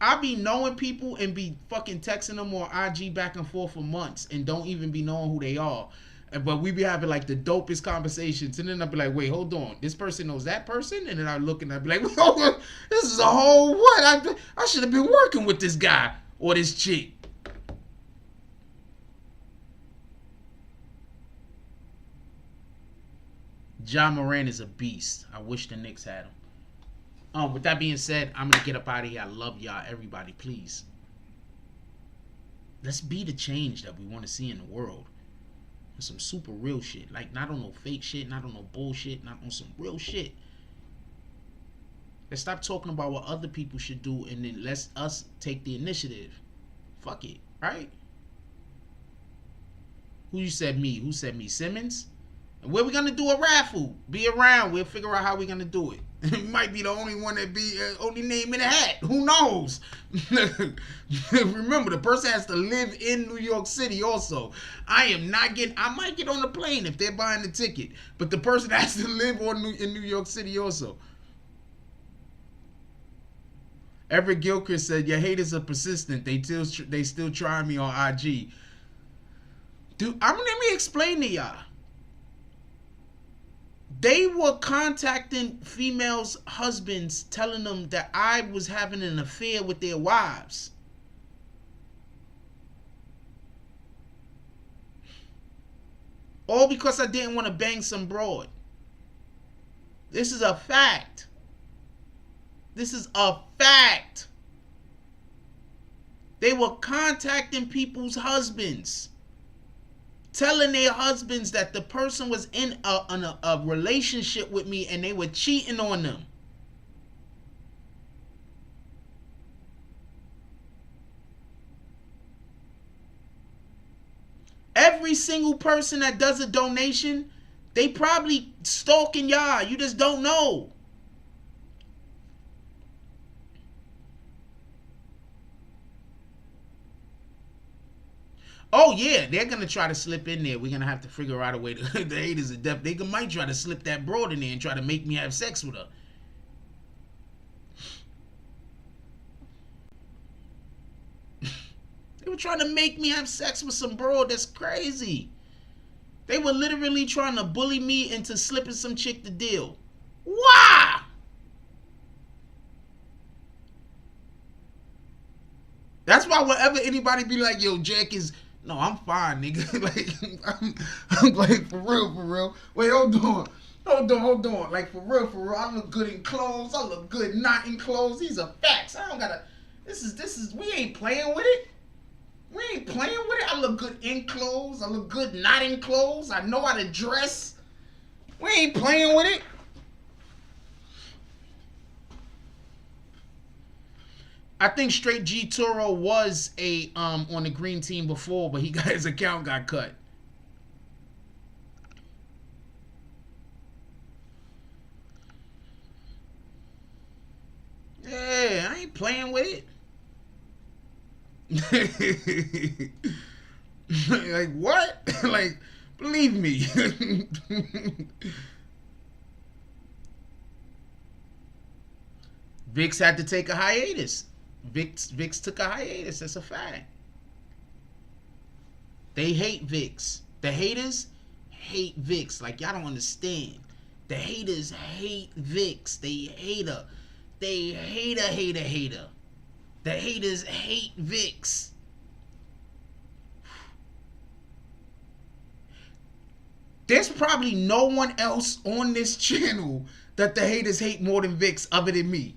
I be knowing people and be fucking texting them on IG back and forth for months and don't even be knowing who they are. But we be having like the dopest conversations. And then I'll be like, wait, hold on. This person knows that person? And then I look and I'll be like, oh, this is a whole what? I should have been working with this guy or this chick. John Moran is a beast. I wish the Knicks had him. With that being said, I'm going to get up out of here. I love y'all. Everybody, please. Let's be the change that we want to see in the world. Some super real shit. Like, not on no fake shit, not on no bullshit, not on some real shit. Let's stop talking about what other people should do and then let's us take the initiative. Fuck it, right? Who you said me? Who said me? Simmons? And where we gonna do a raffle? Be around. We'll figure out how we gonna do it. It might be the only one that be only name in the hat. Who knows? Remember, the person has to live in New York City also. I might get on the plane if they're buying the ticket. But the person has to live in New York City also. Everett Gilchrist said, your haters are persistent. They still try me on IG. Dude, let me explain to y'all. They were contacting females' husbands telling them that I was having an affair with their wives. All because I didn't want to bang some broad. This is a fact. This is a fact. They were contacting people's husbands, telling their husbands that the person was in a relationship with me and they were cheating on them. Every single person that does a donation, they probably stalking y'all. You just don't know. Oh yeah, they're gonna try to slip in there. We're gonna have to figure out a way to. The haters are deaf. They might try to slip that broad in there and try to make me have sex with her. They were trying to make me have sex with some broad. That's crazy. They were literally trying to bully me into slipping some chick the deal. Why? That's why whenever anybody be like, yo, Jack is... No, I'm fine, nigga. Like, I'm like, for real. Wait, hold on. Like, for real. I look good in clothes. I look good not in clothes. These are facts. I don't gotta... This is... We ain't playing with it. I look good in clothes. I look good not in clothes. I know how to dress. We ain't playing with it. I think Straight G Toro was on the green team before, but his account got cut. Yeah, I ain't playing with it. Like what? Like, believe me. Vicks had to take a hiatus. Vicks took a hiatus. That's a fact. They hate Vicks. The haters hate Vicks. Like, y'all don't understand. The haters hate Vicks. They hater. They hater. The haters hate Vicks. There's probably no one else on this channel that the haters hate more than Vicks other than me.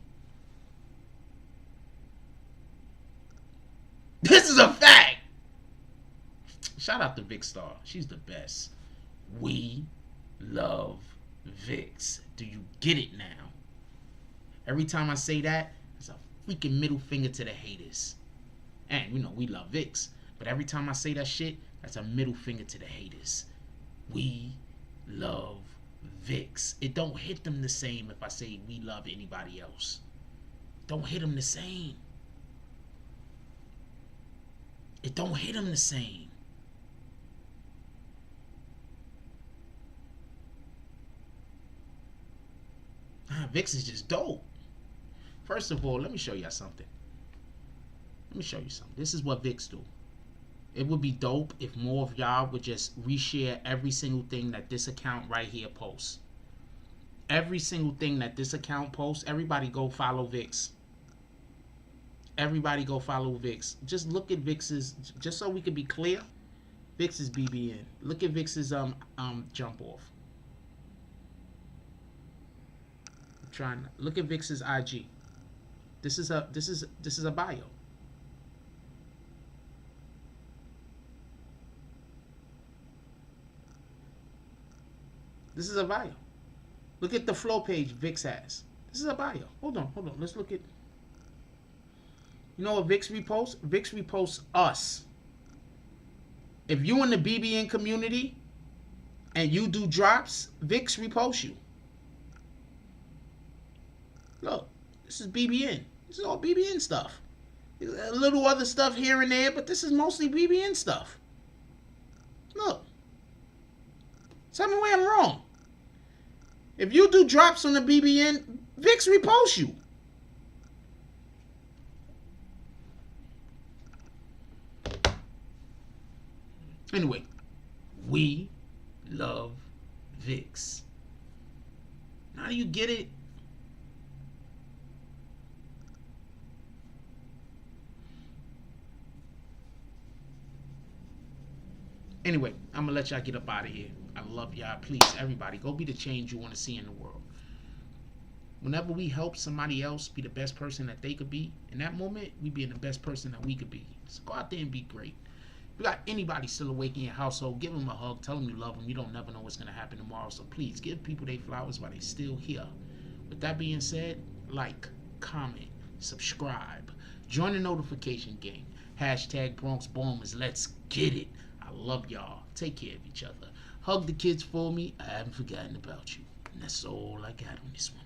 This is a fact. Shout out to Vic Star. She's the best. We love Vicks. Do you get it now? Every time I say that, it's a freaking middle finger to the haters. And you know, we love Vicks. But every time I say that shit, that's a middle finger to the haters. We love Vicks. It don't hit them the same if I say we love anybody else. Don't hit them the same. It don't hit them the same. Vicks is just dope. First of all, let me show y'all something. Let me show you something. This is what Vicks do. It would be dope if more of y'all would just reshare every single thing that this account right here posts. Every single thing that this account posts, everybody go follow Vicks. Everybody go follow Vicks. Just look at Vicks's, just so we can be clear, Vicks's BBN. Look at Vicks's jump off. I'm trying to look at Vicks's IG. This is a bio. This is a bio. Look at the flow page Vicks has. This is a bio. Hold on. Let's look at. You know what Vicks reposts? Vicks reposts us. If you in the BBN community and you do drops, Vicks reposts you. Look, this is BBN. This is all BBN stuff. A little other stuff here and there, but this is mostly BBN stuff. Look. Tell me where I'm wrong. If you do drops on the BBN, Vicks reposts you. Anyway, we love Vicks. Now do you get it? Anyway, I'm going to let y'all get up out of here. I love y'all. Please, everybody, go be the change you want to see in the world. Whenever we help somebody else be the best person that they could be, in that moment, we being the best person that we could be. So go out there and be great. If you got anybody still awake in your household, give them a hug. Tell them you love them. You don't never know what's going to happen tomorrow. So please, give people their flowers while they're still here. With that being said, like, comment, subscribe, join the notification gang. Hashtag Bronx Bombers. Let's get it. I love y'all. Take care of each other. Hug the kids for me. I haven't forgotten about you. And that's all I got on this one.